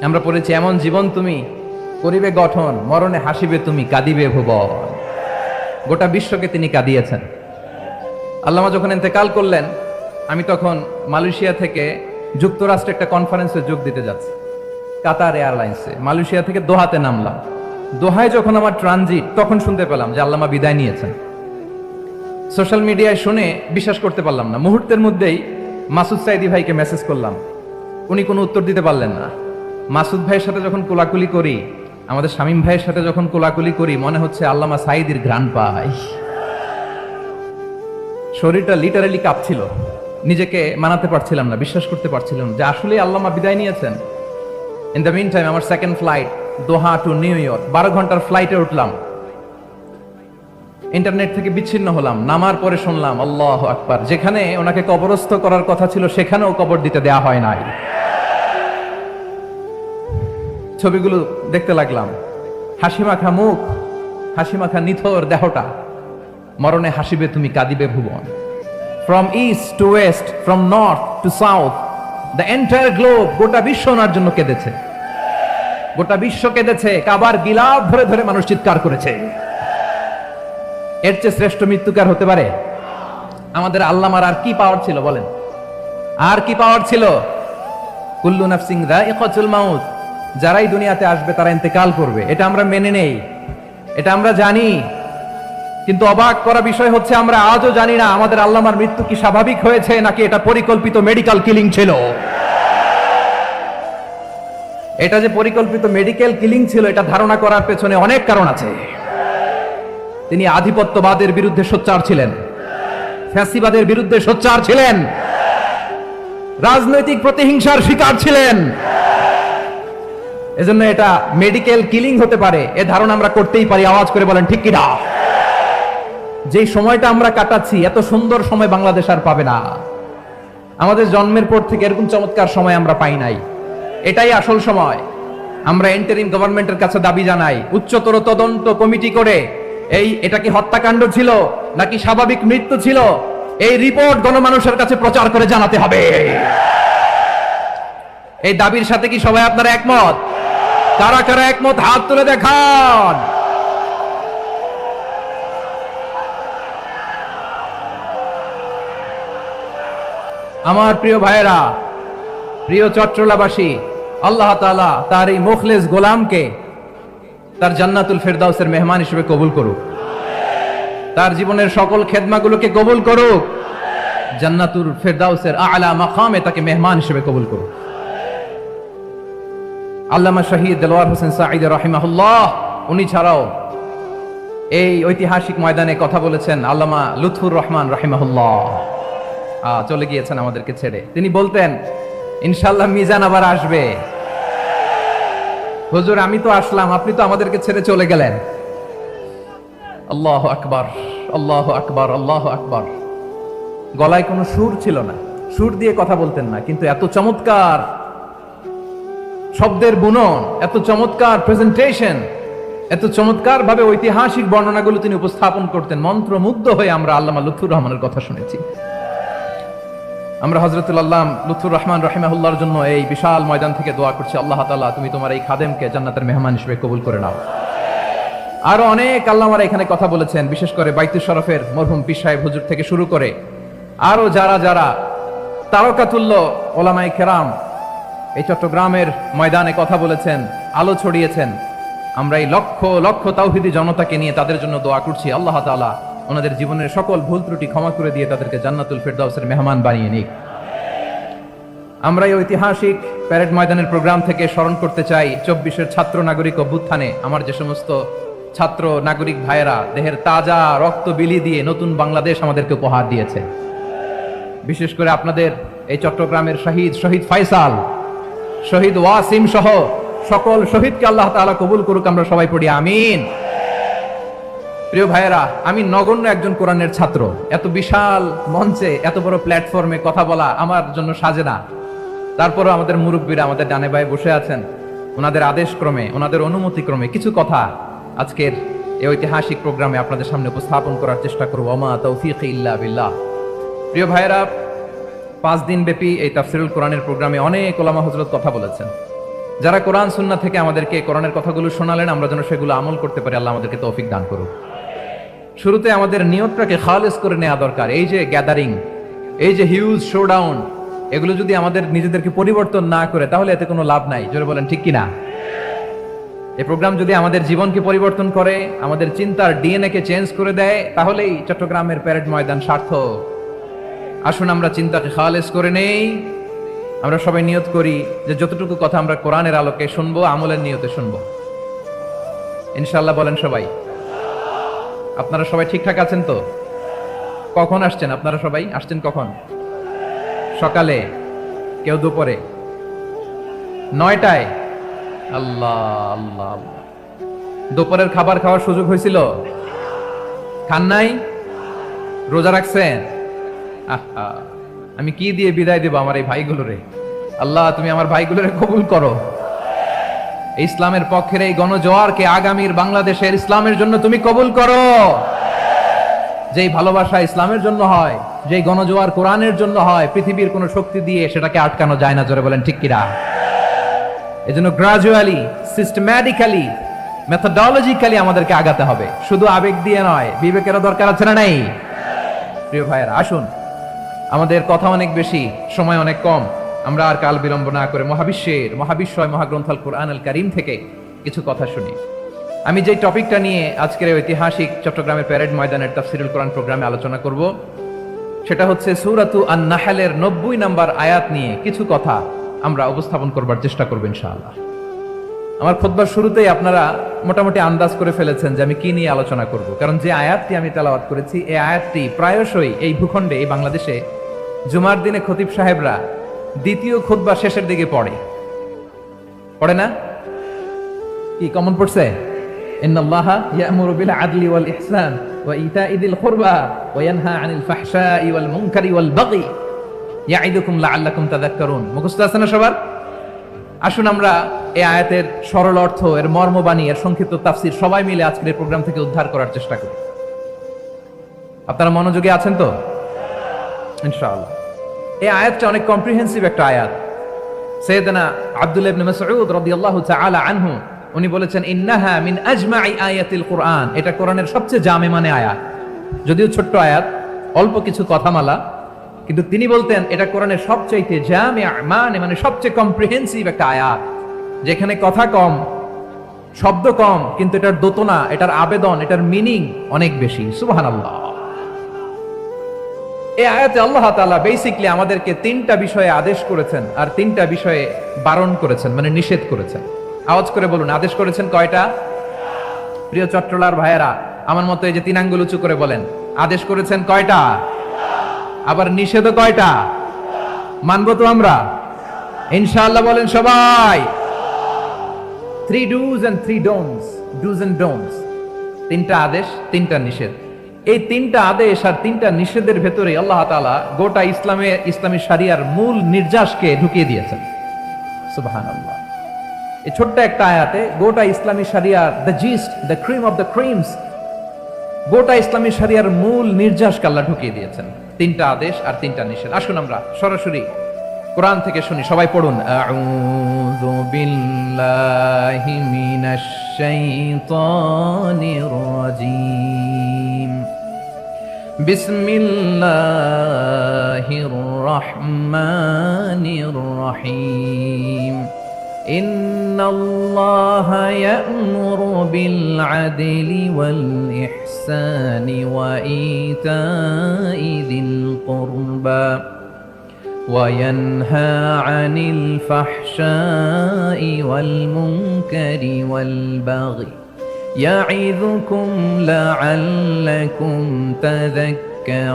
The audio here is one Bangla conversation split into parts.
আমরা পড়েছি, এমন জীবন তুমি করিবে গঠন, মরণে হাসিবে তুমি, কাঁদিবে ভুবন। গোটা বিশ্বকে তিনি কাঁদিয়েছেন। আল্লামা যখন ইন্তেকাল করলেন, আমি তখন মালয়েশিয়া থেকে যুক্তরাষ্ট্রে একটা কনফারেন্সে যোগ দিতে যাচ্ছি, কাতার এয়ারলাইন্সে। মালয়েশিয়া থেকে দোহাতে নামলাম। দোহায় যখন আমার ট্রানজিট, তখন শুনতে পেলাম যে আল্লামা বিদায় নিয়েছেন। সোশ্যাল মিডিয়ায় শুনে বিশ্বাস করতে পারলাম না। মুহূর্তের মধ্যেই মাসুদ সাইদি ভাইকে মেসেজ করলাম, উনি কোনো উত্তর দিতে পারলেন না। মাসুদ ভাইয়ের সাথে যখন কোলাকুলি করি, আমাদের শামীম ভাইয়ের সাথে যখন কোলাকুলি করি, মনে হচ্ছে আল্লামা সাইদির ঘ্রাণ পাই। শরীরটা লিটারালি কাঁপছিল, নিজেকে মানাতে পারছিলাম না, বিশ্বাস করতে পারছিলাম যে আসলে আল্লামা বিদায় নিয়েছেন। ইন দ্য মিন টাইম আমার সেকেন্ড ফ্লাইট, দোহা টু নিউ ইয়র্ক, 12 ঘন্টার ফ্লাইটে উঠলাম। ইন্টারনেট থেকে বিচ্ছিন্ন হলাম। নামার পরে শুনলাম আল্লাহু আকবার, যেখানে ওনাকে কবরস্থ করার কথা ছিল সেখানেও কবর দিতে দেয়া হয় নাই। ছবিগুলো দেখতে লাগলাম, হাসিমাখা মুখ, হাসিমাখা নিথর দেহটা। মরণে হাসিবে তুমি, কাঁদিবে ভুবন। From east to west, from north to south, the entire globe, গোটা বিশ্ব ওনার জন্য কেঁদেছে। গোটা বিশ্ব কেঁদেছে, কাবার গিলাফ ধরে ধরে মানুষ চিৎকার করেছে। এর চেয়ে শ্রেষ্ঠ মৃত্যুকার হতে পারে? আমাদের আল্লামার আর কি পাওয়ার ছিল বলেন? আর কি পাওয়ার ছিল? কুল্লু নাফসিন যায়িকাতুল মাউত, যারাই দুনিয়াতে আসবে তারা ইন্তেকাল করবে, এটা আমরা মেনে নেই, এটা আমরা জানি। কিন্তু অবাক করা বিষয় হচ্ছে, আমরা আজও জানি না আমাদের আল্লামার মৃত্যু কি স্বাভাবিক হয়েছে নাকি এটা পরিকল্পিত মেডিকেল কিলিং ছিল। এটা যে পরিকল্পিত মেডিকেল কিলিং ছিল, এটা ধারণা করার পেছনে অনেক কারণ আছে। তিনি আধিপত্যবাদের বিরুদ্ধে সোচ্চার ছিলেন, ফ্যাসিবাদের বিরুদ্ধে সোচ্চার ছিলেন, রাজনৈতিক প্রতিহিংসার শিকার ছিলেন। এজন্য এটা মেডিকেল কিলিং হতে পারে, এ ধারণা আমরা করতেই পারি। আওয়াজ করে বলেন ঠিক কিনা? যেই সময়টা আমরা কাটাচ্ছি, এত সুন্দর সময় বাংলাদেশ আর পাবে না। আমাদের জন্মের পর থেকে এরকম চমৎকার সময় আমরা পাই নাই। এটাই আসল সময়। আমরা ইন্টারিম গভর্নমেন্টের কাছে দাবি জানাই, উচ্চতর তদন্ত কমিটি করে এটা কি হত্যাকাণ্ড ছিল নাকি স্বাভাবিক মৃত্যু ছিল, এই রিপোর্ট গণমানুষের কাছে প্রচার করে জানাতে হবে। এই দাবির সাথে কি সবাই আপনারা একমত? কারা কারা একমত হাত তুলে দেখান। আমার প্রিয় ভাইয়েরা, প্রিয় চট্টলাবাসী, আল্লাহ তাআলা তার এই মুখলেস গোলামকে তার জান্নাতুল ফেরদাউসের মেহমান হিসেবে কবুল করুক। তার জীবনের সকল খেদমাগুলোকে কবুল করুক। জান্নাতুল ফেরদাউসের আলা মাকামে তাকে মেহমান হিসেবে কবুল করুক। আল্লামা শহীদ দেলোয়ার হোসেন সাঈদী রাহিমাহুল্লাহ, উনি ছাড়াও এই ঐতিহাসিক ময়দানে কথা বলেছেন আল্লামা লুৎফুর রহমান রাহিমাহুল্লাহ। চলে গিয়েছেন আমাদেরকে ছেড়ে। তিনি বলতেন, ইনশাআল্লাহ মিজান আবার আসবে। হুজুর, আমি তো আসলাম, আপনি তো আমাদেরকে ছেড়ে চলে গেলেন। আল্লাহু আকবার, আল্লাহু আকবার, আল্লাহু আকবার। গলায় কোনো সুর ছিল না, সুর দিয়ে কথা বলতেন না, কিন্তু এত চমৎকার শব্দের বুনন, এত চমৎকার প্রেজেন্টেশন, এত চমৎকার ভাবে ঐতিহাসিক বর্ণনাগুলো তিনি উপস্থাপন করতেন। মন্ত্রমুগ্ধ হয়ে আমরা আল্লামা লুৎফুর রহমানের কথা শুনেছি। আমরা হযরতুল আল্লামা লুৎফুর রহমান রাহিমাহুল্লাহর জন্য এই বিশাল ময়দান থেকে দোয়া করছি, আল্লাহ তাআলা তুমি তোমার এই খাদেমকে জান্নাতের মেহমান হিসেবে কবুল করে নাও। আরো অনেক আল্লামারা এখানে কথা বলেছেন, বিশেষ করে বাইতুল শরফের মরহুম পীর সাহেব হুজুর থেকে শুরু করে আরো যারা যারা তারকাতুল্য ওলামায়ে কেরাম এই চট্টগ্রামের ময়দানে কথা বলেছেন, আলো ছড়িয়েছেন। আমরা এই লক্ষ লক্ষ তাওহীদি জনতাকে নিয়ে তাদের জন্য দোয়া করছি, আল্লাহ তাআলা ওনাদের জীবনের সকল ভুল ত্রুটি ক্ষমা করে দিয়ে তাদেরকে জান্নাতুল ফেরদাউসের মেহমান বানিয়ে নিক। আমরা এই ঐতিহাসিক প্যারেড ময়দানের প্রোগ্রাম থেকে স্মরণ করতে চাই 24-এর ছাত্র নাগরিক অভ্যুত্থানে আমার যে সমস্ত ছাত্র নাগরিক ভাইয়েরা দেহের তাজা রক্ত বিলি দিয়ে নতুন বাংলাদেশ আমাদেরকে উপহার দিয়েছে। বিশেষ করে আপনাদের এই চট্টগ্রামের শহীদ ফাইসাল, শহীদ ওয়াসিম সহ সকল শহীদকে আল্লাহ তাআলা কবুল করুক। আমরা সবাই পড়ি আমিন। প্রিয় ভাইয়েরা, আমি নগণ্য একজন কোরআনের ছাত্র, এত বিশাল মঞ্চে এত বড় প্ল্যাটফর্মে কথা বলা আমার জন্য সাজে না। তারপরও আমাদের মুরব্বীরা আমাদের ডানে বায়ে বসে আছেন, ওনাদের আদেশ ক্রমে, ওনাদের অনুমতি ক্রমে কিছু কথা আজকের এই ঐতিহাসিক প্রোগ্রামে আপনাদের সামনে উপস্থাপন করার চেষ্টা করব। ওমা তাওফীকি ইল্লা বিল্লাহ। প্রিয় ভাইয়েরা, 5 দিন ব্যাপী এই তাফসীরুল কোরআনের প্রোগ্রামে অনেক ওলামা হযরত কথা বলেছেন। যারা কোরআন সুন্নাহ থেকে আমাদেরকে কোরআনের কথাগুলো শোনালেন, আমরা যেন সেগুলো আমল করতে পারি। আল্লাহ আমাদেরকে তৌফিক দান করুন। শুরুতে আমাদের নিয়তটাকে খালেস করে নেওয়া দরকার। এই যে গ্যাদারিং, এই যে হিউজ শোডাউন, এগুলো যদি আমাদের নিজেদেরকে পরিবর্তন না করে, তাহলে এতে কোনো লাভ নাই। জোরে বলেন ঠিক কিনা? এই প্রোগ্রাম যদি আমাদের জীবনকে পরিবর্তন করে, আমাদের চিন্তার ডিএনএ কে চেঞ্জ করে দেয়, তাহলেই চট্টগ্রামের প্যারেড ময়দান সার্থক। আসুন আমরা চিন্তাকে খালেস করে নেই। আমরা সবাই নিয়ত করি যে যতটুকু কথা আমরা কোরআনের আলোকে শুনবো, আমলের নিয়তে শুনবো ইনশাআল্লাহ। বলেন সবাই। আপনারা সবাই ঠিকঠাক আছেন তো? কখন আসছেন আপনারা? সবাই আসছেন কখন? সকালে, কেউ দুপুরে, 9টায়? আল্লাহ আল্লাহ আল্লাহ। দুপুরের খাবার খাওয়ার সুযোগ হয়েছিল? খান নাই? রোজা রাখছেন? আহা, আমি কি দিয়ে বিদায় দেব আমার এই ভাইগুলোরে? আল্লাহ তুমি আমার ভাইগুলোরে কবুল করো। ইসলামের পক্ষের এই গণজোয়ারকে আগামীর বাংলাদেশের ইসলামের জন্য তুমি কবুল করো। যেই ভালোবাসা ইসলামের জন্য হয়, যেই গণজোয়ার কোরআনের জন্য হয়, পৃথিবীর কোন শক্তি দিয়ে সেটাকে আটকানো যায় না। জোরে বলেন ঠিক কিনা? এজন্য গ্রাজুয়ালি, সিস্টেম্যাটিক্যালি, মেথোডোলজিক্যালি আমাদেরকে আগাতে হবে, শুধু আবেগ দিয়ে নয়। বিবেকেরও দরকার আছে না নাই? প্রিয় ভাইয়েরা, আসুন, আমাদের কথা অনেক বেশি, সময় অনেক কম। আমরা আর কাল বিলম্ব না করে মহাবিশ্বয় মহাগ্রন্থ আল কুরআন আল কারীম থেকে কিছু কথা শুনি। আমি যে টপিকটা নিয়ে আজকের ঐতিহাসিক চট্টগ্রামের প্যারেড ময়দানের তাফসীরুল কোরআন প্রোগ্রামে আলোচনা করব, সেটা হচ্ছে সূরাতু আন-নাহলের 90 নম্বর আয়াত নিয়ে কিছু কথা আমরা উপস্থাপন করবার চেষ্টা করব ইনশাআল্লাহ। আমার খুতবার শুরুতেই আপনারা মোটামুটি আন্দাজ করে ফেলেছেন যে আমি কি নিয়ে আলোচনা করব, কারণ যে আয়াতটি আমি তেলাওয়াত করেছি, এই আয়াতটি প্রায়শই এই ভূখণ্ডে, এই বাংলাদেশে জুমার দিনে খতিব সাহেবরা দ্বিতীয় খুতবা শেষের দিকে পড়ে না? কি কমন পড়ছে? ইন্নাল্লাহা ইয়া'মুরু বিল আদলি ওয়াল ইহসান ওয়া ইতা'i যিল কুরবা ওয়া ইয়ানহা আনিল ফাহশাই ওয়াল মুনকারি ওয়াল বাগি ইয়া'iদুকুম লাআল্লাকুম তাযাক্কারুন। মুখস্থ আছে না সবার? আসুন আমরা এই আয়াতের সরল অর্থ, এর মর্মবাণী, এর সংক্ষিপ্ত তাফসীর সবাই মিলে আজকের এই প্রোগ্রাম থেকে উদ্ধার করার চেষ্টা করি। আপনারা মনোযোগী আছেন তো? ইনশাআল্লাহ। এই আয়াতটা অনেক কম্প্রিহেন্সিভ একটা আয়াত। সাইয়েদনা আব্দুল্লাহ ইবনে মাসউদ রাদিয়াল্লাহু তাআলা আনহু উনি বলেছেন, ইন্নাহা মিন আজমাই আয়াতিল কুরআন। এটা কোরআনের সবচেয়ে জামে মানে আয়াত। যদিও ছোট্ট আয়াত, অল্প কিছু কথামালা, কিন্তু তিনি বলতেন এটা কোরআনের সবচাইতে জামে মানে সবচেয়ে কম্প্রিহেন্সিভ একটা আয়াত, যেখানে কথা কম, শব্দ কম, কিন্তু এটার দোতনা, এটার আবেদন, এটার মিনিং অনেক বেশি। সুবহানাল্লাহ। এই আয়াতে আল্লাহ তাআলা বেসিক্যালি আমাদেরকে 3টা বিষয়ে আদেশ করেছেন আর 3টা বিষয়ে বারণ করেছেন, মানে নিষেধ করেছেন। আওয়াজ করে বলুন, আদেশ করেছেন কয়টা? প্রিয় চট্টলার ভাইয়েরা, আমার মতো এই যে 3 আঙ্গুল উঁচু করে বলেন, আদেশ করেছেন কয়টা? আবার নিষেধও কয়টা? মানবো তো আমরা ইনশাআল্লাহ? বলেন সবাই। 3 do's and 3 don'ts, do's and don'ts। 3টা আদেশ, 3টা নিষেধ। এই 3টা আদেশ আর 3টা নিষেধের ভেতরে আল্লাহ তাআলা গোটা ইসলামী শরিয়ার মূল নির্যাসকে ঢুকিয়ে দিয়েছেন। সুবহানাল্লাহ। এই ছোট্ট একটা আয়াতে গোটা ইসলামী শরিয়ার, the gist, the cream of the creams, গোটা ইসলামী শরিয়ার মূল নির্যাসকে আল্লাহ ঢুকিয়ে দিয়েছেন। 3টা আদেশ আর 3টা নিষেধ। আসুন আমরা সরাসরি কোরআন থেকে শুনি, সবাই পড়ুন। আউযু বিল্লাহি মিনাশ শাইতানির রাজীম। বিসমিল্লাহির রাহমানির রাহিম। ইন্নাল্লাহা ইয়া'মুরু বিল আদলি ওয়াল ইহসানি ওয়া ইতা'i যিল কুরবা وينهى عن الفحشاء والمنكر والبغي يعظكم لعلكم تذكرون।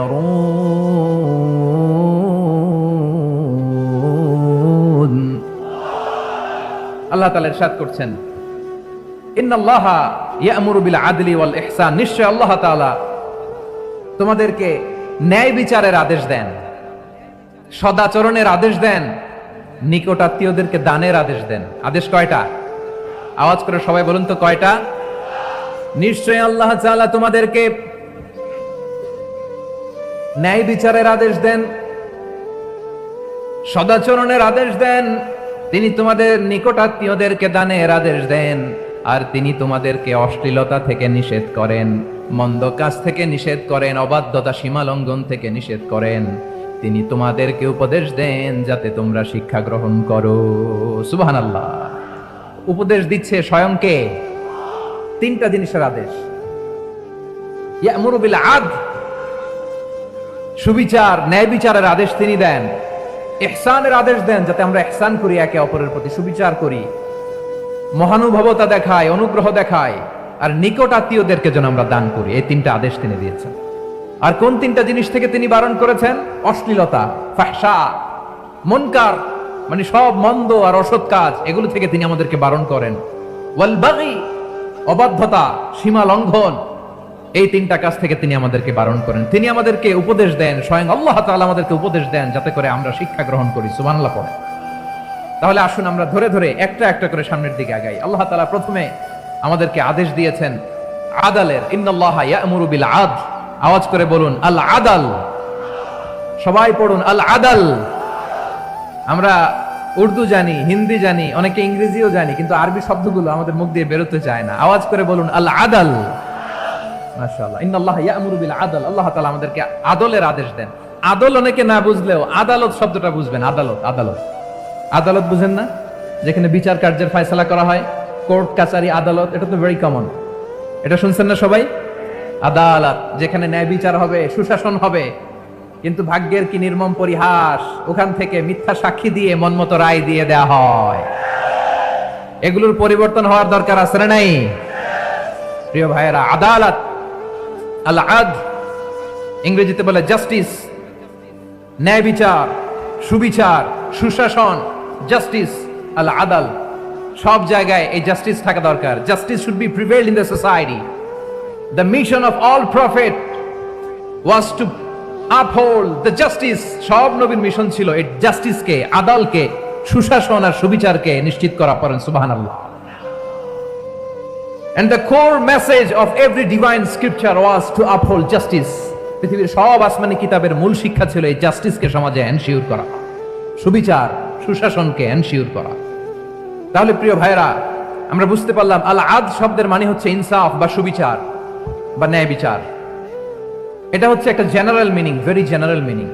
আল্লাহ তাআলা ইরশাদ করছেন, ইন্নাল্লাহা ইয়া'মুরু বিল আদলি ওয়াল ইহসান। নিশ্চয় আল্লাহ তাআলা তোমাদেরকে ন্যায় বিচারের আদেশ দেন, সদাচরণের আদেশ দেন, নিকটাত্মীয়দেরকে দানের আদেশ দেন। আদেশ কয়টা? আওয়াজ করে সবাই বলুন তো কয়টা? নিশ্চয় আল্লাহ তাআলা তোমাদেরকে ন্যায় বিচারের আদেশ দেন, সদাচরণের আদেশ দেন, তিনি তোমাদের নিকটাত্মীয়দেরকে দানের আদেশ দেন, আর তিনি তোমাদেরকে অশ্লীলতা থেকে নিষেধ করেন, মন্দ কাজ থেকে নিষেধ করেন, অবাধ্যতা সীমা লঙ্ঘন থেকে নিষেধ করেন। তিনি তোমাদেরকে উপদেশ দেন যাতে তোমরা শিক্ষা গ্রহণ করো। সুবহানাল্লাহ। উপদেশ দিচ্ছে স্বয়ং কে? তিনটা জিনিসের আদেশ। ইয়ামুরু বিল আদল, সুবিচার ন্যায় বিচারের আদেশ তিনি দেন। ইহসানের আদেশ দেন যাতে আমরা ইহসান করি, একে অপরের প্রতি সুবিচার করি, মহানুভবতা দেখায়, অনুগ্রহ দেখায়, আর নিকট আত্মীয়দেরকে যেন আমরা দান করি। এই তিনটা আদেশ তিনি দিয়েছেন। আর কোন তিনটা জিনিস থেকে তিনি বারণ করেছেন? অশ্লীলতা, ফাহশা, মুনকার, মানে সব মন্দ আর অসৎ কাজ, এগুলো থেকে তিনি আমাদেরকে বারণ করেন। ওয়াল বাগি, অবাধ্যতা, সীমা লঙ্ঘন, এই তিনটা কাজ থেকে তিনি আমাদেরকে বারণ করেন। তিনি আমাদেরকে উপদেশ দেন, স্বয়ং আল্লাহ তাআলা আমাদেরকে উপদেশ দেন যাতে করে আমরা শিক্ষা গ্রহণ করি। সুবহানাল্লাহ পড়ে। তাহলে আসুন আমরা ধরে ধরে একটা একটা করে সামনের দিকে আগাই। আল্লাহ তাআলা প্রথমে আমাদেরকে আদেশ দিয়েছেন আদালের। ইন্নাল্লাহা ইয়া'মুরু বিল আদল। আওয়াজ করে বলুন আল আদাল। সবাই পড়ুন আল আদাল। আমরা উর্দু জানি, হিন্দি জানি, অনেকে ইংরেজিও জানি, কিন্তু আরবি শব্দগুলো আমাদের মুখ দিয়ে বেরোতে চায় না। আওয়াজ করে বলুন আল আদাল। মাশাআল্লাহ। ইন্নাল্লাহা ইয়া'মুরু বিল আদল। আল্লাহ তাআলা আমাদেরকে আদলের আদেশ দেন। আদল অনেকে না বুঝলেও আদালত শব্দটা বুঝবেন। আদালত, আদালত, আদালত বুঝেন না? যেখানে বিচার কার্যের ফয়সালা করা হয়, কোর্ট কাচারি আদালত, এটা তো ভেরি কমন। এটা শুনছেন না সবাই? আদালত, যেখানে ন্যায় বিচার হবে, সুশাসন হবে। কিন্তু ভাগ্যের কি নির্মম পরিহাস, ওখান থেকে মিথ্যা সাক্ষী দিয়ে মনমতো রায় দিয়ে দেয়া হয়। এগুলোর পরিবর্তন হওয়ার দরকার আছে না নাই? প্রিয় ভাইয়েরা, আদালত, আল আদল, ইংরেজিতে বলে জাস্টিস, ন্যায় বিচার, সুবিচার, সুশাসন, জাস্টিস, আল আদাল। সব জায়গায় এই জাস্টিস থাকা দরকার। Justice should be prevailed in the society. The mission of all prophet was to uphold the justice. সব নবীর মিশন ছিল এই জাস্টিসকে, আদালকে, সুশাসন আর সুবিচারকে নিশ্চিত করা। পড়েন সুবহানাল্লাহ। And the core message of every divine scripture was to uphold justice. পৃথিবীর সব আসমানি কিতাবের মূল শিক্ষা ছিল এই জাস্টিসকে সমাজে এনশিওর করা, সুবিচার, সুশাসনকে এনশিওর করা। তাহলে প্রিয় ভাইরা, আমরা বুঝতে পারলাম আল আদল শব্দের মানে হচ্ছে ইনসাফ বা সুবিচার বা ন্যায় বিচার। এটা হচ্ছে একটা general meaning, very general meaning.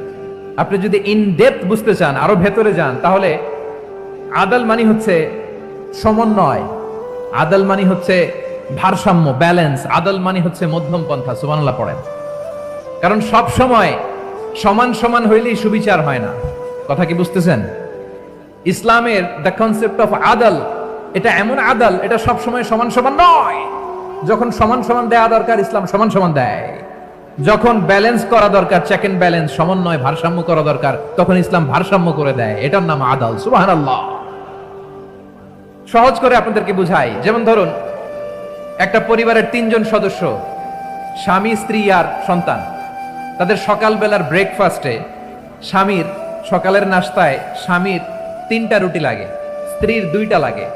আপনি যদি ইন ডেপথ বুঝতে চান, আরো ভেতরে যান, তাহলে আদল মানে হচ্ছে সমন্বয়, আদল মানে হচ্ছে ভারসাম্য, ব্যালেন্স। আদল মানে হচ্ছে মধ্যম পন্থা। সুবহানাল্লাহ পড়েন। কারণ সব সময় সমান সমান হইলেই সুবিচার হয় না। কথা কি বুঝতেছেন? ইসলামের দ্য কনসেপ্ট অফ আদল, এটা এমন আদল, এটা সব সময় সমান সমান নয়। যখন সমান সমান দেয়া দরকার, ইসলাম সমান সমান দেয়। যখন ব্যালেন্স করা দরকার, চেক এন্ড ব্যালেন্স, সমন্বয়, ভারসাম্য করা দরকার, তখন ইসলাম ভারসাম্য করে দেয়। এটার নাম আদল। সুবহানাল্লাহ। সহজ করে আপনাদেরকে বুঝাই। যেমন ধরুন, একটা পরিবারের 3 জন সদস্য, স্বামী, স্ত্রী আর সন্তান। তাদের সকালবেলার ব্রেকফাস্টে, স্বামীর সকালের নাস্তায় স্বামীর 3টা রুটি লাগে, স্ত্রীর 2টা লাগে,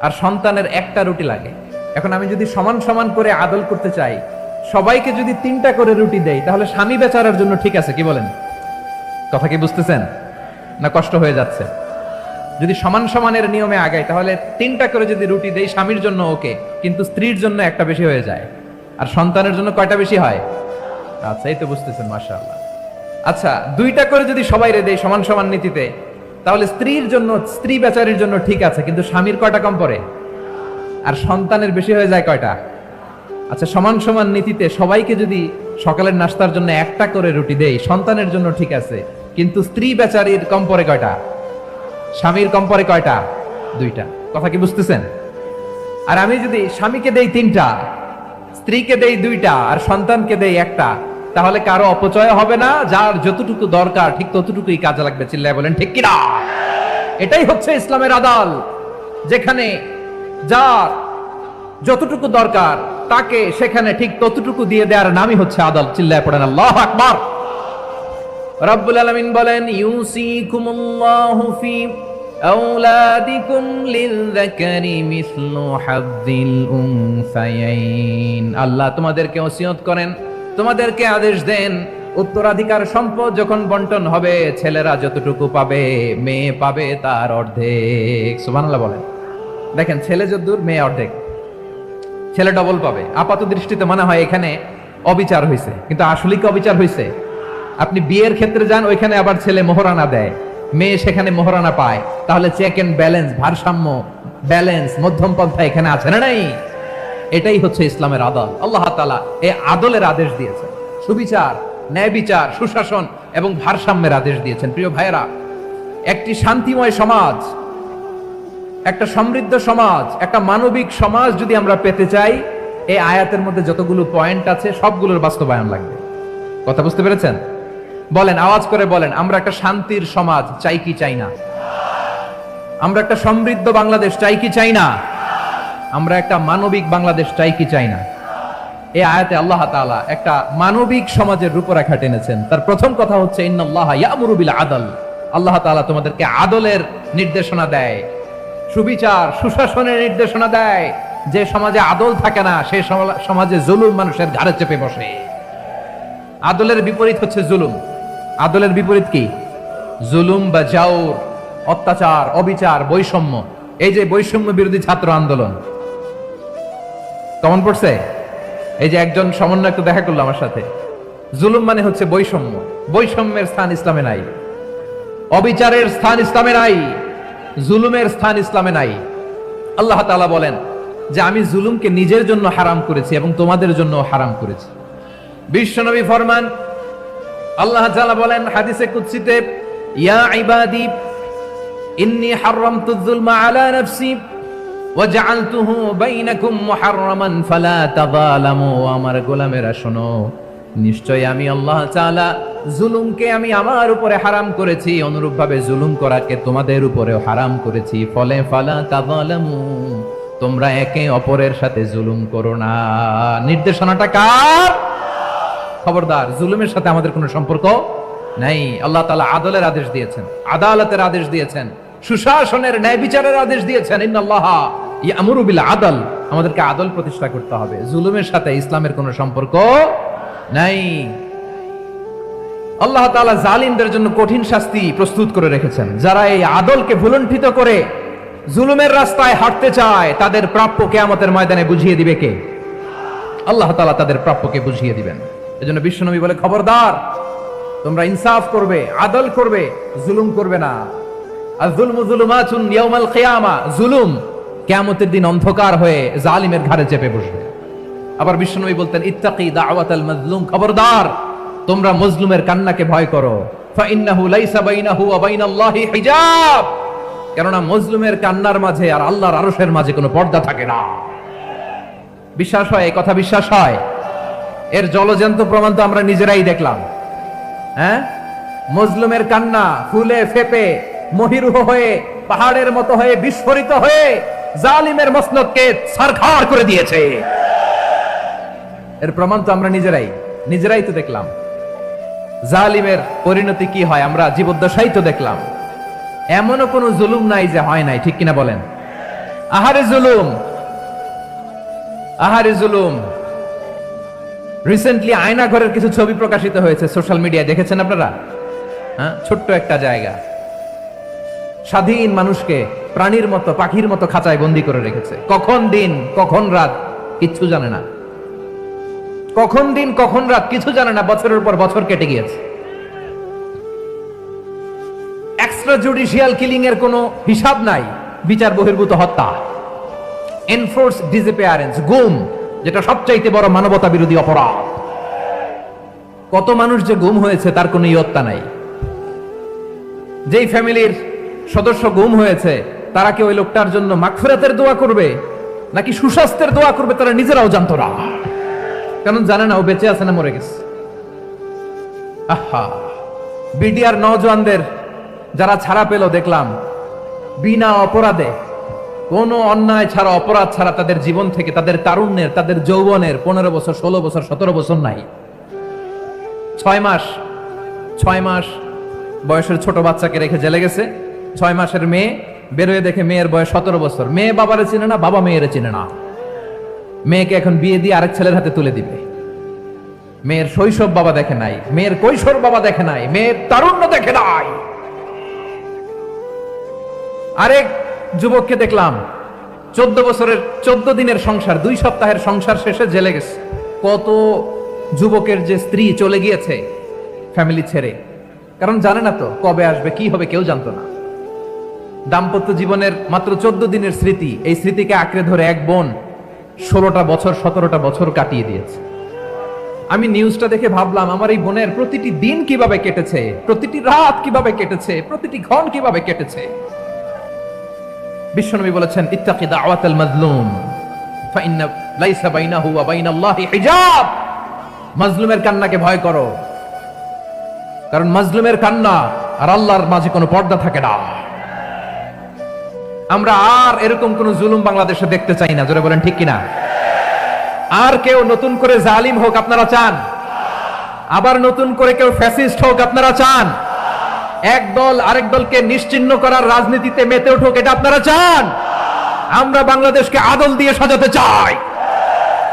আর সন্তানের 1টা রুটি লাগে। এখন আমি যদি সমান সমান করে আদল করতে চাই, সবাইকে যদি 3টা করে রুটি দেই, তাহলে স্বামী বেচারার জন্য ঠিক আছে? কি বলেন? কথা কি বুঝতেছেন না কষ্ট হয়ে যাচ্ছে? যদি সমান সমানের নিয়মে আগাই, তাহলে 3টা করে যদি রুটি দেই স্বামীর জন্য ওকে, কিন্তু স্ত্রীর জন্য 1টা বেশি হয়ে যায়। আর সন্তানের জন্য কয়টা বেশি হয়? আচ্ছা, এই তো বুঝতেছেন, মাশাআল্লাহ। আচ্ছা, 2টা করে যদি সবাই রে দেই সমান সমান নীতিতে, তাহলে স্ত্রীর জন্য, স্ত্রী বেচারির জন্য ঠিক আছে, কিন্তু স্বামীর কয়টা কম পড়ে? আর সন্তানের বেশি হয়ে যায় কয়টা? আচ্ছা, সমান সমান নীতিতে সবাইকে যদি সকালের নাস্তার জন্য 1টা করে রুটি দেই, সন্তানের জন্য ঠিক আছে, কিন্তু স্ত্রী বেচারির কম পড়ে কয়টা? স্বামীর কম পড়ে কয়টা? 2টা। কথা কি বুঝতেছেন? আর আমি যদি স্বামীকে দেই 3টা, স্ত্রীকে দেই 2টা, আর সন্তানকে দেই 1টা, তাহলে কারো অপচয় হবে না। যার যতটুকু দরকার ঠিক ততটুকুই কাজে লাগবে। চিল্লায় বলেন ঠিক কিনা? এটাই হচ্ছে ইসলামের আদল, যেখানে যার যতটুকু দরকার তাকে সেখানে ঠিক ততটুকু দিয়ে দেওয়ার নামই হচ্ছে আদল। চিল্লায় পড়েন আল্লাহু আকবার। রব্বুল আলামিন বলেন, ইউসিকুমুল্লাহু ফি আওলাদিকুম লিযযাকারি মিসলু হাযযিল উনসায়াইন। আল্লাহ তোমাদেরকে ওসিয়ত করেন, তোমাদেরকে আদেশ দেন, উত্তরাধিকার সম্পদ যখন বন্টন হবে, ছেলেরা যতটুকু পাবে, মেয়ে পাবে তার অর্ধেক। সুবহানাল্লাহ বলেন। দেখেন, ছেলে যদ্দূর, মেয়ে অর্ধেক, ছেলে ডবল পাবে। আপাত দৃষ্টিতে মনে হয় এখানে অবিচার হয়েছে, কিন্তু আসলে কি অবিচার হয়েছে? আপনি বিয়ের ক্ষেত্রে যান, ওইখানে আবার ছেলে মোহরানা দেয়, মেয়ে সেখানে মোহরানা পায়। তাহলে চেক এন্ড ব্যালেন্স, ভারসাম্য, ব্যালেন্স, মধ্যম পন্থা এখানে আছে না নাই? এটাই হচ্ছে ইসলামের আদল। আল্লাহ তাআলা এই আদলের আদেশ দিয়েছেন, সুবিচার, ন্যায় বিচার, সুশাসন এবং ভারসাম্যের আদেশ দিয়েছেন। প্রিয় ভাইয়েরা, একটি শান্তিময় সমাজ, একটা সমৃদ্ধ সমাজ, একটা মানবিক সমাজ যদি আমরা পেতে চাই, এই আয়াতের মধ্যে যতগুলো পয়েন্ট আছে সবগুলোর বাস্তবায়ন লাগবে। কথা বুঝতে পেরেছেন? বলেন, আওয়াজ করে বলেন, আমরা একটা শান্তির সমাজ চাই কি চাই না? আমরা একটা সমৃদ্ধ বাংলাদেশ চাই কি চাই না? আমরা একটা মানবিক বাংলাদেশ চাই কি চাই না? এই আয়াতে আল্লাহ তাআলা একটা মানবিক সমাজের রূপরেখা টেনেছেন। তার প্রথম কথা হচ্ছে ইন্নাল্লাহা ইয়ামুরু বিল আদল। আল্লাহ তাআলা তোমাদেরকে আদলের নির্দেশনা দেয়, সুবিচার, সুশাসনের নির্দেশনা দেয়। যে সমাজে আদল থাকে না, সেই সমাজে জুলুম মানুষের ঘাড়ে চেপে বসে। আদলের বিপরীত হচ্ছে জুলুম। আদলের বিপরীত কি? জুলুম বা জাওর, অত্যাচার, অবিচার, বৈষম্য। এই যে বৈষম্য বিরোধী ছাত্র আন্দোলন কেমন পড়ছে? এই যে একজন সমন্বয়ক তো দেখা করলো আমার সাথে। জুলুম মানে হচ্ছে বৈষম্য। বৈষম্যের স্থান ইসলামে নাই, অবিচারের স্থান ইসলামে নাই, জুলুমের স্থান ইসলামে নাই। আল্লাহ তাআলা বলেন যে আমি জুলুমকে নিজের জন্য হারাম করেছি এবং তোমাদের জন্য হারাম করেছি। বিশ্বনবী ফরমান, আল্লাহ তাআলা বলেন হাদিসে কুদসিতে, ইয়া ইবাদি ইন্নী হারামতুয যুলমা আলা নাফসি ওয়া জাআলতুহু বাইনাকুম মুহাররামান ফালা তাযালামু। আমার গোলামেরা শোনো, নিশ্চয় আমি আল্লাহ তাআলা জুলুমকে আমি আমার উপরে হারাম করেছি, অনুরূপভাবে জুলুম করাকে তোমাদের উপরেও হারাম করেছি। ফলে ফালা তাযালামু, তোমরা একে অপরের সাথে জুলুম করো না। নির্দেশনাটা কার? খবরদার, জুলুমের সাথে আমাদের কোনো সম্পর্ক নাই। আল্লাহ তাআলা আদলের আদেশ দিয়েছেন, আদালতের আদেশ দিয়েছেন, সুশাসনের, ন্যায় বিচারের আদেশ দিয়েছেন। ইন্নাল্লাহা ইয়ামুরু বিল আদল, আমাদেরকে আদল প্রতিষ্ঠা করতে হবে। জুলুমের সাথে ইসলামের কোনো সম্পর্ক নাই। আল্লাহ তাআলা জালিমদের জন্য কঠিন শাস্তি প্রস্তুত করে রেখেছেন। যারা এই আদলকে ভুলুণ্ঠিত করে জুলুমের রাস্তায় হাঁটতে চায়, তাদের প্রাপ্য কিয়ামতের ময়দানে বুঝিয়ে দিবে কে? আল্লাহ তাআলা তাদের প্রাপ্যকে বুঝিয়ে দিবেন। এজন্য বিশ্বনবী বলে, খবরদার, তোমরা ইনসাফ করবে, আদল করবে, জুলুম করবে না। আয-যুলমু যুলুমাতুন ইয়াউমাল কিয়ামা, জুলুম কিয়ামতের দিন অন্ধকার হয়ে জালিমের ঘাড়ে চেপে বসবে। আবার বিশ্বনবী বলতেন, ইত্তাকি দাওয়াতাল মাজলুম, খবরদার, তোমরা মজলুমের কান্নাকে ভয় করো। ফাইন্নাহু লাইসা বাইনাহু ওয়া বাইনাল্লাহি হিজাব, কেননা মজলুমের কান্নার মাঝে আর আল্লাহর আরশের মাঝে কোনো পর্দা থাকে না। বিশ্বাস হয়? এই কথা বিশ্বাস হয়? এর জলজন্ত প্রমাণ তো আমরা নিজেরাই দেখলাম। হ্যাঁ, মজলুমের কান্না ফুলে ফেপে মহিরুহ হয়ে, পাহাড়ের মতো হয়ে, বিস্ফোরিত হয়ে জালিমের মসনদকে ছারখার করে দিয়েছে। এর প্রমাণ তো আমরা নিজেরাই তো দেখলাম। জালিমের পরিণতি কি হয় আমরা জীবদ্দশাই তো দেখলাম। এমনও কোন জুলুম নাই যে হয় নাই, ঠিক কিনা বলেন? আহারে জুলুম, আহারে জুলুম। রিসেন্টলি আয়নাঘরের কিছু ছবি প্রকাশিত হয়েছে সোশ্যাল মিডিয়ায়, দেখেছেন আপনারা? হ্যাঁ, ছোট্ট একটা জায়গা, স্বাধীন মানুষকে প্রাণীর মতো, পাখির মতো খাঁচায় বন্দী করে রেখেছে। কখন দিন কখন রাত কিচ্ছু জানে না, কখন দিন কখন রাত কিছু জানে না। বছরের পর বছর কেটে গিয়েছে। এক্সট্রা জুডিশিয়াল কিলিং এর কোনো হিসাব নাই, বিচার বহির্ভূত হত্যা, এনফোর্স ডিসঅ্যাপিয়ারেন্স, গুম, যেটা সবচাইতে বড় মানবতা বিরোধী অপরাধ। কত মানুষ যে গুম হয়েছে তার কোনো ইয়ত্তা নাই। যেই ফ্যামিলির সদস্য গুম হয়েছে, তারা কি ওই লোকটার জন্য মাগফিরাতের দোয়া করবে নাকি সুস্বাস্থ্যের দোয়া করবে তারা নিজেরাও জানতো না, কারণ জানে না ও বেঁচে আছে না মরে গেছে। আহা, বিডিআর নওজওয়ানদের যারা ছাড়া পেল দেখলাম, বিনা অপরাধে, কোনো অন্যায় ছাড়া, অপরাধ ছাড়া তাদের জীবন থেকে, তাদের তারুণ্যের, তাদের যৌবনের 15 বছর, 16 বছর, 17 বছর নাই, 6 মাস বয়সের ছোট বাচ্চাকে রেখে জেলে গেছে। 6 মাসের মেয়ে বেরোয় দেখে মেয়ের বয়স 17 বছর। মেয়ে বাবারে চিনে না, বাবা মেয়েরে চিনে না। মেয়েকে এখন বিয়ে দিয়ে আরেক ছেলের হাতে তুলে দিবে। মেয়ের শৈশব বাবা দেখে নাই, মেয়ের কৈশোর বাবা দেখে নাই, মেয়ের তারুণ্য দেখে নাই। আরেক যুবককে দেখলাম 14 বছরের 14 দিনের সংসার, 2 সপ্তাহের সংসার শেষে জেলে গেছে। কত যুবকের যে স্ত্রী চলে গিয়েছে ফ্যামিলি ছেড়ে, কারণ জানে না তো কবে আসবে, কি হবে, কেউ জানতো না। দাম্পত্য জীবনের মাত্র 14 দিনের স্মৃতি, এই স্মৃতিকে আঁকড়ে ধরে এক বোন 16টা বছর 17টা বছর কাটিয়ে দিয়েছে। আমি নিউজটা দেখে ভাবলাম, আমার এই বোনের প্রতিটি দিন কিভাবে কেটেছে, প্রতিটি রাত কিভাবে কেটেছে, প্রতিটি ক্ষণ কিভাবে কেটেছে। বিশ্বনবী বলেছেন, ইত্তাকি দাওয়াতাল মাজলুম ফাইন্না লাইসা বাইনাহু ওয়া বাইনাল্লাহি হিজাব। মাজলুমের কান্নাকে ভয় করো, কারণ মাজলুমের কান্না আর আল্লাহর মাঝে কোনো পর্দা থাকে না। আমরা আর এরকম কোন জুলুম বাংলাদেশে দেখতে চাই না, জোরে বলেন ঠিক কিনা? আর কেউ নতুন করে জালিম হোক আপনারা চান? আবার নতুন করে কেউ ফ্যাসিস্ট হোক আপনারা চান? এক দল আরেক দলকে নিশ্চিহ্ন করার রাজনীতিতে মেতে উঠুক, এটা আপনারা চান? আমরা বাংলাদেশকে আদল দিয়ে সাজাতে চাই।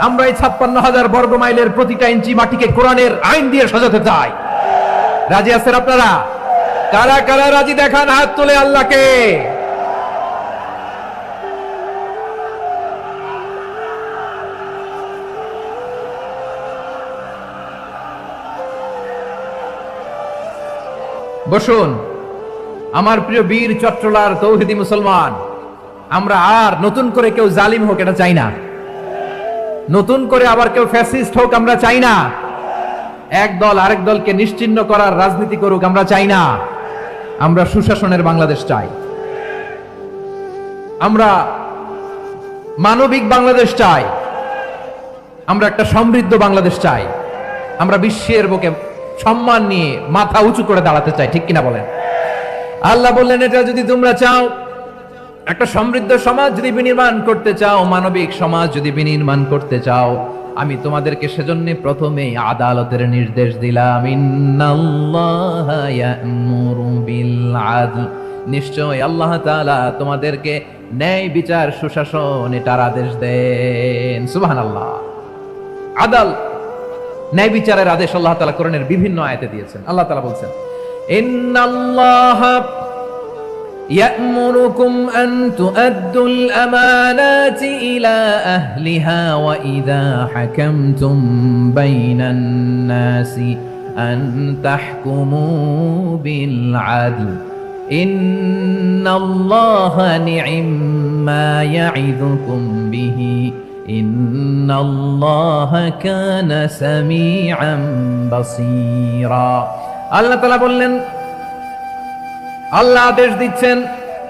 আমরা এই 56,000 বর্গ মাইলের প্রতিটা ইঞ্চি মাটিকে কোরআনের আইন দিয়ে সাজাতে চাই। রাজি আছেন আপনারা? কারা কারা রাজি দেখান হাত তুলে আল্লাহকে। বসুন আমার প্রিয় বীর চট্টলার তৌহিদি মুসলমান, আমরা আর নতুন করে কেউ জালিম হোক এটা চাই না, নতুন করে আবার কেউ ফ্যাসিস্ট হোক আমরা চাই না, এক দল আরেক দলকে নিশ্চিহ্ন করার রাজনীতি করুক আমরা চাই না। আমরা সুশাসনের বাংলাদেশ চাই, আমরা মানবিক বাংলাদেশ চাই, আমরা একটা সমৃদ্ধ বাংলাদেশ চাই, আমরা বিশ্বের বুকে সম্মান নিয়ে মাথা উঁচু করে দাঁড়াতে চাই, ঠিক কিনা বলেন? আল্লাহ বললেন, এটা যদি তোমরা চাও, একটা সমৃদ্ধ সমাজ যদি বিনির্মাণ করতে চাও, মানবিক সমাজ যদি বিনির্মাণ করতে চাও, আমি তোমাদেরকে সেজন্য প্রথমে আদালতের নির্দেশ দিলাম। ইন্নাল্লাহা ইয়া'মুরু বিল আদল, নিশ্চয় আল্লাহ তাআলা তোমাদেরকে ন্যায় বিচার সুশাসন এটার আদেশ দেন। সুবহানাল্লাহ। আদাল, ন্যায় বিচারের আদেশ আল্লাহ তাআলা কোরআনের বিভিন্ন আয়াতে দিয়েছেন। আল্লাহ তাআলা বলছেন, ইন্নাল্লাহা يأمركم أن تؤدوا الأمانات إلى أهلها وإذا حكمتم بين الناس أن تحكموا بالعدل إن الله نعم ما يعظكم به إن الله كان سميعا بصيرا। আল্লাহ তাআলা বললেন, আল্লাহ আদেশ দিচ্ছেন,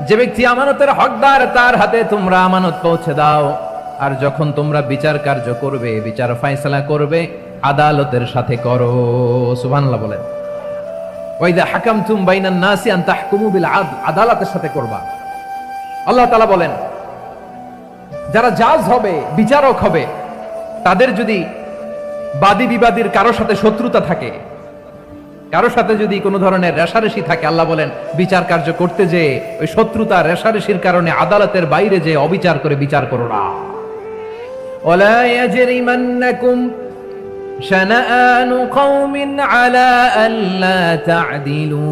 যে ব্যক্তি আমানতের হকদার তার হাতে তোমরা আমানত পৌঁছে দাও, আর যখন তোমরা বিচার কার্য করবে, বিচার ফয়সালা করবে, আদালতের সাথে করো। সুবহানাল্লাহ বলেন। ওয়াইদা হাকামতুম বাইনান নাসি আন তাহকুমু বিল আদল, আদালতের সাথে করবা। আল্লাহ তাআলা বলেন, যারা জাজ হবে, বিচারক হবে, তাদের যদি বাদী বিবাদীর কারো সাথে শত্রুতা থাকে, কারো সাথে যদি কোনো ধরনের রেশারেশি থাকে, আল্লাহ বলেন বিচার কার্য করতে যে ওই শত্রুতা রেশারেশির কারণে আদালতের বাইরে যে অবিচার করে বিচার করো না। ওয়ালা ইয়াজরিমান্নাকুম শানাআনু কওমিন আলা আল্লা তা'দিলু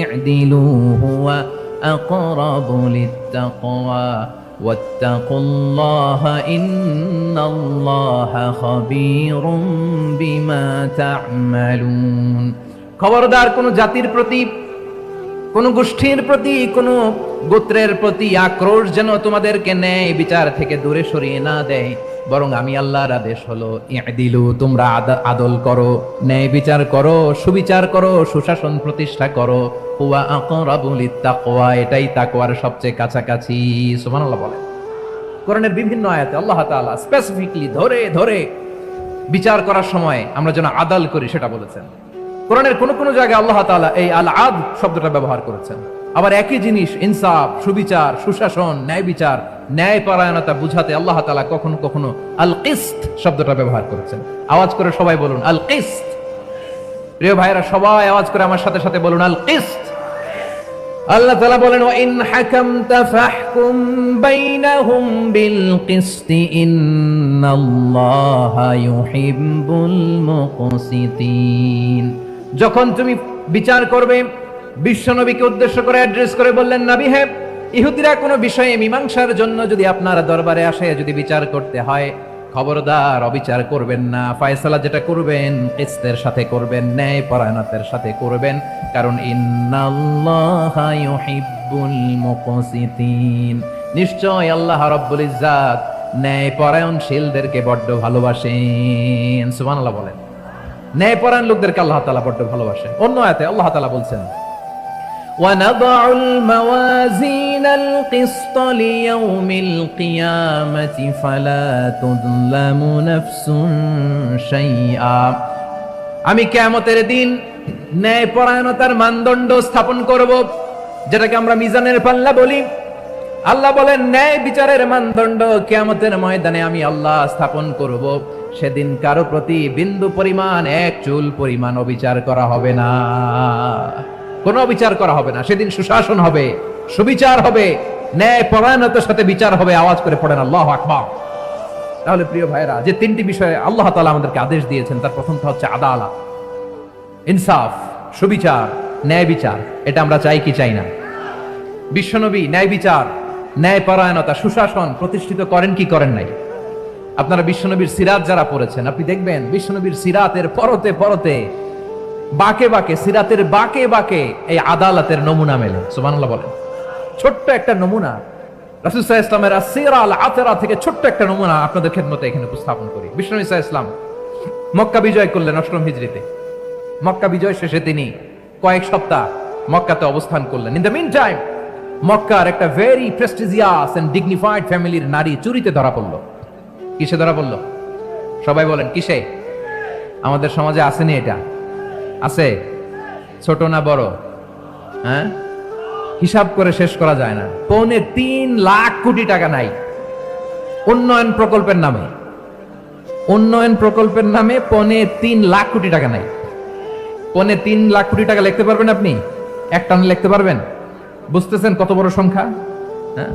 ই'দিলু হুয়া আকরাবু লিত্তাকওয়া ওয়াত্তাকুল্লাহা ইন্নাল্লাহা খাবীরুম বিমা তা'মালুন। খবরদার কোন জাতির প্রতি, কোন গোষ্ঠীর প্রতি, কোন গোত্রের প্রতি আক্রোশ যেন তোমাদেরকে ন্যায় বিচার থেকে দূরে সরিয়ে না দেয়, বরং আমি আল্লাহর আদেশ হলো ই'দিলু, তোমরা আদল করো, ন্যায় বিচার করো, সুবিচার করো, সুশাসন প্রতিষ্ঠা করো। হুয়া আকরাবু লিত্তাকওয়া, এটাই তাকওয়ার সবচেয়ে কাছাকাছি। সুবহানাল্লাহ বলেন। কোরআনের বিভিন্ন আয়াতে আল্লাহ তাআলা স্পেসিফিকলি ধরে ধরে বিচার করার সময় আমরা যেন আদাল করি সেটা বলেছেন। কোরআনের কোন কোন জায়গায় আল্লাহ তাআলা এই আল আদল শব্দটা ব্যবহার করেছেন। আবার একই জিনিস ইনসাফ, সুবিচার, সুশাসন, ন্যায় বিচার, ন্যায় পরায়ণতা বুঝাতে আল্লাহ তাআলা কখনো কখনো আল কিসত শব্দটা ব্যবহার করেছেন। আওয়াজ করে সবাই বলুন আল কিসত। প্রিয় ভাইরা, সবাই আওয়াজ করে আমার সাথে সাথে বলুন আল কিসত। আল্লাহ তাআলা বলেন, ওয়া ইন হাকামতা ফাহকুম বাইনাহুম বিল কিসতি ইন্নাল্লাহা ইউহিব্বুল মুকসিতিন। যখন তুমি বিচার করবে, বিশ্বনবীকে উদ্দেশ্য করে অ্যাড্রেস করে বললেন, নবী হে, ইহুদিরা কোনো বিষয়ে মীমাংসার জন্য যদি আপনার দরবারে আসে, যদি বিচার করতে হয়, খবরদার অবিচার করবেন না। ফয়সালা যেটা করবেন কিসতের সাথে করবেন, ন্যায় পরায়ণতার সাথে করবেন, কারণ ইন্নাল্লাহা ইউহিব্বুল মুকসিতিন, নিশ্চয় আল্লাহ রাব্বুল ইজ্জাত ন্যায় পরায়ণশীলদেরকে বড্ড ভালোবাসেন। সুবহানাল্লাহ বলেন। ন্যায় পরায়ণ লোকদেরকে আল্লাহ তাআলা বড্ড ভালোবাসেন। অন্য আয়াতে আল্লাহ তাআলা বলছেন, وَنَضَعُ الْمَوَازِينَ الْقِسْطَ لِيَوْمِ الْقِيَامَةِ فَلَا تُظْلَمُ نَفْسٌ شَيْئًا। আমি কিয়ামতের দিন ন্যায়পরায়ণতার মানদণ্ড স্থাপন করব, যেটাকে আমরা মিজানের পাল্লা বলি। আল্লাহ বলেন, ন্যায় বিচারের মানদণ্ড কিয়ামতের ময়দানে আমি আল্লাহ স্থাপন করব। সেদিন কারো প্রতি বিন্দু পরিমাণ, এক চুল পরিমাণ অবিচার করা হবে না, কোনো বিচার করা হবে না। সেদিন সুশাসন হবে, সুবিচার হবে, ন্যায় পরায়ণতার সাথে বিচার হবে। আওয়াজ করে পড়েন আল্লাহু আকবার। তাহলে প্রিয় ভাইরা, যে তিনটি বিষয়ে আল্লাহ তাআলা আমাদেরকে আদেশ দিয়েছেন, তার প্রথমটা হচ্ছে আদালত, ইনসাফ, সুবিচার, ন্যায় বিচার। এটা আমরা চাই কি চাই না? বিশ্বনবী ন্যায় বিচার, ন্যায় পরায়ণতা, সুশাসন প্রতিষ্ঠিত করেন কি করেন নাই? আপনারা বিশ্বনবীর সিরাত যারা পড়েছেন, আপনি দেখবেন বিশ্বনবীর সিরাতের পরতে পরতে, বাকে বাকে, সিরাতের বাকে বাকে এই আদালতের নমুনা মেলে। সুবহানাল্লাহ বলেন। ছোট্ট একটা নমুনা রাসূল সাল্লাল্লাহু আলাইহি ওয়াসাল্লামের আসসিরা আল আতরা থেকে ছোট্ট একটা নমুনা আপনাদের খেদমতে এখানে উপস্থাপন করি। বিশ্বনবী সাল্লাল্লাহু আলাইহি ওয়াসাল্লাম মক্কা বিজয় করলেন ৮ম হিজরিতে। মক্কা বিজয় শেষে তিনি কয়েক সপ্তাহ মক্কাতে অবস্থান করলেন। ইন দ্য মিন টাইম মক্কার একটা ভেরি প্রেস্টিজিয়াস এন্ড ডিগনিফাইড ফ্যামিলির নারী চুরিতে ধরা পড়ল। কিসে ধরা পড়ল? সবাই বলেন কিসে? আমাদের সমাজে আসেনি এটা? আছে? ছোট না বড়? হ্যাঁ, হিসাব করে শেষ করা যায় না। ৩.৫ লাখ কোটি টাকা নাই উন্নয়ন প্রকল্পের নামে। উন্নয়ন প্রকল্পের নামে ৩.৫ লাখ কোটি টাকা নাই। ৩.৫ লাখ কোটি টাকা লিখতে পারবেন আপনি? এক টানে লিখতে পারবেন? বুঝতেছেন কত বড় সংখ্যা? হ্যাঁ,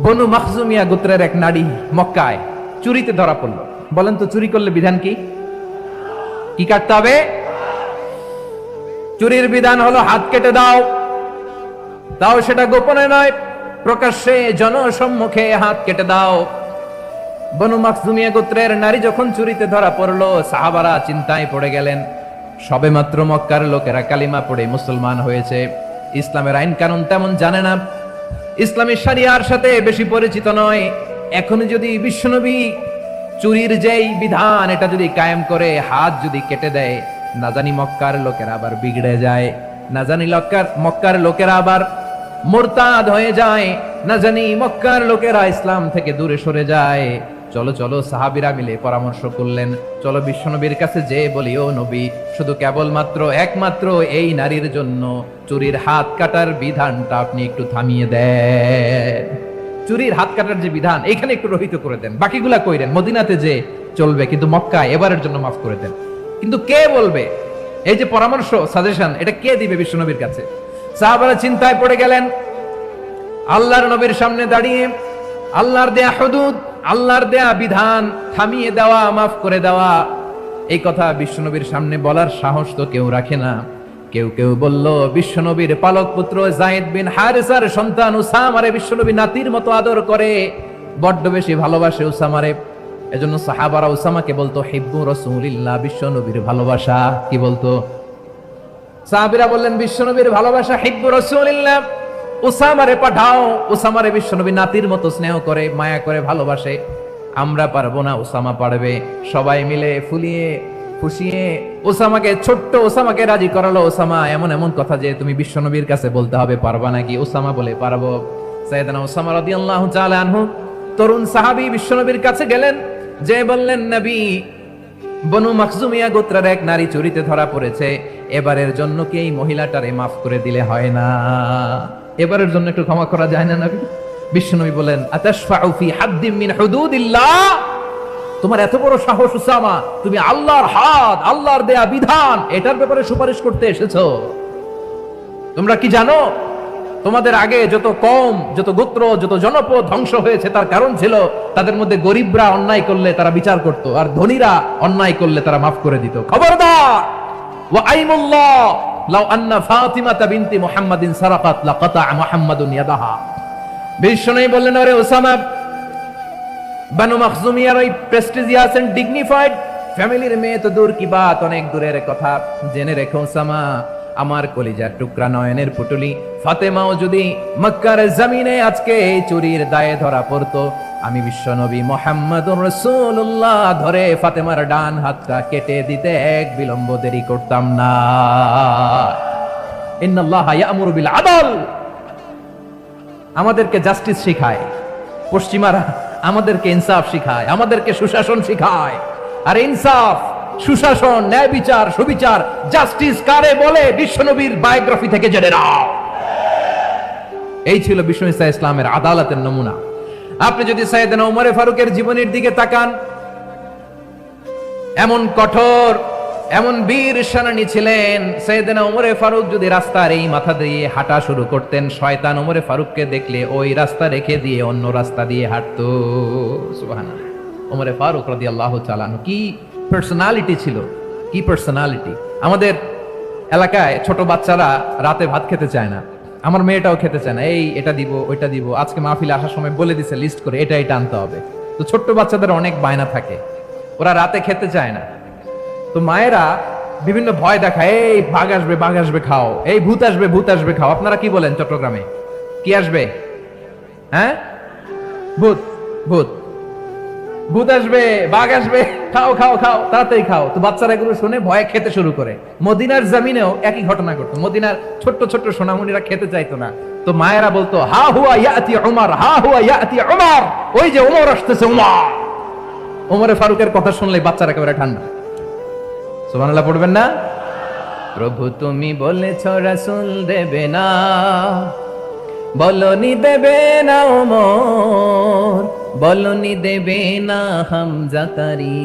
বনু মাখজুমিয়া গোত্রের এক নারী মক্কায় চুরিতে ধরা পড়ল। বলেন তো, চুরি করলে বিধান কি? কি কাটতে হবে? চুরির বিধান হলো হাত কেটে দাও। তাও সেটা গোপনে নয়, প্রকাশ্যে জনসম্মুখে হাত কেটে দাও। বনু মাখজুমিয়া গোত্রের নারী যখন চুরিতে ধরা পড়লো, সাহাবারা চিন্তায় পড়ে গেলেন। সবেমাত্র মক্কার লোকেরা কালিমা পড়ে মুসলমান হয়েছে, ইসলামের আইন কানুন তেমন জানে না, ইসলামী শরিয়ার সাথে বেশি পরিচিত নয়। এখন যদি বিশ্বনবী চুরির যেই বিধান, এটা যদি কায়েম করে হাত যদি কেটে দেয়, না জানি মক্কার লোকেরা আবার বিগড়ে যায়, না জানি মক্কার লোকেরা আবার মুরতাদ হয়ে যায়, না জানি মক্কার লোকেরা ইসলাম থেকে দূরে সরে যায়। চলো চলো, সাহাবীরা মিলে পরামর্শ করলেন, চলো বিশ্বনবীর কাছে যে বলি, ও নবী, শুধু কেবলমাত্র একমাত্র এই নারীর জন্য চুরির হাত কাটার বিধানটা আপনি একটু থামিয়ে দেন। চুরির হাত কাটার যে বিধান, এখানে একটু রহিত করে দেন, বাকিগুলা কইরেন মদিনাতে যে চলবে, কিন্তু মক্কায় এবারের জন্য মাফ করে দেন। কিন্তু কে বলবে? এই যে পরামর্শ, সাজেশন, এটা কে দিবে বিশ্বনবীর কাছে? সাহাবারা চিন্তায় পড়ে গেলেন। আল্লাহর নবীর সামনে দাঁড়িয়ে আল্লাহর দেয়া হুদুদ, আল্লাহর দেয়া বিধান থামিয়ে দেওয়া, মাফ করে দেওয়া, এই কথা বিশ্বনবীর সামনে বলার সাহস তো কেউ রাখে না। কেউ কেউ বলল, বিশ্বনবীর পালক পুত্র যায়েদ বিন হারেসার সন্তান উসামারে বিশ্বনবী নাতির মতো আদর করে, বড্ড বেশি ভালোবাসে উসামারে। এজন্য সাহাবারা উসামাকে বলতো হিব্বু রাসূলিল্লাহ, বিশ্বনবীর ভালোবাসা। কি বলতো? সাহাবীরা বললেন, বিশ্বনবীর ভালোবাসা, হিব্বু রাসূলিল্লাহ, উসামারে পাঠাও। উসামারে বিশ্বনবী নাতির মতো স্নেহ করে, মায়া করে, ভালোবাসে। আমরা পারবো না, উসামা পারবে। সবাই মিলে ফুলিয়ে ফুসিয়ে ওসামাকে, ছোট্ট ওসামাকে রাজি করালো। ওসামা এমন এমন কথা যে তুমি বিশ্বনবীর কাছে বলতে হবে, পারবা নাকি? ওসামা বলে, পারবো। সাইয়েদনা ওসামা রাদিয়াল্লাহু তাআলা আনহু, তরুণ সাহাবী, বিশ্বনবীর কাছে গেলেন, যে বললেন, নবী, বনু মাখজুমিয়া গোত্রের এক নারী চুরিতে ধরা পড়েছে, এবারের জন্য কি এই মহিলাটারে মাফ করে দিলে হয় না? এবারের জন্য একটু ক্ষমা করা যায় না নবী? বিশ্বনবী বলেন, আতাশফাউ ফি হাদ্দিম মিন হুদুদিল্লাহ, তোমার এত বড় সাহস উসামা, তুমি আল্লাহর হাত, আল্লাহর দেয়া বিধান, এটার ব্যাপারে সুপারিশ করতে এসেছো? তোমরা কি জানো তোমাদের আগে যত কম, যত গোত্র, যত জনপদ ধ্বংস হয়েছে তার কারণ ছিল তাদের মধ্যে গরিবরা অন্যায় করলে তারা বিচার করত, আর ধনীরা অন্যায় করলে তারা মাফ করে দিত। খবরদার, ওয়া আইমুল্লাহ লাউ আন্না ফাতিমাতা বিনতি মুহাম্মাদিন সারাকাত লাকাতা মুহাম্মাদুন ইয়াদাহা। বিশ্বনবী বললেন, আরে ওসামা, বানু মাখজুমিয়ার ওই প্রেস্টিজিয়াস এন্ড ডিগনিফাইড ফ্যামিলির মেয়ে তো দূর কি বাত, অনেক দূরের কথা। জেনে রেখো ওসামা, আমার কলিজার টুকরা নয়নের পুটুলি ফাতেমাও যদি মক্কার জমিনে আজকে এই চুরির দায়ে ধরা পড়তো, আমি বিশ্বনবী মুহাম্মদুর রাসূলুল্লাহ ধরে ফাতেমার ডান হাতটা কেটে দিতে এক বিলম্ব দেরি করতাম না। ইন্নাল্লাহা ইয়া'মুরু বিল আদল, আমাদেরকে জাস্টিস শিখায় পশ্চিমারা, আমাদেরকে ইনসাফ শিখায়, আমাদেরকে সুশাসন শিখায়। আর ইনসাফ, সুশাসন, ন্যায় বিচার, সুবিচার, জাস্টিস কারে বলে বিশ্বনবীর বায়োগ্রাফি থেকে জেনে নাও। এই ছিল বিষ্ণু ঈসা ইসলামের আদালতের নমুনা। আপনি যদি সাইয়েদনা ওমর ফারুকের জীবনের দিকে তাকান, এমন কঠোর, এমন বীর সেনানী ছিলেন। সাইয়েদনা ওমর ফারুক যদি রাস্তার এই মাথা দিয়ে হাঁটা শুরু করতেন, শয়তান ওমর ফারুককে দেখলে ওই রাস্তা রেখে দিয়ে অন্য রাস্তা দিয়ে হাঁটতো। সুবহানাল্লাহ। ওমর ফারুক রাদিয়াল্লাহু তাআলা আনহু কি পার্সোনালিটি ছিল, কি পার্সোনালিটি। আমাদের এলাকায় ছোট বাচ্চারা রাতে ভাত খেতে চায় না, আমার মেয়েটাও খেতে চায় না, এই এটা দিব ওইটা দিব, আজকে মাহফিলে আসার সময় বলে দিছে লিস্ট করে এটা এটা আনতে হবে। তো ছোট্ট বাচ্চাদের অনেক বায়না থাকে, ওরা রাতে খেতে চায় না। তো মায়েরা বিভিন্ন ভয় দেখায়, এই বাঘ আসবে খাও, এই ভূত আসবে খাও। আপনারা কি বলেন চট্টগ্রামে, কি আসবে? হ্যাঁ, ভূত ভূত ভূত আসবে, বাঘ আসবে, খাও খাও খাও, তাড়াতাড়ি খাও। তো বাচ্চারা এগুলো শুনে ভয়ে খেতে শুরু করে। মদিনার জমিনেও একই ঘটনা ঘটতো। মদিনার ছোট্ট ছোট্ট সোনামণিরা খেতে চাইতো না, তো মায়েরা বলতো, হা হুয়া ইয়াতি উমর, হা হুয়া ইয়াতি উমর, ওই যে উমর আসতেছে উমর। ওমরে ফারুকের কথা শুনলে বাচ্চারা একেবারে ঠান্ডা। সুবহানাল্লাহ পড়বেন না? প্রভু তুমি বলেছ রাসূল দেবে না, বলনি দেবে না ওমর, বলনি দেবে না হামজা তারি,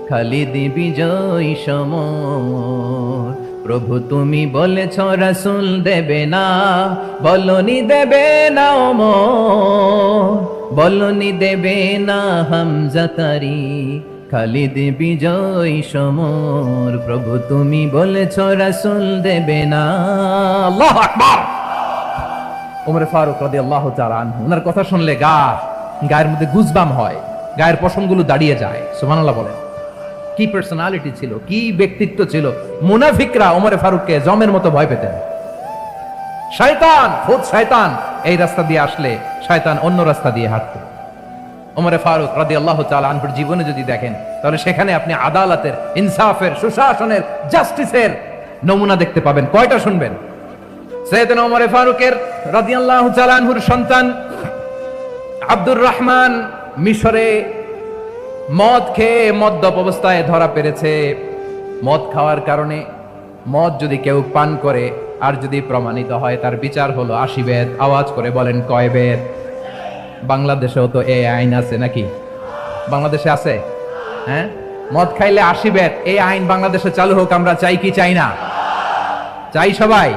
খালিদ বিজয় সমর। প্রভু তুমি বলেছ রাসূল দেবে না, বলনি দেবে না ওমর, বলনি দেবে না হামজা তারি, খালিদ বিজয় সমর। প্রভু তুমি বলেছ রাসূল দেবে না। আল্লাহু আকবার। ওমর ফারুক রাদিয়াল্লাহু তাআলা আনহু, ওনার কথা শুনলে গায়ের মধ্যে গুজবাম হয়, গায়ের পশমগুলো দাঁড়িয়ে যায়। সুবহানাল্লাহ বলেন। কি পার্সোনালিটি ছিল, কি ব্যক্তিত্ব ছিল। মুনাফিকরা ওমর ফারুককে জমের মতো ভয় পেতেন। শয়তান, খুদ শয়তান এই রাস্তা দিয়ে আসলে শয়তান অন্য রাস্তা দিয়ে হাঁটত। ওমর ফারুক রাদিয়াল্লাহু তাআলা আনহুর জীবনে যদি দেখেন, তাহলে সেখানে আপনি আদালতের, ইনসাফের, সুশাসনের, জাস্টিসের নমুনা দেখতে পাবেন। কয়টা শুনবেন? সাইয়েদনা ওমর ফারুকের রাদিয়াল্লাহু তাআলা আনহুর সন্তান আব্দুর রহমান মিশরে মদ খেয়ে মদ্যপ অবস্থায় ধরা পড়েছে। মদ খাওয়ার কারণে, মদ যদি কেউ পান করে আর যদি প্রমাণিত হয়, তার বিচার হলো 80 বেত। আওয়াজ করে বলেন কয় বেত? বাংলাদেশেও তো এই আইন আছে নাকি? বাংলাদেশে আছে? হ্যাঁ, মদ খাইলে 80 বেত, এই আইন বাংলাদেশে চালু হোক। আমরা চাই কি চাই না? চাই সবাই।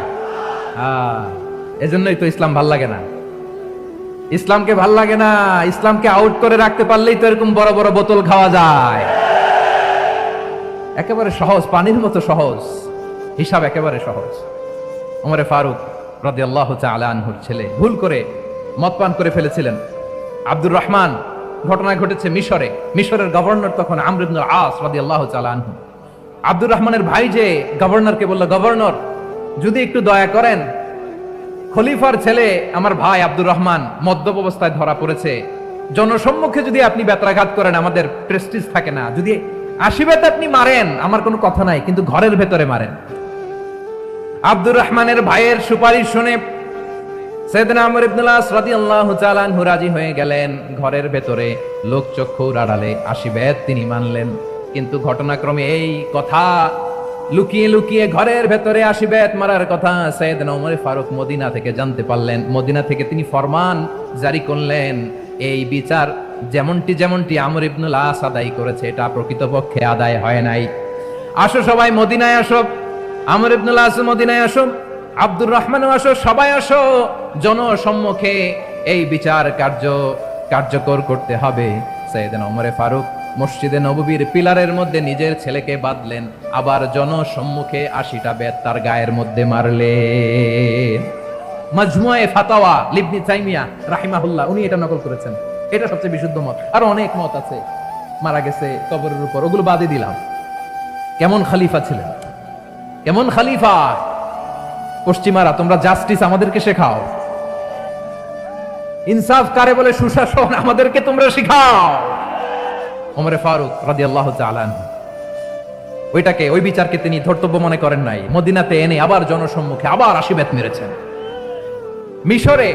এজন্যই তো ইসলাম ভাল লাগে না। ইসলামকে ভাল লাগে না। ইসলামকে আউট করে রাখতে পারলেই তো এরকম বড় বড় বোতল খাওয়া যায়। একেবারে সহজ, পানির মতো সহজ, হিসাব একেবারে সহজ। ওমর ফারুক রাদিয়াল্লাহু তাআলা আনহুর ছেলে ভুল করে মদ পান করে ফেলেছিলেন। আব্দুর রহমান, ঘটনা ঘটেছে মিশরে। মিশরের গভর্নর তখন আমর ইবনে আস রাদিয়াল্লাহু তাআলা আনহু। আব্দুর রহমানের ভাই যে গভর্নরকে বলল, গভর্নর যদি একটু দয়া করেন, খলিফার ছেলে আমার ভাই আব্দুর রহমান মদ্যপ অবস্থায় ধরা পড়েছে, জনসম্মুখে যদি আপনি বেত্রাঘাত করেন আমাদের প্রেস্টিজ থাকে না, যদি 80 বেত আপনি মারেন আমার কোনো কথা নাই, কিন্তু ঘরের ভেতরে মারেন। আব্দুর রহমানের ভাইয়ের সুপারিশ শুনে সাইয়েদনা আমর ইবনে আস রাদিয়াল্লাহু তাআলা আনহু রাজি হয়ে গেলেন। ঘরের ভেতরে লোকচক্ষুর আড়ালে 80 বেত তিনি মানলেন। কিন্তু ঘটনাক্রমে এই কথা লুকিয়ে লুকিয়ে ঘরের ভেতরে 80 বেত মারার কথা সাইয়েদনা ওমর ফারুক মদিনা থেকে জানতে পারলেন। মদিনা থেকে তিনি ফরমান জারি করলেন, এই বিচার যেমনটি আমর ইবনে আস আদায় করেছে, এটা প্রকৃতপক্ষে আদায় হয় নাই। আসো সবাই মদিনায় আসো, আমর ইবনে আস মদিনায় আসো। আব্দুর রহমানও আসো, সবাই আসো, জনসম্মুখে এই বিচার কার্যকর করতে হবে। সাইয়েদনা ওমরে ফারুক মসজিদে নববীর পিলারের মধ্যে নিজের ছেলেকে বাঁধলেন, আবার জনসম্মুখে 80টা বেত তার গায়ের মধ্যে মারলেন। মাজমুয়ে ফাতাওয়া ইবনে তাইমিয়া রাহিমাহুল্লাহ উনি এটা নকল করেছেন। এটা সবচেয়ে বিশুদ্ধ মত, আর অনেক মত আছে। মারা গেছে কবরের উপর, ওগুলো বাদই দিলাম। কেমন খলিফা ছিলেন, কেমন খলিফা! পশ্চিমারা তোমরা জাস্টিস আমাদেরকে শেখাও, ইনসাফ কারে বলে সুশাসন আমাদেরকে তোমরা শিখাও। ওমরে ফারুক রাদিয়াল্লাহু তাআলা ওই বিচারকে তিনি ধর্তব্য মনে করেন নাই। মদিনাতে এনে আবার জনসম্মুখে আবার 80 বেত মেরেছেন। মিশরে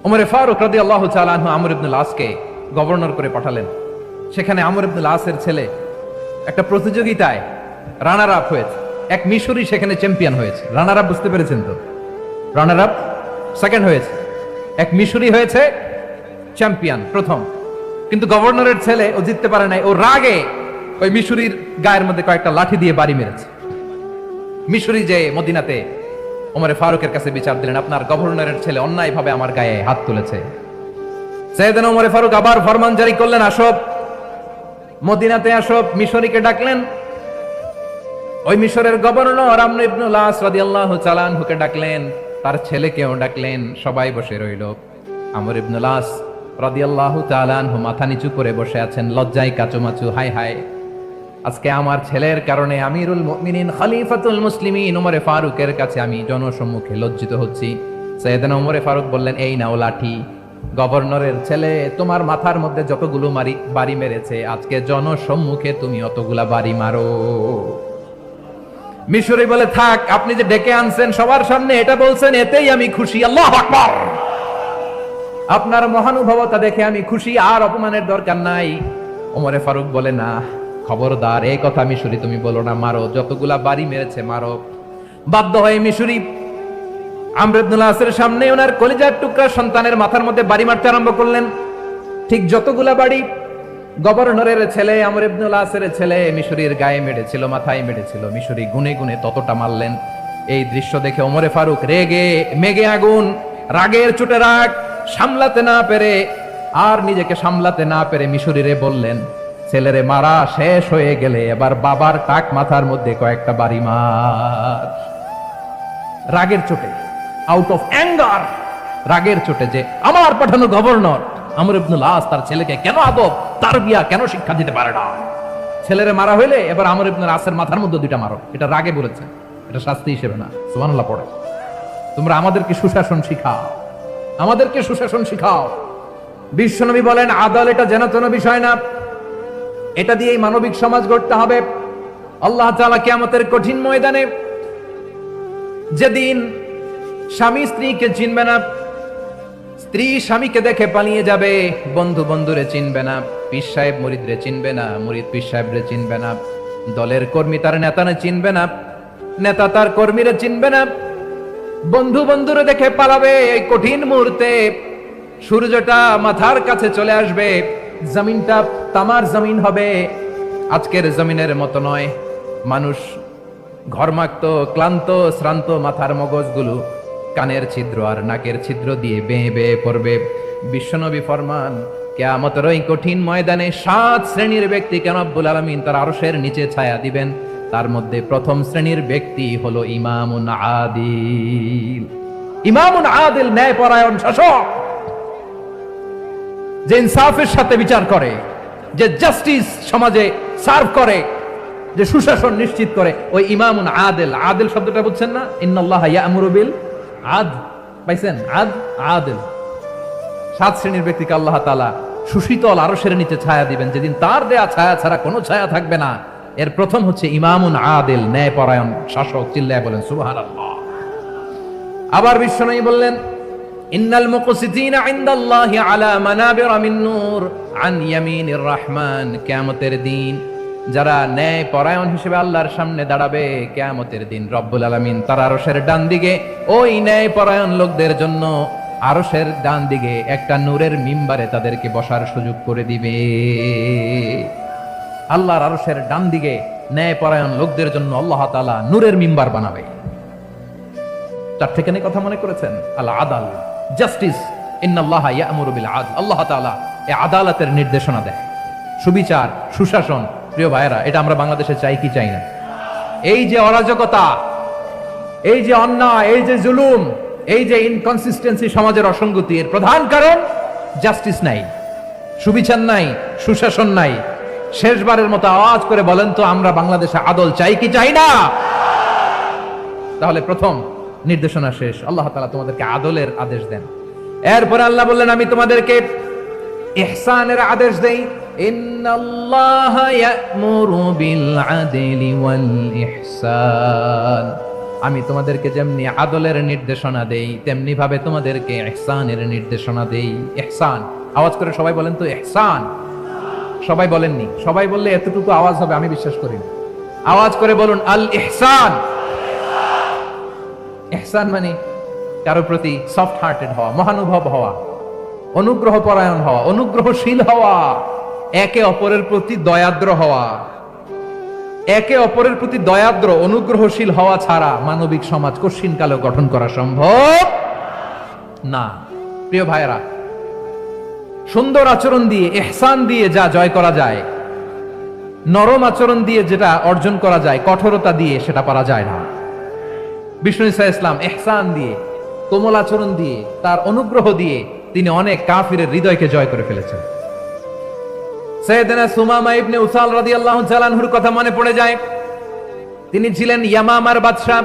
ওমরে ফারুক রাদিয়াল্লাহু তাআলা আমর ইবনে আল-আসকে গভর্নর করে পাঠালেন। সেখানে আমর ইবনে আল-আসের ছেলে একটা প্রতিযোগিতায় রানার আপ হয়েছে। এক মিশরি সেখানে চ্যাম্পিয়ন হয়েছে। রানার আপ বুঝতে পেরেছেন তো? রানার আপ সেকেন্ড হয়েছে, এক মিশরি হয়েছে চ্যাম্পিয়ন প্রথম। কিন্তু গভর্নরের ছেলে ও জিততে পারে নাই। ও রাগে ওই মিশরির গায়ের মধ্যে কয়েকটা লাঠি দিয়ে বাড়ি মেরেছে। মিশরি যে মদিনাতে ওমরে ফারুকের কাছে বিচার দিলেন, আপনার গভর্নরের ছেলে অন্যায়ভাবে আমার গায়ে হাত তুলেছে। সাইয়েদনা ওমরে ফারুক আবার ফরমান জারি করলেন, আসো মদিনাতে আসো। মিশরীকে ডাকলেন। ওই মিশরের গভর্নর আমর ইবনে আল-আস রাদিয়াল্লাহু তাআলা আনহুকে ডাকলেন, তার ছেলেকেও ডাকলেন। সবাই বসে রইল। আমর ইবনে আল-আস রাদিয়াল্লাহু তাআলা আনহু মাথা নিচু করে বসে আছেন, লজ্জায় কাচুমাচু। হায় হায়, আজকে আমার ছেলের কারণে আমিরুল মুমিনিন খলিফাতুল মুসলিমিন ওমরে ফারুকের কাছে আমি জনসম্মুখে লজ্জিত হচ্ছি। সাইয়েদনা ওমরে ফারুক বললেন, এই নাও লাঠি। গভর্নরের ছেলে তোমার মাথার মধ্যে যতগুলো বাড়ি মেরেছে, আজকে জনসম্মুখে তুমি অতগুলা বাড়ি মারো। মিশরি বলে, থাক, আপনি যে ডেকে আনছেন সবার সামনে এটা বলছেন, এতেই আমি খুশি। আল্লাহু আকবার! আপনার মহানুভবতা দেখে আমি খুশি, আর অপমানের দরকার নাই। ওমরে ফারুক বলে, না, খবরদার, এই কথা মিশরি তুমি বলো না, মারো, যতগুলা বাড়ি মেরেছে মারো। বাধ্য হয়ে মিশরি আমর ইবনে আল-আসের সামনে ওনার কলিজার টুকরা সন্তানের মাথার মধ্যে বাড়ি মারতে আরম্ভ করলেন। ঠিক যতগুলা বাড়ি গভর্নরের ছেলে আমর ইবনে আল-আসের ছেলে মিশরির গায়ে মেরেছিল, মাথায় মেরেছিল, মিশরি গুনে গুনে ততটা মারলেন। এই দৃশ্য দেখে ওমরে ফারুক রেগে মেগে আগুন, রাগের চোটে রাগ সামলাতে না পেরে, আর নিজেকে সামলাতে না পেরে মিশরিরে বললেন, ছেলেরে মারা শেষ হয়ে গেলে এবার বাবার টাক মাথার মধ্যে কয়েকটা বাড়ি মার। রাগের চোটে, আউট অফ অ্যাঙ্গার, রাগের চোটে, যে আমার পাঠানো গভর্নর আমর ইবনে আল-আস তার ছেলেকে কেন আদব তারবিয়া কেন শিক্ষা দিতে পারে না। ছেলেরে মারা হইলে এবার আমর ইবনে আল-আসের মাথার মধ্যে দুইটা মারো। এটা রাগে বলেছে, এটা শাস্তি হিসেবে না। সুবহানাল্লাহ পড়ে। তোমরা আমাদেরকে সুশাসন শিখাও, আমাদেরকে সুশাসন শিখাও। বিশ্বনবী বলেন, আদালত এটা যেন তেন বিষয় না, এটা দিয়েই মানবিক সমাজ গড়তে হবে। আল্লাহ তাআলা কিয়ামতের কঠিন ময়দানে, যেদিন স্বামী স্ত্রীকে চিনবে না, স্ত্রী স্বামীকে দেখে পালিয়ে যাবে, বন্ধু বন্ধুরে চিনবে না, পীর সাহেব মুরিদরে চিনবে না, মুরিদ পীর সাহেবরে চিনবে না, দলের কর্মী তার নেতারে চিনবে না, নেতা তার কর্মীরে চিনবে না, বন্ধু বন্ধুরে দেখে পালাবে। এই কঠিন মুহূর্তে সূর্যটা মাথার কাছে চলে আসবে, জমিনটা তামার জমিন হবে। আজকের জমিনের মতো নয়। মানুষ ঘর্মাক্ত, ক্লান্ত, শ্রান্ত মাথার মগজগুলো কানের ছিদ্র আর নাকের ছিদ্র দিয়ে বেয়ে বেয়ে পড়বে। বিশ্বনবী ফরমান, কিয়ামতের ওই কঠিন ময়দানে 7 শ্রেণীর ব্যক্তিকে রব্বুল আলামিন তার আরশের নিচে ছায়া দিবেন। তার মধ্যে প্রথম শ্রেণীর ব্যক্তি হলো ইমামুন আদিল। ইমামুন আদিল, ন্যায়পরায়ণ শাসক, যে ইনসাফের সাথে বিচার করে, যে জাস্টিস সমাজে সার্ভ করে, যে সুশাসন নিশ্চিত করে, ওই ইমামুন আদিল। আদিল শব্দটা বুঝছেন না? ইন্নাল্লাহা ইয়া'মুরু বিল আদল, পাইছেন? আদিল। 7 শ্রেণীর ব্যক্তিকে আল্লাহ তাআলা সুশীতল আরশের নিচে ছায়া দিবেন, যেদিন তার দেয়া ছায়া ছাড়া কোনো ছায়া থাকবে না। এর প্রথম হচ্ছে ইমামুন আদিল, ন্যায়পরায়ণ শাসক। চিল্লায় বলেন সুবহানাল্লাহ। আবার বিশ্বনবী বললেন, ইন্নাল মুকসিতিনা ইনদাল্লাহি আলা মানাবিরা মিন নূর আন ইয়ামিনির রহমান। কিয়ামতের দিন যারা ন্যায় পরায়ণ হিসেবে আল্লাহর সামনে দাঁড়াবে, কিয়ামতের দিন রব্বুল আলামিন তার আরশের ডান দিকে ওই ন্যায় পরায়ণ লোকদের জন্য আরশের ডান দিকে একটা নূরের মিম্বারে তাদেরকে বসার সুযোগ করে দিবে। আল্লাহর আরশের ডান দিকে ন্যায় পরায়ণ লোকদের জন্য আল্লাহ তাআলা নূরের মিম্বার বানাবে। চারটেখানি কথা মনে করেছেন? আল আদাল, জাস্টিস। ইন্নাল্লাহা ইয়া'মুরু বিল আদল, আল্লাহ তাআলা এই আদালতের নির্দেশনা দেয়, সুবিচার, সুশাসন। প্রিয় ভাইয়েরা, এটা আমরা বাংলাদেশে চাই কি চাই না? এই যে অরাজকতা, এই যে অন্যায়, এই যে জুলুম, এই যে ইনকনসিস্টেন্সি, সমাজের অসঙ্গতি, এর প্রধান কারণ জাস্টিস নাই, সুবিচার নাই, সুশাসন নাই। শেষবারের মতো আওয়াজ করে বলেন তো, আমরা বাংলাদেশে আদল চাই কি চাই না? তাহলে প্রথম নির্দেশনা শেষ, আল্লাহ তাআলা তোমাদেরকে আদলের আদেশ দেন। এরপরে আল্লাহ বললেন, আমি তোমাদেরকে ইহসানের আদেশ দেই। ইন্নাল্লাহা ইয়া'মুরু বিল আদলি ওয়াল ইহসান। আমি তোমাদেরকে যেমনি আদলের নির্দেশনা দেই, তেমনি ভাবে তোমাদেরকে ইহসানের নির্দেশনা দেই। ইহসান, আওয়াজ করে সবাই বলেন তো ইহসান। সবাই বলেননি, সবাই বললে এতটুকু আওয়াজ হবে আমি বিশ্বাস করি না। আওয়াজ করে বলুন আল ইহসান। ইহসান মানে কারো প্রতি সফট হার্টেড হওয়া, মহানুভব হওয়া, অনুগ্রহ পরায়ণ হওয়া, অনুগ্রহশীল হওয়া, একে অপরের প্রতি দয়াদ্র হওয়া। একে অপরের প্রতি দয়াদ্র, অনুগ্রহশীল হওয়া ছাড়া মানবিক সমাজ কশিনকালেও গঠন করা সম্ভব না। প্রিয় ভাইয়েরা, সুন্দর আচরণ দিয়ে, ইহসান দিয়ে যা জয় করা যায়, নরম আচরণ দিয়ে যেটা অর্জন করা যায়, কঠোরতা দিয়ে সেটা পারা যায় না। বিষ্ণু ঈসা ইসলাম ইহসান দিয়ে, কোমল আচরণ দিয়ে, তার অনুগ্রহ দিয়ে তিনি অনেক কাফিরের হৃদয়কে জয় করে ফেলেছেন। সাইয়েদনা সুমামা ইবনে উসাল রাদিয়াল্লাহু তাআলা আনহুর কথা মনে পড়ে যায়। তিনি ছিলেন ইয়ামামার বাদশা।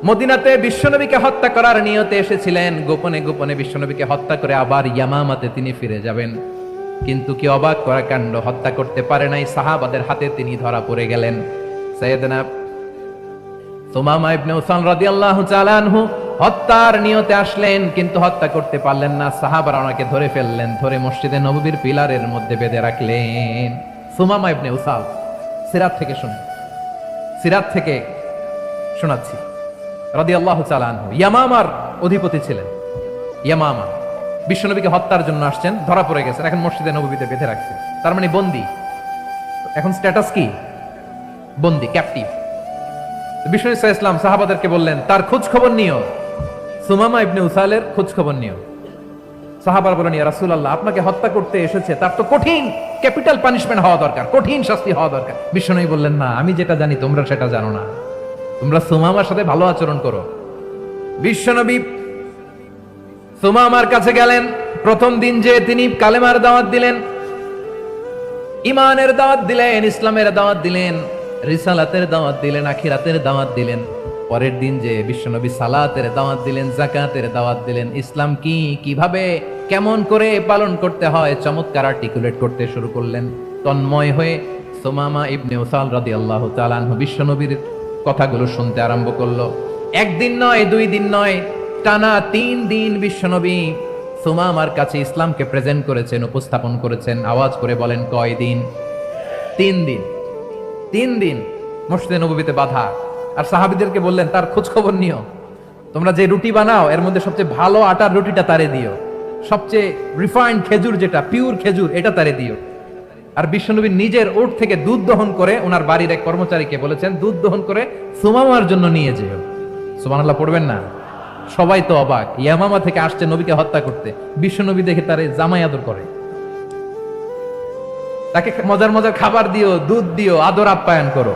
মদিনাতে বিশ্বনবীকে হত্যা করার নিয়তে এসেছিলেন, গোপনে গোপনে বিশ্বনবীকে হত্যা করে আবার ইয়ামামাতে তিনি ফিরে যাবেন। কিন্তু কি অবাক করা কাণ্ড, হত্যা করতে পারে নাই, সাহাবাদের হাতে তিনি ধরা পড়ে গেলেন। সাইয়েদনা সুমামা ইবনে উসাল রাদিয়াল্লাহু তাআলা আনহু হত্যার নিয়তে আসলেন, কিন্তু হত্যা করতে পারলেন না। সাহাবারা ওনাকে ধরে ফেললেন, ধরে মসজিদে নববীর পিলারের মধ্যে বেঁধে রাখলেন। সুমামা ইবনে উসাল, সিরাত থেকে শুনুন, সিরাত থেকে শোনাচ্ছি। রাদিয়াল্লাহু তাআলা আনহু ইয়ামামার অধিপতি ছিলেন। ইয়ামামা বিশ্বনবীকে হত্যার জন্য আসছেন, ধরা পড়ে গেছেন, এখন মসজিদে নববীতে বেঁধে রাখছে, তার মানে বন্দী। এখন স্ট্যাটাস কি? বন্দী, ক্যাপটিভ। বিষ্ণু ঈসা ইসলাম সাহাবাদেরকে বললেন, তার খোঁজ খবর নিও, সুমামা ইবনে উসালের খোঁজ খবর নিও। সাহাবারা বলেন, ইয়া রাসূলুল্লাহ, আপনাকে হত্যা করতে এসেছে, তার তো কঠিন ক্যাপিটাল পানিশমেন্ট হওয়া দরকার, কঠিন শাস্তি হওয়া দরকার। বিশ্বনবী বললেন, না, আমি যেটা জানি তোমরা সেটা জানো না, তোমরা সুমামার সাথে ভালো আচরণ করো। বিশ্বনবী সুমামার কাছে গেলেন। প্রথম দিন যে তিনি কালেমার দাওয়াত দিলেন, ঈমানের দাওয়াত দিলেন, ইসলামের দাওয়াত দিলেন, রিসালাতের দাওয়াত দিলেন, আখিরাতের দাওয়াত দিলেন। পরের দিন যে বিশ্বনবী সালাতের দাওয়াত দিলেন, যাকাতের দাওয়াত দিলেন, ইসলাম কি, কিভাবে, কেমন করে পালন করতে হয় চমৎকার আর্টিকুলেট করতে শুরু করলেন। তন্ময় হয়ে সুমামা ইবনে উসাল রাদিয়াল্লাহু তাআলা আনহু বিশ্বনবীর কথাগুলো শুনতে আরম্ভ করলো। একদিন নয়, 2 দিন নয়, টানা 3 দিন বিশ্বনবী সুমামার কাছে ইসলামকে প্রেজেন্ট করেছেন, উপস্থাপন করেছেন। আওয়াজ করে বলেন, কয় দিন? 3 দিন। 3 দিন মসজিদে নববীতে বাধা। আর সাহাবীদেরকে বললেন, তার খোঁজ খবর নিও, তোমরা যে রুটি বানাও এর মধ্যে সবচেয়ে ভালো আটার রুটিটা তারে দিও, সবচেয়ে রিফাইন্ড খেজুর, যেটা পিওর খেজুর, এটা তারে দিও। আর বিশ্বনবী নিজের ওট থেকে দুধ দহন করে ওনার বাড়ির এক কর্মচারীকে বলেছেন, দুধ দহন করে সুমামার জন্য নিয়ে যেও। সুবহানাল্লাহ পড়বেন না? সবাই তো অবাক, ইয়ামামা থেকে আসছে নবীকে হত্যা করতে, বিশ্বনবী দেখে তারে জামাই আদর করে, তাকে মজার মজার খাবার দিও, দুধ দিও, আদর আপ্যায়ন করো।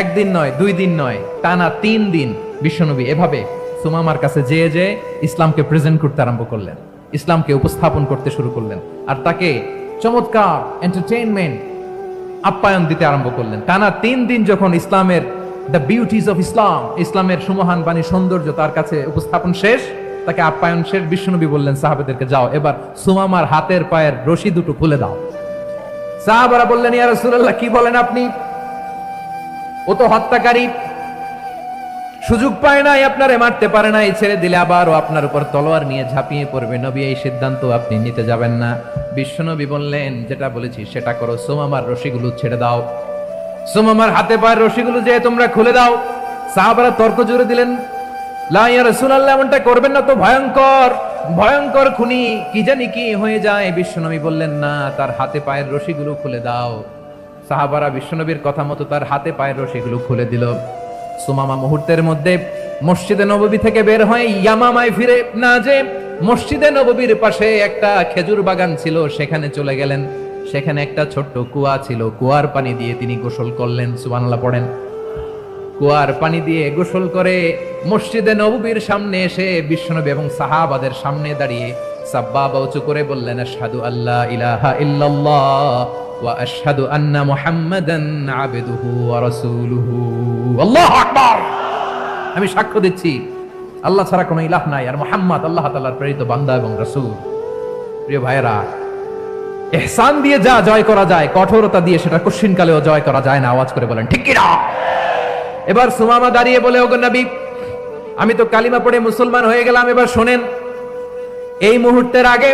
1 দিন নয়, 2 দিন নয়, টানা 3 দিন বিশ্বনবী এভাবে সুমামার কাছে যেয়ে যেয়ে ইসলামকে প্রেজেন্ট করতে আরম্ভ করলেন, ইসলামকে উপস্থাপন করতে শুরু করলেন, আর তাকে চমৎকার এন্টারটেইনমেন্ট আপ্যায়ন দিতে আরম্ভ করলেন। টানা 3 দিন যখন ইসলামের দ্য বিউটিজ অফ ইসলাম, ইসলামের সুমহান বাণী, সৌন্দর্য তার কাছে উপস্থাপন শেষ, তাকে আপ্যায়ন শেষ, বিশ্বনবী বললেন সাহাবাদেরকে, যাও এবার সুমামার হাতের পায়ের রশি দুটো খুলে দাও। সাহাবারা বললেন, ইয়া রাসূলুল্লাহ, কি বলেন আপনি? ও তো হত্যাকারী, সুযোগ পায় নাই, আপনারে মারতে পারে নাই, ছেড়ে দিলে আবারও আপনার উপর তলোয়ার নিয়ে ঝাঁপিয়ে পড়বে। নবী, এই সিদ্ধান্ত আপনি নিতে যাবেন না। বিশ্বনবী বললেন, যেটা বলেছি সেটা করো, সুমামার রশিগুলো ছেড়ে দাও, সুমামার হাতে পায়ের রশিগুলো যে তোমরা খুলে দাও। সাহাবারা তর্ক জুড়ে দিলেন, লা ইয়া রাসূলুল্লাহ, এমনটা করবেন না তো, ভয়ঙ্কর ভয়ঙ্কর খুনি, কি জানি কি হয়ে যায়। বিশ্বনবী বললেন, না, তার হাতে পায়ের রশিগুলো খুলে দাও। সাহাবারা বিশ্বনবীর কথা মতো তার হাতে পায়ের রশিগুলো খুলে দিল। সুমামা মুহূর্তের মধ্যে মসজিদে নববী থেকে বের হয়ে ইয়ামামায় ফিরে না যে মসজিদে নববীর পাশে একটা খেজুর বাগান ছিল, সেখানে চলে গেলেন। সেখানে একটা ছোট্ট কুয়া ছিল, কুয়ার পানি দিয়ে তিনি গোসল করলেন। সুবহানাল্লাহ পড়েন। কুয়ার পানি দিয়ে গোসল করে মসজিদে নববীর সামনে এসে বিশ্বনবী এবং সাহাবাদের সামনে দাঁড়িয়ে সাব্বাবা উঁচু করে বললেন, আশহাদু আল্লা ইলাহা ইল্লাল্লাহ ওয়া আশহাদু আন্না মুহাম্মাদান আবদুহু ওয়া রাসূলুহু। আল্লাহু আকবার। আমি সাক্ষ্য দিচ্ছি আল্লাহ ছাড়া কোনো ইলাহ নাই, আর মুহাম্মদ আল্লাহ তাআলার প্রেরিত বান্দা এবং রাসূল। প্রিয় ভাইরা, ইহসান দিয়ে যা জয় করা যায়, কঠোরতা দিয়ে সেটা কঠিনকালেও জয় করা যায় না। আওয়াজ করে বলেন ঠিক কি না? এবার সুমামা দাঁড়িয়ে বলে, ওগো নবী, আমি তো কালিমা পড়ে মুসলমান হয়ে গেলাম, এবার শোনেন, এই মুহূর্তের আগে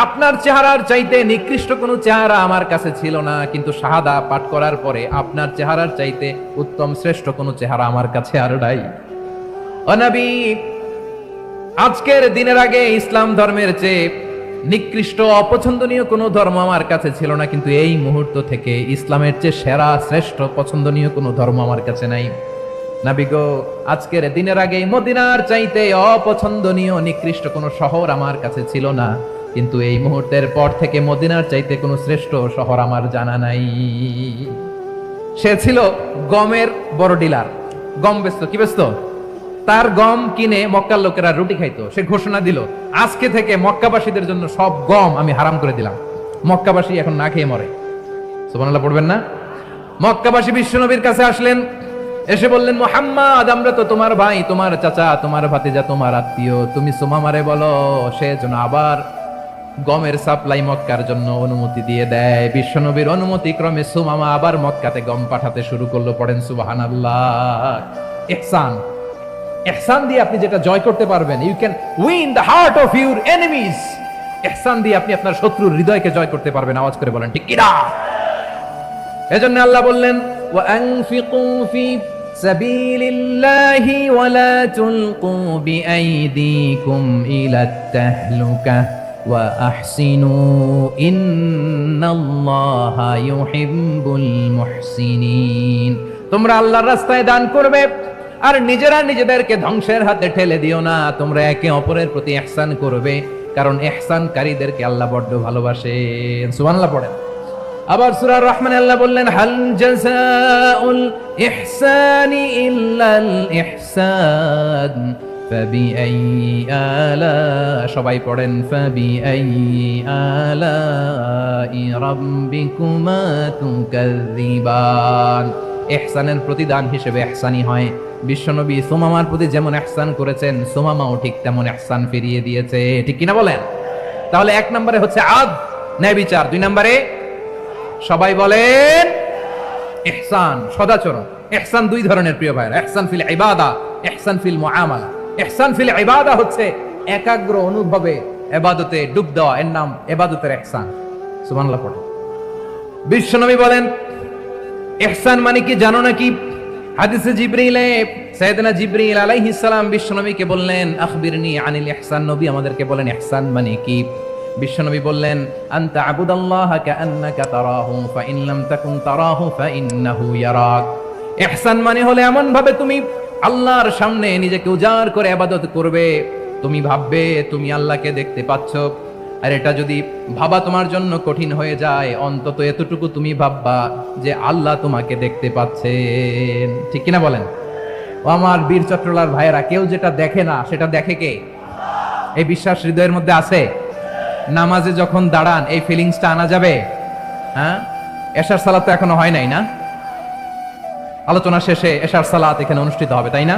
আপনার চেহারার চাইতে নিকৃষ্ট কোনো চেহারা আমার কাছে ছিল না, কিন্তু শাহাদা পাঠ করার পরে আপনার চেহারার চাইতে উত্তম শ্রেষ্ঠ কোনো চেহারা আমার কাছে আর নাই। ও নবী, আজকের দিনের আগে ইসলাম ধর্মের চেয়ে নিকৃষ্ট অপছন্দনীয় কোনো ধর্ম আমার কাছে ছিল না, কিন্তু এই মুহূর্ত থেকে ইসলামের চেয়ে সেরা শ্রেষ্ঠ পছন্দনীয় কোনো ধর্ম আমার কাছে নাই। নবী গো, আজকের দিনের আগে মদিনার চাইতে অপছন্দনীয় নিকৃষ্ট কোনো শহর আমার কাছে ছিল না, কিন্তু এই মুহূর্তের পর থেকে মদিনার চাইতে কোনো শ্রেষ্ঠ শহর আমার জানা নাই। সে ছিল গমের বড় ডিলার, গম বেচতো। কি বেচতো? তার গম কিনে মক্কার লোকেরা রুটি খাইতো। সে ঘোষণা দিল, আজকে থেকে মক্কাবাসীদের জন্য সব গম আমি হারাম করে দিলাম, মক্কাবাসী এখন না খেয়ে মরে। সুবহানাল্লাহ পড়বেন না? মক্কাবাসী বিশ্বনবীর কাছে আসলেন, এসে বললেন, মুহাম্মদ, আমরা তো তোমার ভাই, তোমার চাচা, তোমার ভাতিজা, তোমার আত্মীয়, তুমি সুমামারে বলো সে যেন আবার গমের সাপ্লাই মক্কার জন্য অনুমতি দিয়ে দেয়। বিশ্বনবীর অনুমতি ক্রমে সুমামা আবার মক্কাতে গম পাঠাতে শুরু করলো। পড়েন সুবহানাল্লাহ। ইহসান, ইহসান দিয়ে আপনি যেটা জয় করতে পারবেন, you can win the heart of your enemies. ইহসান দিয়ে আপনি আপনার শত্রুর হৃদয়কে জয় করতে পারবেন। আওয়াজ করে বলেন ঠিক কি না? এজন্য আল্লাহ বললেন, ওয়া আনফিকু ফি সাবিলিল্লাহি ওয়া লা তুলকু বিআইদিকুম ইলাত তাহলুকা ওয়া আহসিনু ইন্নাল্লাহা ইউহিব্বুল মুহসিনিন। তোমরা আল্লাহর রাস্তায় দান করবে আর নিজেরা নিজেদেরকে ধ্বংসের হাতে ঠেলে দিও না। তোমরা একে অপরের প্রতি ইহসান করবে, কারণ ইহসানকারীদেরকে আল্লাহ বড় ভালোবাসেন। সুবহানাল্লাহ পড়েন। আবার সূরা রহমান আল্লাহ বললেন, হাল জাযাউল ইহসানি ইল্লাল ইহসান ফাবিআইয়ি আলা, সবাই পড়েন, ফাবিআইয়ি আলাই রাব্বিকুমা তুকাযযিবান। ইহসানের প্রতিদান হিসেবে ইহসানি হয়। বিশ্বনবী সুমামার প্রতি যেমন ইহসান করেছেন, সুমামাও ঠিক তেমন ইহসান ফিরিয়ে দিয়েছে। ঠিক কিনা বলেন? তাহলে এক নম্বরে হচ্ছে আদ, ন্যায় বিচার। দুই নম্বরে সবাই বলেন ইহসান, সদাচরণ। ইহসান দুই ধরনের প্রিয় ভাইরা, ইহসান ফিল ইবাদা, ইহসান ফিল মুআমালা। ইহসান ফিল ইবাদা হচ্ছে একাগ্র অনুভবে ইবাদতে ডুব দেওয়া, এর নাম ইবাদতের ইহসান। সুবহানাল্লাহ পড়েন। বিশ্বনবী বলেন, ইহসান মানে কি জানো নাকি? হাদিসে জিবরিলে সাইয়েদনা জিবরিল আলাইহিস সালাম বিশ্বনবীকে বললেন, আখবিরনি আনিল ইহসান। নবী আমাদেরকে বলেন ইহসান মানে কি? বিশ্বনবী বললেন, আনতা আবুদাল্লাহা কাআন্নাকা তারাহু ফাইন লাম তাকুন তারাহু ফাইন্নাহু ইয়ারাক। ইহসান মানে হলো এমন ভাবে তুমি আল্লাহর সামনে নিজেকে উজাড় করে ইবাদত করবে, তুমি ভাববে তুমি আল্লাহকে দেখতে পাচ্ছ। আর এটা যদি ভাবা তোমার জন্য কঠিন হয়ে যায়, অন্তত এতটুকু তুমি ভাববা যে আল্লাহ তোমাকে দেখতে পাচ্ছেন। ঠিক কিনা বলেন? ও আমার বীর চট্টলার ভাইয়েরা, কেউ যেটা দেখে না সেটা দেখে কে? এই বিশ্বাস হৃদয়ের মধ্যে আছে? নামাজে যখন দাঁড়ান এই ফিলিংসটা আনা যাবে? হ্যাঁ, এশার সালাত তো এখনো হয় নাই না? আলোচনা শেষে এশার সালাত এখানে অনুষ্ঠিত হবে, তাই না?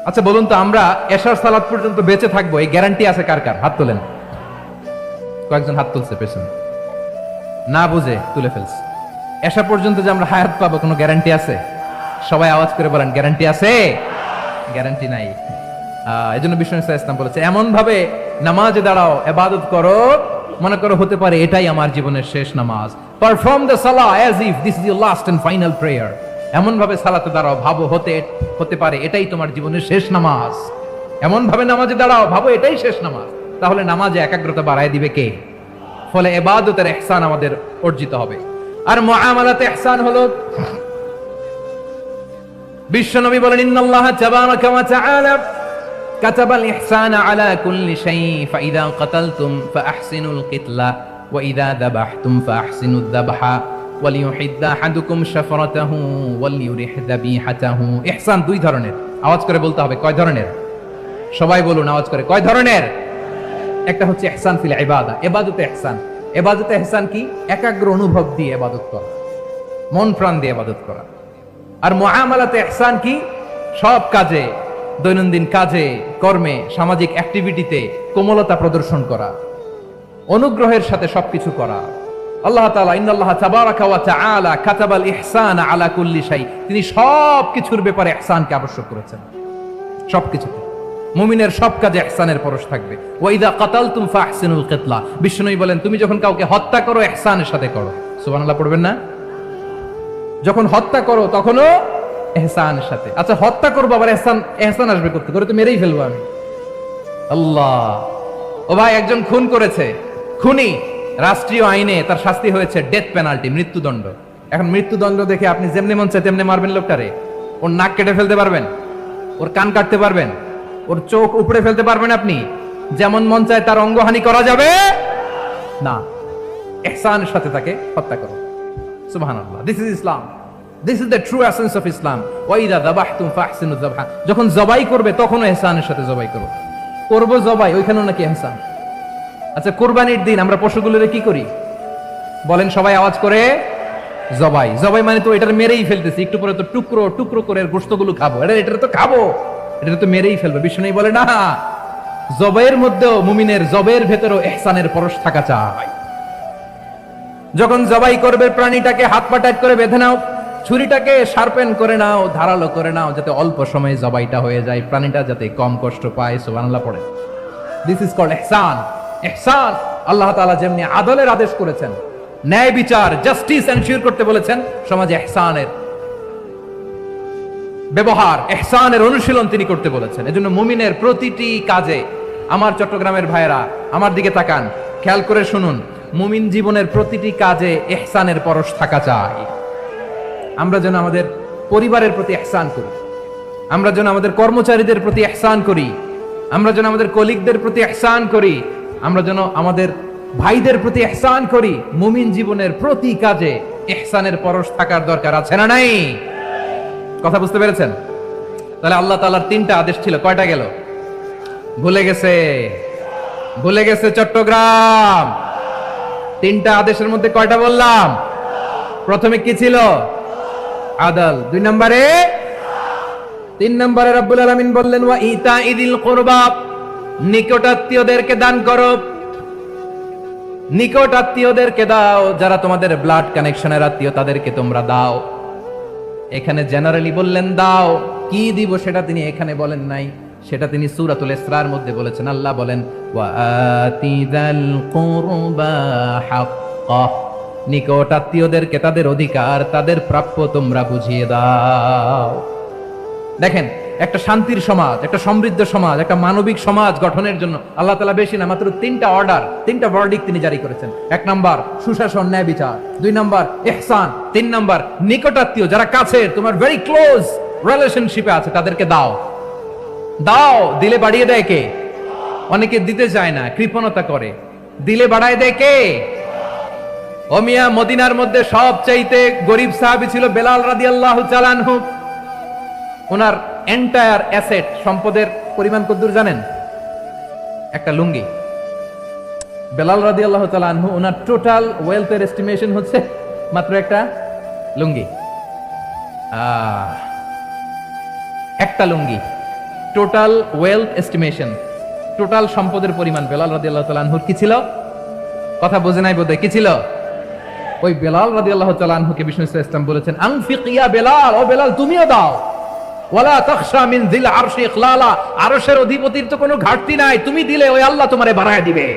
আচ্ছা বলুন তো, আমরা এশার সালাত পর্যন্ত বেঁচে থাকবো, এই গ্যারান্টি আছে কার কার? হাত তোলেন। কয়েকজন হাত তুলছে পেছনে, না বুঝে তুলে ফেলছে। এশা পর্যন্ত যে আমরা হায়াত পাবো কোনো গ্যারান্টি আছে? সবাই আওয়াজ করে বলেন, গ্যারান্টি আছে? গ্যারান্টি নাই। এজন্য বিষ্ণু ইসলাম বলেছে, এমন ভাবে নামাজে দাঁড়াও, ইবাদত করো, মনে করো হতে পারে এটাই আমার জীবনের শেষ নামাজ। পারফর্ম দ্য সালাহ as if this is your last and final prayer. এমন ভাবে সালাতে দাঁড়াও, ভাবো হতে পারে এটাই তোমার জীবনের শেষ নামাজ। এমন ভাবে নামাজে দাঁড়াও, ভাবো এটাই শেষ নামাজ। তাহলে নামাজে একাগ্রতা বাড়ায় দিবে কে? ফলে ইবাদতের ইহসান আমাদের অর্জিত হবে। আর মুআমালাতে ইহসান হলো বিশ্বনবী বলেন, ইন্নাল্লাহা তাবারাকা ওয়া তাআলা কাতাবাল ইহসানা আলা কুল্লি শাই ফাইদা কাতালতুম ফাআহসিনুল কিতলা ওয়া ইযা যাবাহতুম ফাআহসিনুদ যাবহা ওয়ালিয়ুহিদ্দা আহাদুকুম শাফরাতাহু ওয়ালিয়ুরিহ যাবিহাতাহু। ইহসান দুই ধরনের, আওয়াজ করে বলতে হবে কয় ধরনের? সবাই বলুন আওয়াজ করে, কয় ধরনের? একটা হচ্ছে ইহসান ফিল ইবাদা, ইবাদতে ইহসান। ইবাদতে ইহসান কি? একাগ্র অনুভব দিয়ে ইবাদত করা, মন প্রাণ দিয়ে ইবাদত করা। আর মুআমালাতে ইহসান কি? সব কাজে, দৈনন্দিন কাজে, কর্মে, সামাজিক অ্যাক্টিভিটিতে কোমলতা প্রদর্শন করা, অনুগ্রহের সাথে সবকিছু করা। আল্লাহ তাআলা ইন্নাল্লাহা তাবারাকা ওয়া তাআলা কাতাবাল ইহসানা আলা কুল্লি শাই, তিনি সবকিছুর ব্যাপারে ইহসানকে আবশ্যক করেছেন। সবকিছুতে মুমিনের সব কাজে ইহসানের পরশ থাকবে। ওয়া ইযা কাতালতুম ফাহসিনুল কিতলা, বিশ্বনবী বলেন তুমি যখন কাউকে হত্যা করো ইহসানের সাথে করো। সুবহানাল্লাহ পড়বেন না? যখন হত্যা করো তখনও ইহসানের সাথে। আচ্ছা হত্যা করবো আবার ইহসান আসবে করতে, করে তো মেরেই ফেলবো আমি। আল্লাহ, ও ভাই একজন খুন করেছে, খুনি, রাষ্ট্রীয় আইনে তার শাস্তি হয়েছে ডেথ পেনাল্টি, মৃত্যুদণ্ড। এখন মৃত্যুদণ্ড দেখে আপনি যেমনি মন চায় তেমনি মারবেন লোকটারে? ওর নাক কেটে ফেলতে পারবেন? ওর কান কাটতে পারবেন? ওর চোখ উপড়ে ফেলতে পারবেন আপনি? যেমন মন চায় তার অঙ্গহানি করা যাবে না। ইহসানের সাথে তাকে হত্যা করো। সুবহানাল্লাহ, this is Islam, this is the true essence of Islam. ওয়া ইযা যাবাহতুম ফাহসিনুয যাবহা, যখন জবাই করবে তখনও ইহসানের সাথে জবাই করো। করব জবাই, ওইখানেও নাকি ইহসান। আচ্ছা কুরবানির দিন আমরা পশুগুলোরে কি করি বলেন সবাই আওয়াজ করে? জবাই। জবাই মানে তো এটার মেরেই ফেলতেছি, একটু পরে তো টুকরো টুকরো করে গোশতগুলো খাবো, এটা তো খাবো, এটা তো মেরেই ফেলবো। বিষ্ণু বলে না, জবাইয়ের মধ্যেও মুমিনের জবের ভেতরেও ইহসানের পরশ থাকা চাই। যখন জবাই করবে প্রাণীটাকে হাত পা টাইট করে বেঁধে নাও, ছুরিটাকে শার্পেন করে নাও, ধারালো করে নাও, যাতে অল্প সময়ে জবাইটা হয়ে যায়, প্রাণীটা যাতে কম কষ্ট পায়। সুবহানাল্লাহ পড়ে। দিস ইজ কল্ড ইহসান। ইহসান, আল্লাহ তাআলা যেমনি আদলের আদেশ করেছেন, ন্যায় বিচার, জাস্টিস এনশিওর করতে বলেছেন, সমাজে ইহসানের ব্যবহার, ইহসানের অনুশীলন তিনি করতে বলেছেন। এজন্য মুমিনের প্রতিটি কাজে, আমার চট্টগ্রামের ভাইয়েরা আমার দিকে তাকান, খেয়াল করে শুনুন, মুমিন জীবনের প্রতিটি কাজে ইহসানের পরশ থাকা চাই। আমরা যেন আমাদের পরিবারের প্রতি ইহসান করি, আমরা যেন আমাদের কর্মচারীদের প্রতি ইহসান করি, আমরা যেন আমাদের কলিগদের প্রতি ইহসান করি, আমরা যেন আমাদের ভাইদের প্রতি ইহসান করি। মুমিন জীবনের প্রতি কাজে ইহসানের পরশ থাকার দরকার আছে না নাই? কথা বুঝতে পেরেছেন? তাহলে আল্লাহ তাআলার তিনটা আদেশ ছিল, কয়টা গেল? ভুলে গেছে, ভুলে গেছে চট্টগ্রাম। তিনটা আদেশের মধ্যে কয়টা বললাম? প্রথমে কি ছিল? আদল। দুই নম্বরে, তিন নম্বরে রব্বুল আলামিন বললেন ওয়া ইতাইদিল কুরবা, নিকটাত্মীয়দেরকে দান করো। নিকট আত্মীয়দেরকে দাও, যারা তোমাদের ব্লাড কানেকশনের আত্মীয় তাদেরকে তোমরা দাও। এখানে জেনারেলি বললেন দাও, কি দিব সেটা তিনি এখানে বলেন নাই, সেটা তিনি সূরাতুল ইসরার মধ্যে বলেছেন। আল্লাহ বলেন ওয়া আতিযাল কুরবা হাক্কা, নিকট আত্মীয়দেরকে তাদের অধিকার, তাদের প্রাপ্য তোমরা বুঝিয়ে দাও। দেখেন, একটা শান্তির সমাজ, একটা সমৃদ্ধ সমাজ, একটা মানবিক সমাজ গঠনের জন্য আল্লাহ তাআলা বেশি না, মাত্র তিনটা অর্ডার, তিনটা ভার্ডিক্ট তিনি জারি করেছেন। এক নাম্বার সুশাসন, ন্যায় বিচার। দুই নাম্বার ইহসান। তিন নাম্বার নিকটাত্মীয়, যারা কাছের, তোমার ভেরি ক্লোজ রিলেশনশিপে আছে, তাদেরকে দাও। দাও, দিলে বাড়িয়ে দেয় কে? অনেকে দিতে চায় না, কৃপণতা করে। দিলে বাড়ায় দেয় কে? ও মিয়া, মদিনার মধ্যে সবচাইতে গরিব সাহাবী ছিল বেলাল রাদিয়াল্লাহু তাআলা আনহু। ওনার এন্টায়ার অ্যাসেট, সম্পদের পরিমাণ কতদূর জানেন? একটা লুঙ্গি। বেলাল রাদিয়াল্লাহু তাআলা আনহু, ওনার টোটাল ওয়েলথের এস্টিমেশন হচ্ছে মাত্র একটা লুঙ্গি। একটা লুঙ্গি, টোটাল ওয়েলথ এস্টিমেশন, টোটাল সম্পদের পরিমাণ বেলাল রাদিয়াল্লাহু তাআলা আনহুর কি ছিল? কথা বোঝে নাই বোধহয়। কি ছিল? ওই বেলাল রাদিয়াল্লাহু তাআলা আনহুকে বিষ্ণু ইসলাম বলেছেন আনফিক ইয়া বেলাল, ও বেলাল তুমিও দাও। ওয়ালা তাখশা মিন যিল আরশি ইখলালা, আরশের অধিপতির তো কোনো ঘাটতি নাই, তুমি দিলে ওই আল্লাহ তোমারে বাড়ায় দিবে।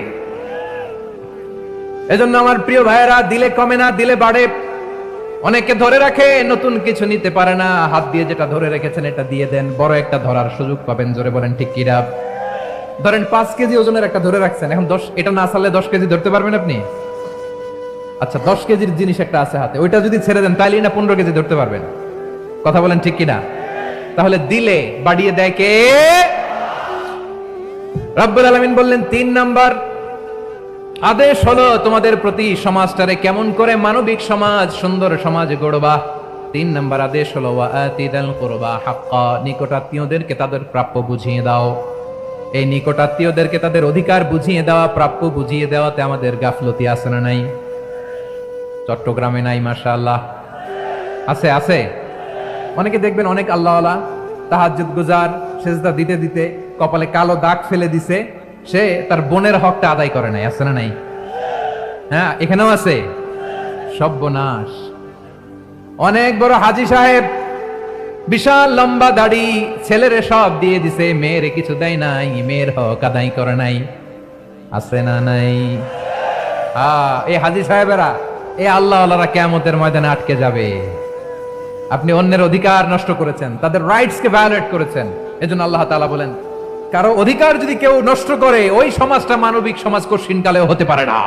এজন্য আমার প্রিয় ভাইয়েরা, দিলে কমে না, দিলে বাড়ে। অনেকে ধরে রাখে, নতুন কিছু নিতে পারে না, হাত দিয়ে যেটা ধরে রেখেছেন এটা দিয়ে দেন, বড় একটা ধরার সুযোগ পাবেন। জোরে বলেন ঠিক কিনা? ধরেন 5 কেজি ওজনের একটা ধরে রাখছেন, এখন 10, এটা না ছাড়লে 10 কেজি ধরতে পারবেন আপনি? আচ্ছা 10 কেজির জিনিস একটা আছে হাতে, ওইটা যদি ছেড়ে দেন তাইলে না 15 কেজি ধরতে পারবেন। কথা বলেন ঠিক কিনা? তাহলে দিলে বাড়িয়ে দেয় কে? রব্বুল আলামিন বললেন 3 নাম্বার আদেশ হলো তোমাদের প্রতি সমাজটারে কেমন করে মানবিক সমাজ, সুন্দর সমাজ গড়বা। 3 নাম্বার আদেশ হলো ওয়াআতিদাল কুরবা হাক্কা, নিকটাত্মীয়দেরকে তাদের প্রাপ্য বুঝিয়ে দাও। এই নিকটাত্মীয়দেরকে তাদের অধিকার বুঝিয়ে দেওয়া, প্রাপ্য বুঝিয়ে দেওয়াতে আমাদের গাফলতি আছে না নাই? চট্টগ্রামে নাই? মাশাআল্লাহ আছে, আছে। অনেকে দেখবেন অনেক আল্লাহওয়ালা তাহাজ্জুদ গুজার, সেজদা দিতে দিতে কপালে কালো দাগ ফেলে দিছে, সে তার বোনের হকটা আদায় করে নাই। আছে না নাই? হ্যাঁ, এখানেও আছে। সর্বনাশ। অনেক বড় হাজী সাহেব, বিশাল লম্বা দাড়ি, ছেলেরে সব দিয়ে দিছে, মেয়েরে কিছু দেয় নাই, মেয়ের হক আদায় করে নাই। আছে না নাই? এই হাজী সাহেবেরা, এই আল্লাহওয়ালারা কিয়ামতের ময়দানে আটকে যাবে। আপনি অন্যের অধিকার নষ্ট করেছেন, তাদের রাইটস কে ভায়োলেট করেছেন। এজন্য আল্লাহ তাআলা বলেন, কারো অধিকার যদি কেউ নষ্ট করে, ওই সমাজটা মানবিক সমাজ কঠিনকালেও হতে পারে না।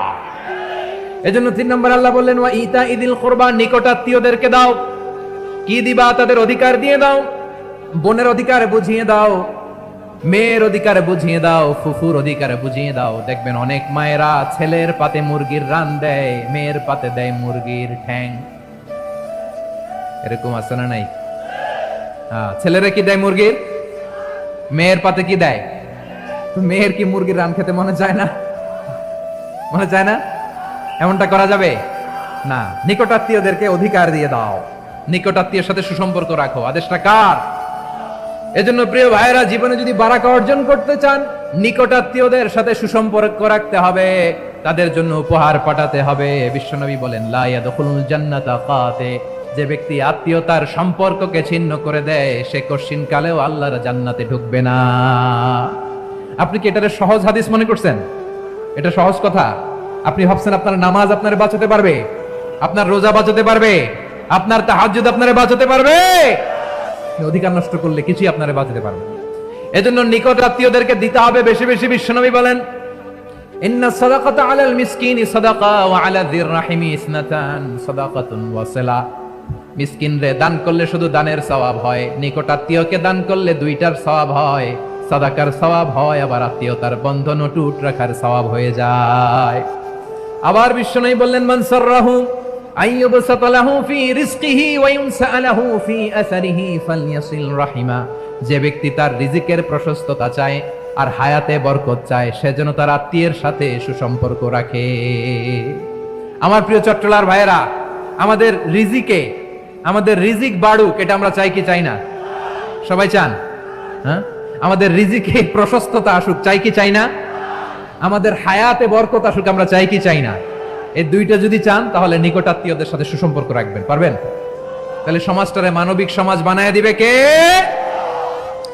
এজন্য 3 নম্বর আল্লাহ বললেন ওয়া ইতা ইদিল কুরবা, নিকটাত্মীয়দেরকে দাও। কি দিবা? তাদের অধিকার দিয়ে দাও। বোনের অধিকার বুঝিয়ে দাও, মেয়ের অধিকার বুঝিয়ে দাও, ফুফুর অধিকার বুঝিয়ে দাও। দেখবেন অনেক মায়েরা ছেলের পাতে মুরগির রান দেয়, মেয়ের পাতে দেয় মুরগির ঠ্যাং। এরকম আছে না নাই? ছেলেরা কি দেয়? মুরগির। মেয়ের পাতে কি দেয়? মেয়ের কি মুরগির রান খেতে মনে চায় না? মনে চায় না? এমনটা করা যাবে না। নিকটাত্মীয়দেরকে অধিকার দিয়ে দাও, নিকটাত্মীয়ের সাথে সুসম্পর্ক রাখো। আদেশটা কার? এজন্য প্রিয় ভাইয়েরা, জীবনে যদি বারাকা অর্জন করতে চান, নিকটাত্মীয়দের সাথে সুসম্পর্ক রাখতে হবে, তাদের জন্য উপহার পাঠাতে হবে। বিশ্বনবী বলেন লা ইয়াদখুলুল জান্নাতা কাতে, যে ব্যক্তি আত্মীয়তার সম্পর্ককে ছিন্ন করে দেয়, সে কঠিন কালেও আল্লাহর জান্নাতে ঢুকবে না। আপনি কি এটারে সহজ হাদিস মনে করছেন? এটা সহজ কথা? আপনি ভাবছেন আপনার নামাজ আপনারে বাঁচাতে পারবে? আপনার রোজা বাঁচাতে পারবে? আপনার তাহাজ্জুদ আপনারে বাঁচাতে পারবে? অধিকার নষ্ট করলে কিছুই আপনারে বাঁচাতে পারবে না। এজন্য নিকট আত্মীয়দেরকে দিতে হবে বেশি বেশি। বিশ্বনবী বলেন ইন্না সাদাকাতা আলাল মিসকিনি সাদাকা ওয়া আলা যির রাহিমি ইসনাতান সাদাকাতুন ওয়া সিলা। মিসকিনরে দান করলে শুধু দানের সওয়াব হয়, নিকট আত্মীয়কে দান করলে 2টার সওয়াব হয়, সাদাকার সওয়াব হয়, আবার আত্মীয়তার বন্ধন অটুট রাখার সওয়াব হয়ে যায়। আবার বিশ্বনবী বললেন মান সাররাহু আইয়ুবসাতা লাহু ফি রিজকিহি ওয়া ইউনসা লাহু ফি আসারিহি ফালইয়াসিল রাহিমা। যে ব্যক্তি তার রিজিকের প্রশস্ততা চায় আর হায়াতে বরকত চায়, সে যেন তার আত্মীয়ের সাথে সুসম্পর্ক রাখে। আমার প্রিয় চট্টলার ভাইয়েরা, আমাদের রিজিক বাড়ুক, এটা আমরা চাই কি চাই না? সবাই চান? হ্যাঁ, আমাদের রিজিকে প্রশস্ততা আসুক, চাই কি চাই না? আমাদের হায়াতে বরকত আসুক, আমরা চাই কি চাই না? এই 2টা যদি চান, তাহলে নিকটাত্মীয়দের সাথে সুসম্পর্ক রাখবেন। পারবেন? তাহলে সমাজটারে মানবিক সমাজ বানায় দিবে কে?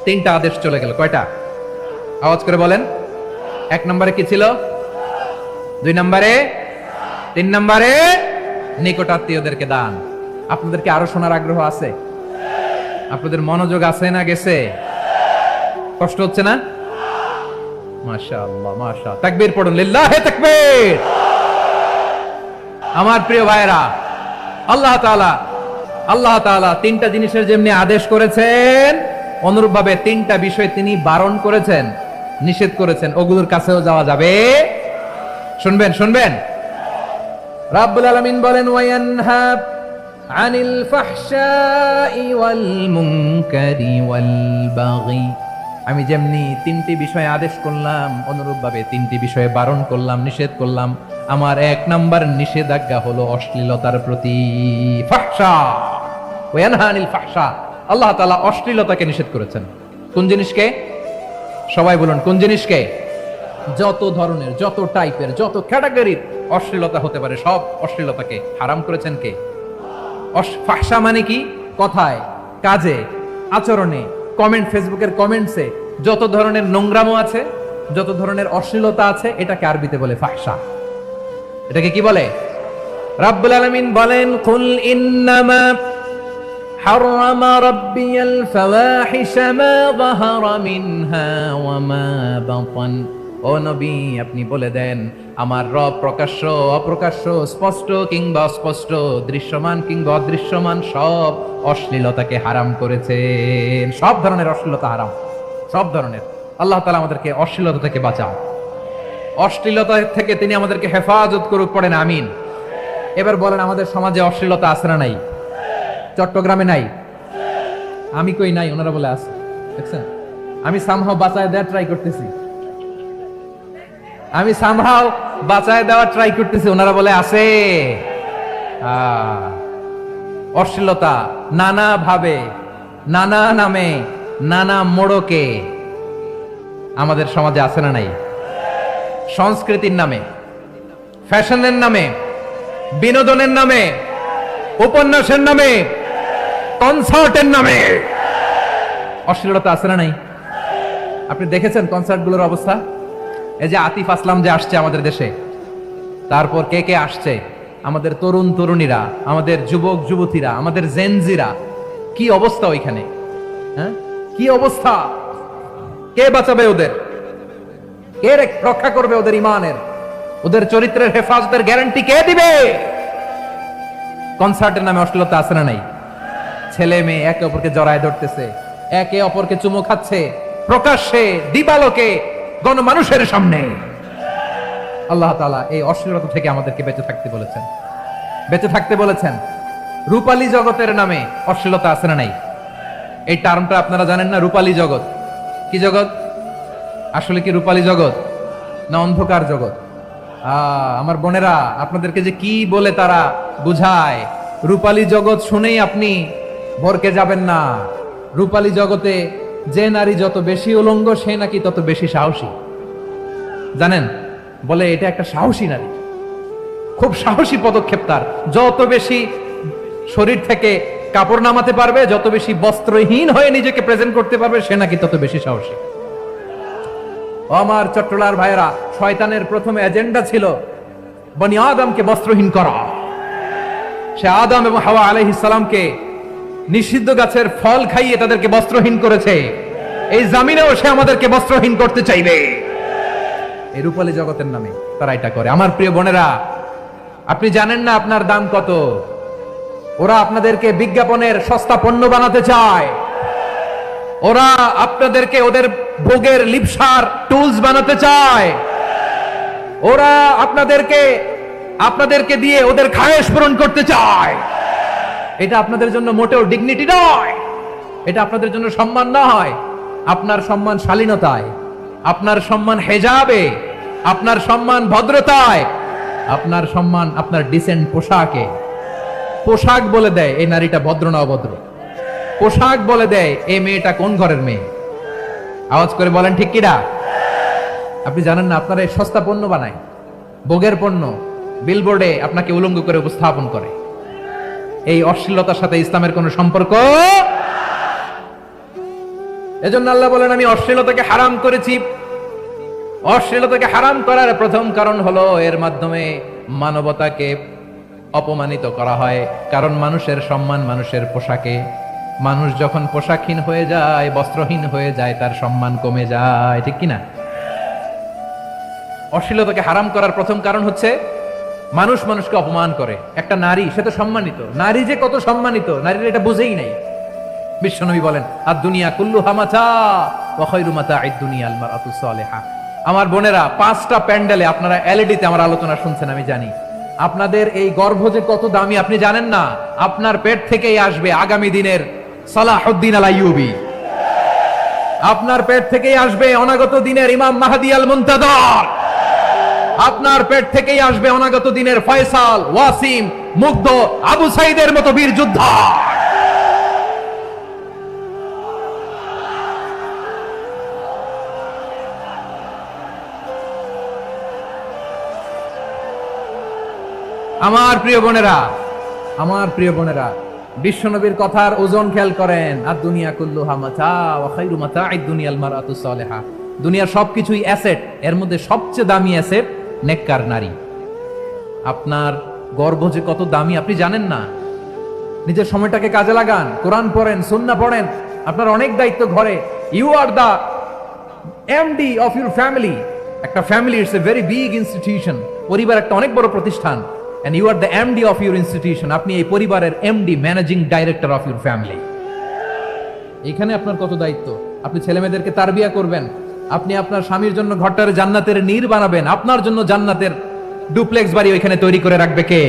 3টা আদেশ চলে গেল। কয়টা? আওয়াজ করে বলেন। 1 নম্বরে কি ছিল? 2 নম্বরে, 3 নম্বরে নিকটাত্মীয়দেরকে দান। আপনাদেরকে আরো শোনার আগ্রহ আছে? আপনাদের মনোযোগ আছে না গেছে? কষ্ট হচ্ছে না? মাশাআল্লাহ, মাশাআল্লাহ। তাকবীর পড়ুন, লিল্লাহি তাকবীর। আমার প্রিয় ভাইরা, আল্লাহ তাআলা 3টা জিনিসের যেমনি আদেশ করেছেন, অনুরূপভাবে 3টা বিষয় তিনি বারণ করেছেন, নিষেধ করেছেন। ওগুলোর কাছেও যাওয়া যাবে। শুনবেন। রাব্বুল আলামিন বলেন ওয়ায়ানহা আনিল ফাহশাই ওয়াল মুনকারি ওয়াল বাগি। আমি যেমনি 3টি বিষয়ে আদেশ করলাম, অনুরূপভাবে 3টি বিষয়ে বারণ করলাম, নিষেধ করলাম। আমার 1 নাম্বার নিষেধাজ্ঞা হলো অশ্লীলতার প্রতি। ফাহশা, ওয়ায়ানহা আনিল ফাহশা। আল্লাহ তাআলা অশ্লীলতাকে নিষেধ করেছেন। কোন জিনিসকে? সবাই বলুন, কোন জিনিসকে? যত ধরনের, যত টাইপের, যত ক্যাটাগরির অশ্লীলতা হতে পারে, সব অশ্লীলতাকে হারাম করেছেন কে? ফাহশা মানে কি? কথায়, কাজে, আচরণে, কমেন্ট, ফেসবুকের কমেন্টসে যত ধরনের নোংরামো আছে, যত ধরনের অশ্লীলতা আছে, এটাকে আরবিতে বলে ফাহশা। এটাকে কি বলে? রাব্বুল আলামিন বলেন কুল ইন্নামা হারামা রাব্বিয়াল ফাওয়াহিশা মা যাহারা মিনহা ওয়া মা বাতান ও নবী, আপনি বলে দেন আমার রব প্রকাশ্য অপ্রকাশ্য, স্পষ্ট কিংবা অস্পষ্ট, দৃশ্যমান কিংবা অদৃশ্যমান সব অশ্লীলতাকে হারাম করেছেন। সব ধরনের অশ্লীলতা হারাম, সব ধরনের। আল্লাহ তাআলা আমাদেরকে অশ্লীলতা থেকে বাঁচান, অশ্লীলতা থেকে তিনি আমাদেরকে হেফাজত করুক, পড়েন আমিন। এবার বলেন, আমাদের সমাজে অশ্লীলতা আছে না নাই? চট্টগ্রামে নাই? আমি কই নাই, ওনারা বলে আছে। দেখছেন, আমি সামহাও বাঁচায় দেওয়ার ট্রাই করতেছি, আমি সামহাও বাঁচায় দেওয়ার ট্রাই করতেছি, ওনারা বলে আছে। অশ্লীলতা নানা ভাবে, নানা নামে, নানা মোড়কে আমাদের সমাজে আছে না নাই? সংস্কৃতির নামে, ফ্যাশনের নামে, বিনোদনের নামে, উপন্যাসের নামে, কনসার্টের নামে অশ্লীলতা আছে না নাই? আপনি দেখেছেন কনসার্টগুলোর অবস্থা? এই যে আতিফ আসলাম যে আসছে আমাদের দেশে, তারপর কে কে আসছে, আমাদের তরুণ তরুণীরা, আমাদের যুবক যুবতীরা, আমাদের জেনজিরা, কি অবস্থা ওইখানে? হ্যাঁ, কি অবস্থা? কে বাঁচাবে ওদের? কে রক্ষা করবে ওদের ইমানের, ওদের চরিত্রের হেফাজতের গ্যারান্টি কে দিবে? কনসার্টের নামে অশ্লীলতা আছে না নাই? ছেলে মেয়ে একে অপরকে জড়ায় ধরতেছে, একে অপরকে চুমু খাচ্ছে, প্রকাশ্যে দিবালোকে গণমানুষের সামনে। আল্লাহ তাআলা এই অশ্লীলতা থেকে আমাদেরকে বেঁচে থাকতে বলেছেন, বেঁচে থাকতে বলেছেন। রূপালী জগতের নামে অশ্লীলতা আছে না নাই? এই টার্মটা আপনারা জানেন না? রূপালী জগৎ কি জগৎ? আসলে কি রূপালী জগৎ না অন্ধকার জগৎ? আমার বোনেরা, আপনাদেরকে যে কি বলে তারা বুঝায়, রূপালী জগৎ শুনেই আপনি ভরকে যাবেন না। রূপালী জগতে যে নারী যত বেশি উলঙ্গ, সে নাকি তত বেশি সাহসী। জানেন, বলে এটা একটা সাহসী নারী, খুব সাহসী পদক্ষেপ তার। যত বেশি শরীর থেকে কাপড় নামাতে পারবে, যত বেশি বস্ত্রহীন হয়ে নিজেকে প্রেজেন্ট করতে পারবে, সে নাকি তত বেশি সাহসী। আমার চট্টলার ভাইয়েরা, শয়তানের প্রথম এজেন্ডা ছিল বনি আদমকে বস্ত্রহীন করা। সে আদম এবং হাওয়া আলাইহিস সালামকে নিষিদ্ধ গাছের ফল খাইয়ে তাদেরকে বস্ত্রহীন করেছে। এই জামিনেও সে আমাদেরকে বস্ত্রহীন করতে চাইবে। এই রূপালী জগতের নামে তারা এটা করে। আমার প্রিয় বোনেরা, আপনি জানেন না আপনার দাম কত? ওরা আপনাদেরকে বিজ্ঞাপনের সস্তা পণ্য বানাতে চায়। ওরা আপনাদেরকে ওদের ভোগের লিপসার টুলস বানাতে চায়। ওরা আপনাদেরকে দিয়ে ওদের খায়েশ পূরণ করতে চায়। এটা আপনাদের জন্য মোটেও ডিগনিটি নয়, এটা আপনাদের জন্য সম্মান নয়। আপনার সম্মান শালীনতায়, আপনার সম্মান হেজাবে, আপনার সম্মান ভদ্রতায়, আপনার সম্মান আপনার ডিসেন্ট পোশাকে। পোশাক বলে দেয় এই নারীটা ভদ্র না অভদ্র। পোশাক বলে দেয় এই মেয়েটা কোন ঘরের মেয়ে। আওয়াজ করে বলেন ঠিক কিনা? আপনি জানেন না, আপনারা এই সস্তা পণ্য বানায়, ভোগের পণ্য, বিলবোর্ডে আপনাকে উলঙ্গ করে উপস্থাপন করে। এই অশ্লীলতার সাথে ইসলামের কোন সম্পর্ক। এজন্য আল্লাহ বলেন, আমি অশ্লীলতাকে হারাম করেছি। অশ্লীলতাকে হারাম করার প্রথম কারণ হলো এর মাধ্যমে মানবতাকে অপমানিত করা হয়। কারণ মানুষের সম্মান মানুষের পোশাকে। মানুষ যখন পোশাকহীন হয়ে যায়, বস্ত্রহীন হয়ে যায়, তার সম্মান কমে যায়, ঠিক কিনা? অশ্লীলতাকে হারাম করার প্রথম কারণ হচ্ছে মানুষ মানুষকে অপমান করে। একটা নারী, সে তো সম্মানিত, নারী যে কত সম্মানিত নারীরা এটা বুঝেই নাই। বিশ্বনবী বলেন, আদ-দুনিয়া কুল্লুহা মাতা ওয়া খায়রু মাতা'আদ দুনিয়া আল মারআতু সালিহা। আমার বোনেরা, 5টা প্যান্ডেলে আপনারা এলইডিতে আমার আলোচনা শুনছেন, আমি জানি। আপনাদের এই গর্ভ যে কত দামি আপনি জানেন না। আপনার পেট থেকেই আসবে আগামী দিনের সালাহুদ্দিন আল আইয়ুবী। আপনার পেট থেকেই আসবে অনাগত দিনের ইমাম মাহদী আল মুনতাযর। আপনার পেট থেকেই আসবে অনাগত দিনের ফয়সাল, ওয়াসিম, মুগ্ধ, আবু সাইদের মতো বীর যোদ্ধা। আমার প্রিয় বোনেরা, আমার প্রিয় বোনেরা, বিশ্বনবীর কথার ওজন খেয়াল করেন। আর দুনিয়া কুল্লুহা মাতা ওয়া খায়রু মাতা'আদ দুনিয়াল মারআতু সালিহা। দুনিয়ার সবকিছুই অ্যাসেট, এর মধ্যে সবচেয়ে দামি অ্যাসেট নেককার নারী। আপনার গর্ভ যে কত দামি আপনি জানেন না। নিজের সময়টাকে কাজে লাগান, কোরআন পড়েন, সুন্নাহ পড়েন। আপনার অনেক দায়িত্ব ঘরে। You are the MD of your family. একটা family it's a very big institution. পরিবার একটা অনেক বড় প্রতিষ্ঠান, and you are the MD of your institution. আপনি এই পরিবারের MD, managing director of your family. এখানে আপনার কত দায়িত্ব। আপনি ছেলে মেয়েদেরকে তারবিয়া করবেন, আপনি আপনার স্বামীর জন্য ঘরটার জান্নাতের নীর বানাবেন, আপনার জন্য জান্নাতের ডুপ্লেক্স বাড়ি ওইখানে তৈরি করে রাখবে কে?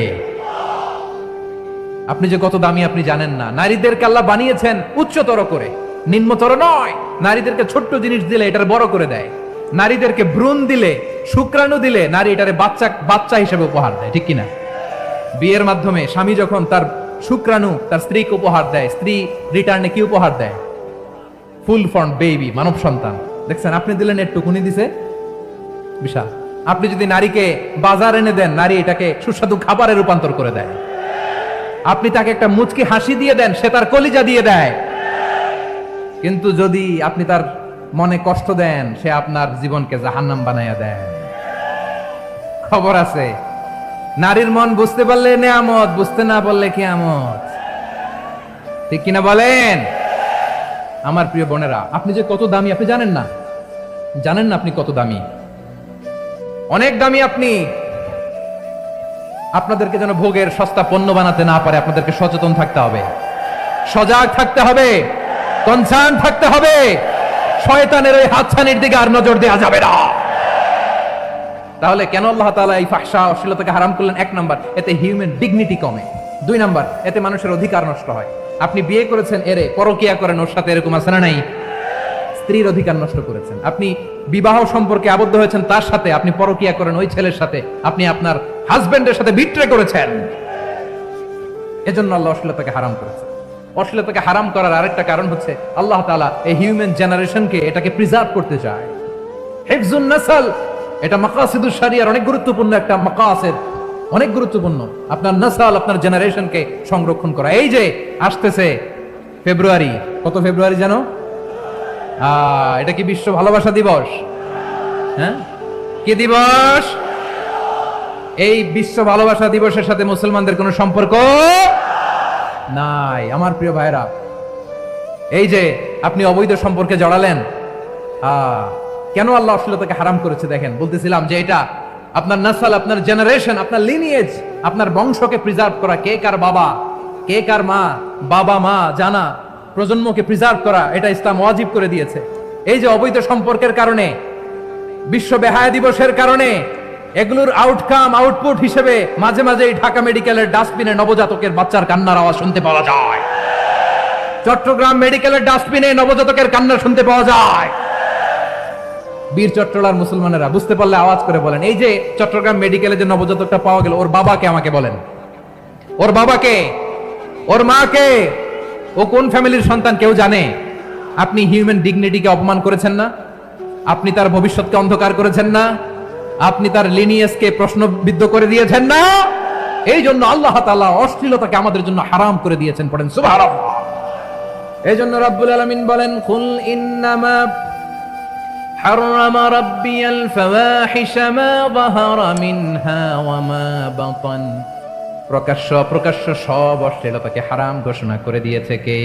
আপনি যে কত দামি আপনি জানেন না। নারীদেরকে আল্লাহ বানিয়েছেন উচ্চতর করে, নিম্নতর নয়। নারীদেরকে ছোট্ট জিনিস দিলে এটার বড় করে দেয়। নারীদেরকে ভ্রূণ দিলে, শুক্রাণু দিলে নারী এটারে বাচ্চা হিসেবে উপহার দেয়, ঠিক কিনা? বিয়ের মাধ্যমে স্বামী যখন তার শুক্রাণু তার স্ত্রীকে উপহার দেয়, স্ত্রী রিটার্নে কি উপহার দেয়? ফুল ফর্ম বেবি, মানব সন্তান। দেখছেন, আপনি দিলেন একটুকুনি, দিছে বিশাল। আপনি যদি নারীকে বাজার এনে দেন, নারী এটাকে সুস্বাদু খাবারে রূপান্তর করে দেয়। আপনি তাকে একটা মুচকি হাসি দিয়ে দেন, সে তার কলিজা দিয়ে দেয়। কিন্তু যদি আপনি তার মনে কষ্ট দেন, সে আপনার জীবনকে জাহান্নাম বানাইয়া দেয়। খবর আছে, নারীর মন বুঝতে পারলে নেয়ামত, বুঝতে না পারলে কিয়ামত, ঠিক কিনা বলেন? আমার প্রিয় বোনেরা, আপনি যে কত দামি আপনি জানেন না। জানেন না আপনি কত দামি, অনেক দামি আপনি। আপনাদেরকে যেন ভোগের সস্তা পণ্য বানাতে না পারে, আপনাদেরকে সচেতন থাকতে হবে, সজাগ থাকতে হবে, কনসার্ন থাকতে হবে। শয়তানের ওই হাতছানির দিকে আর নজর দেওয়া যাবে না। তাহলে কেন আল্লাহ তাআলা এই ফাহশা অশ্লীলতাকে হারাম করলেন? 1 নাম্বার, এতে হিউম্যান ডিগনিটি কমে। 2 নাম্বার, এতে মানুষের অধিকার নষ্ট হয়। আপনি বিয়ে করেছেন, এরে পরকিয়া করেন, ওর সাথে এরকম আছে না নাই? স্ত্রীর অধিকার নষ্ট করেছেন। আপনি বিবাহ সম্পর্কে আবদ্ধ হয়েছেন তার সাথে, আপনি পরকিয়া করেন ওই ছেলের সাথে, আপনি আপনার হাজবেন্ডের সাথে বিট্রে করেছেন। এজন্য আল্লাহ অশ্লীলতাকে হারাম করেছেন। অশ্লীলতাকে হারাম করার আরেকটা কারণ হচ্ছে আল্লাহ তাআলা এই হিউম্যান জেনারেশনকে এটাকে প্রিজার্ভ করতে চায়। হিফজুন নাসল, এটা মাকাসিদুশ শরিয়ার অনেক গুরুত্বপূর্ণ একটা মাকাসিদ, অনেক গুরুত্বপূর্ণ। আপনার নাসল, আপনার জেনারেশনকে সংরক্ষণ করা। এই যে আসতেছে ফেব্রুয়ারি, কত ফেব্রুয়ারি জানো? এটা কি বিশ্ব ভালোবাসা দিবস? হ্যাঁ, কি দিবস? এই বিশ্ব ভালোবাসা দিবসের সাথে মুসলমানদের কোনো সম্পর্ক নাই। আমার প্রিয় ভাইরা, এই যে আপনি অবৈধ সম্পর্কে জড়ালেন, কেন আল্লাহ অশ্লীলতাকে হারাম করেছে দেখেন। বলতেছিলাম যে এটা আপনার নাসল, আপনার জেনারেশন, আপনার লিনিয়েজ, আপনার বংশকে প্রিজার্ভ করা। কে কার বাবা, কে কার মা, বাবা মা জানা, প্রজন্মকে প্রিজার্ভ করা, এটা ইসলাম ওয়াজিব করে দিয়েছে। এই যে অবৈধ সম্পর্কের কারণে, বিশ্ব বেহায়া দিবসের কারণে, এগুলোর আউটকাম, আউটপুট হিসেবে মাঝে মাঝে ঢাকা মেডিকেলের ডাস্টবিনে নবজাতকের বাচ্চার কান্নার আওয়াজ শুনতে পাওয়া যায়। চট্টগ্রাম মেডিকেলের ডাস্টবিনে নবজাতকের কান্না শুনতে পাওয়া যায়। বীর চট্টলার মুসলমানেরা বুঝতে পারলে আওয়াজ করে বলেন, এই যে চট্টগ্রাম মেডিকেলে যে নবজাতকটা পাওয়া গেল, ওর বাবাকে আমাকে বলেন, ওর বাবাকে, ওর মাকে, ও কোন ফ্যামিলির সন্তান কেউ জানে? আপনি হিউম্যান ডিগনিটিকে অপমান করেছেন না? আপনি তার ভবিষ্যৎকে অন্ধকার করেছেন না? আপনি তার লিনিয়েজকে প্রশ্নবিদ্ধ করে দিয়েছেন না? এই জন্য আল্লাহ তাআলা অশ্লীলতাকে আমাদের জন্য হারাম করে দিয়েছেন। পড়েন সুবহানাল্লাহ। এই জন্য রব্বুল আলামিন বলেন, কুল ইন্নামা হারামা রাব্বিয়াল ফাওয়াহিশা মা যাহারা মিনহা ওয়া মা বাতান। প্রকাশ্য অপ্রকাশ্য সব অশ্লীলতাকে হারাম ঘোষণা করে দিয়েছে কে?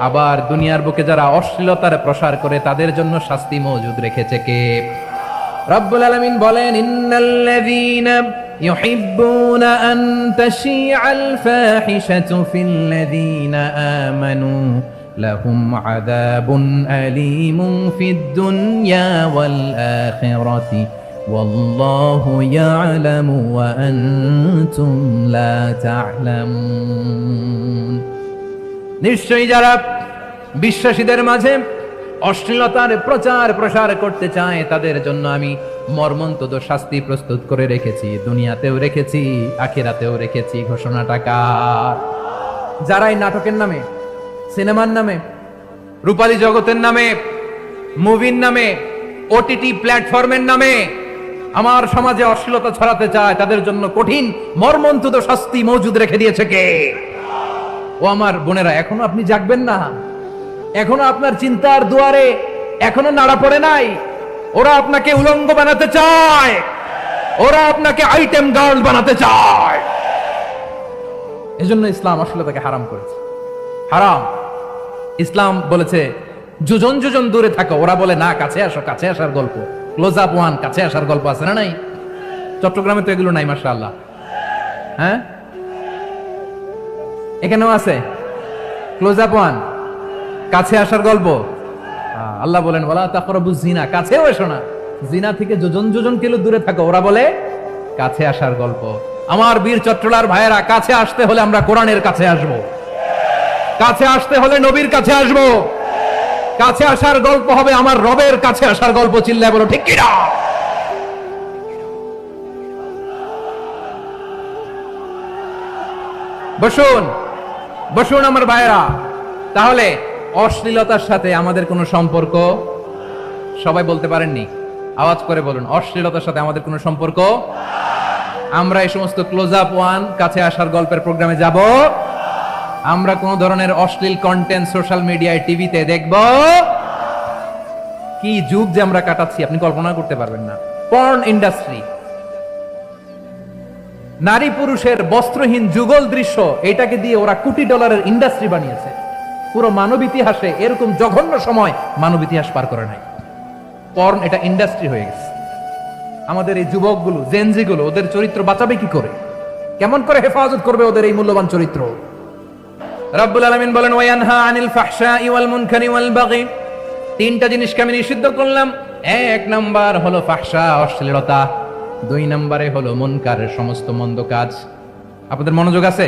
আবার দুনিয়ার বুকে যারা অশ্লীলতার প্রসার করে তাদের জন্য শাস্তি মজুদ রেখেছে কে? রব্বুল আলামিন বলেন, ইন্নাল্লাযীনা ইউহিব্বুনা আন তাশিআল ফাহিশাতু ফিল্লাযীনা আমানু লাহুম আযাবুন আলীমুন ফিদ দুনিয়া ওয়াল আখিরাতি ওয়াল্লাহু ইয়ালামু ওয়া আনতুম লা তা'লামুন। নিশ্চয়ই যারা বিশ্বাসীদের মাঝে অশ্লীলতার প্রচার প্রসার করতে চায় তাদের জন্য আমি মর্মন্তুদ শাস্তি প্রস্তুত করে রেখেছি, দুনিয়াতেও রেখেছি, আখিরাতেও রেখেছি। ঘোষণাটা কার? যারাই নাটকের নামে, সিনেমার নামে, রূপালী জগতের নামে, মুভির নামে, ওটিটি প্ল্যাটফর্মের নামে আমার সমাজে অশ্লীলতা ছড়াতে চায় তাদের জন্য কঠিন মর্মন্তুদ শাস্তি মজুদ রেখে দিয়েছে কে? ও আমার বোনেরা, এখনো আপনি জাগবেন না? এখনো আপনার চিন্তার দুয়ারে এখনো নাড়া পড়ে নাই? ওরা আপনাকে উলঙ্গ বানাতে চায়, ওরা আপনাকে আইটেম গার্ল বানাতে চায়। এজন্য ইসলাম অশ্লীলতাকে হারাম করেছে। হারাম। ইসলাম বলেছে যোজন যোজন দূরে থাকো, ওরা বলে না কাছে আসো, কাছে আসার গল্প। ক্লোজ আপ ওয়ান, কাছে আসার গল্প আছে না নাই? চট্টগ্রামে তো এগুলো নাই মাশাআল্লাহ। হ্যাঁ, এখানেও আছে ক্লোজ আপ ওয়ান, কাছে আসার গল্প। আল্লাহ বলেন ওয়ালা তাকরাবুজ জিনা, কাছেও এসো না, জিনা থেকে যোজন যোজন কিলো দূরে থাকো। ওরা বলে কাছে আসার গল্প। আমার বীর চট্টলার ভাইয়েরা, কাছে আসতে হলে আমরা কোরআনের কাছে আসব, কাছে আসতে হলে নবীর কাছে আসব, কাছে আসার গল্প হবে আমার রবের কাছে আসার গল্প। চিল্লায় বলো ঠিক কিনা? বসুন বসুন আমার ভাইয়েরা। তাহলে অশ্লীলতার সাথে আমাদের কোনো সম্পর্ক? সবাই বলতে পারেননি, আওয়াজ করে বলুন, অশ্লীলতার সাথে আমাদের কোনো সম্পর্ক? আমরা এই সমস্ত ক্লোজ আপ ওয়ান, কাছে আসার গল্পের প্রোগ্রামে যাব? আমরা কোন ধরনের অশ্লীল কন্টেন্ট সোশ্যাল মিডিয়ায়, টিভিতে দেখব? কি যুগ যে আমরা কাটাচ্ছি আপনি কল্পনা করতে পারবেন না। পর্ন ইন্ডাস্ট্রি, নারী পুরুষের বস্ত্রহীন যুগল দৃশ্য, এটাকে দিয়ে ওরা কোটি ডলারের ইন্ডাস্ট্রি বানিয়েছে। পুরো মানব ইতিহাসে এরকম জঘন্য সময় মানব ইতিহাস পার করে নাই। পর্ন এটা ইন্ডাস্ট্রি হয়ে গেছে। আমাদের এই যুবকগুলো, জেনজিগুলো, ওদের চরিত্র বাঁচাবে কি করে? কেমন করে হেফাজত করবে ওদের এই মূল্যবান চরিত্র? রাব্বুল আলামিন বলেন ওয়ায়ানহা আনিল ফাহশাই ওয়াল মুনকারি ওয়াল বাগি, তিনটা জিনিসকে আমি নিষিদ্ধ করলাম। এক নাম্বার হলো ফাহশা, অশ্লীলতা। দুই নম্বরে হলো মুনকারের সমস্ত মন্দ কাজ। আপনাদের মনোযোগ আছে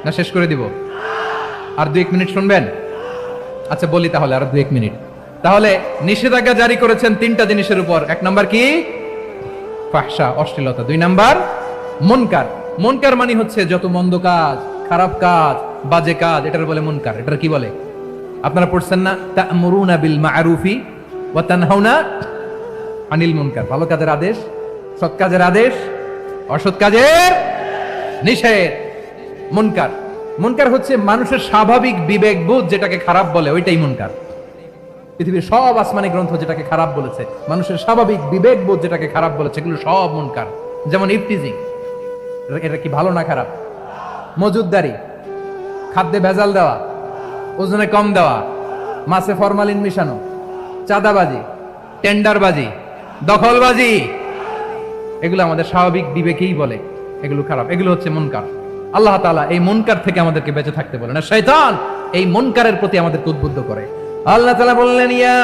না? শেষ করে দিব? আর 2-1 মিনিট শুনবেন? আচ্ছা বলি তাহলে, আর 2-1 মিনিট। তাহলে নিষেধাজ্ঞা জারি করেছেন তিনটা জিনিসের উপর। এক নাম্বার কি? ফাহশা, অশ্লীলতা। দুই নাম্বার মুনকার। মুনকার মানে হচ্ছে যত মন্দ কাজ, খারাপ কাজ, বাজে কাজ, এটার বলে মুনকার। এটার কি বলে? আপনারা পড়ছেন না, তা'মুরুনা বিল মা'রুফি ওয়া তানহাউনা আনিল মুনকার। ভালো কাজের আদেশ, সৎ কাজের আদেশ, অসৎ কাজের নিষেধ। মুনকার, মুনকার হচ্ছে মানুষের স্বাভাবিক বিবেক বোধ যেটাকে খারাপ বলে, ওইটাই মুনকার। পৃথিবীর সব আসমানি গ্রন্থ যেটাকে খারাপ বলেছে, মানুষের স্বাভাবিক বিবেক বোধ যেটাকে খারাপ বলেছে, এগুলো সব মুনকার। যেমন ইফটিজিং, এটা কি ভালো না খারাপ? মজুদদারি, খাদ্যে ভেজাল দেওয়া, ওজনে কম দেওয়া, মাছে ফরমালিন মিশানো, চাঁদাবাজি, টেন্ডারবাজি, দখলবাজি, এগুলো আমাদের স্বাভাবিক বিবেকেই বলে এগুলো খারাপ, এগুলো হচ্ছে মুনকার। আল্লাহ তাআলা এই মুনকার থেকে আমাদেরকে বেঁচে থাকতে বলেন, আর শয়তান এই মুনকারের প্রতি আমাদেরকে উদ্বুদ্ধ করে। আল্লাহ তাআলা বললেন ইয়া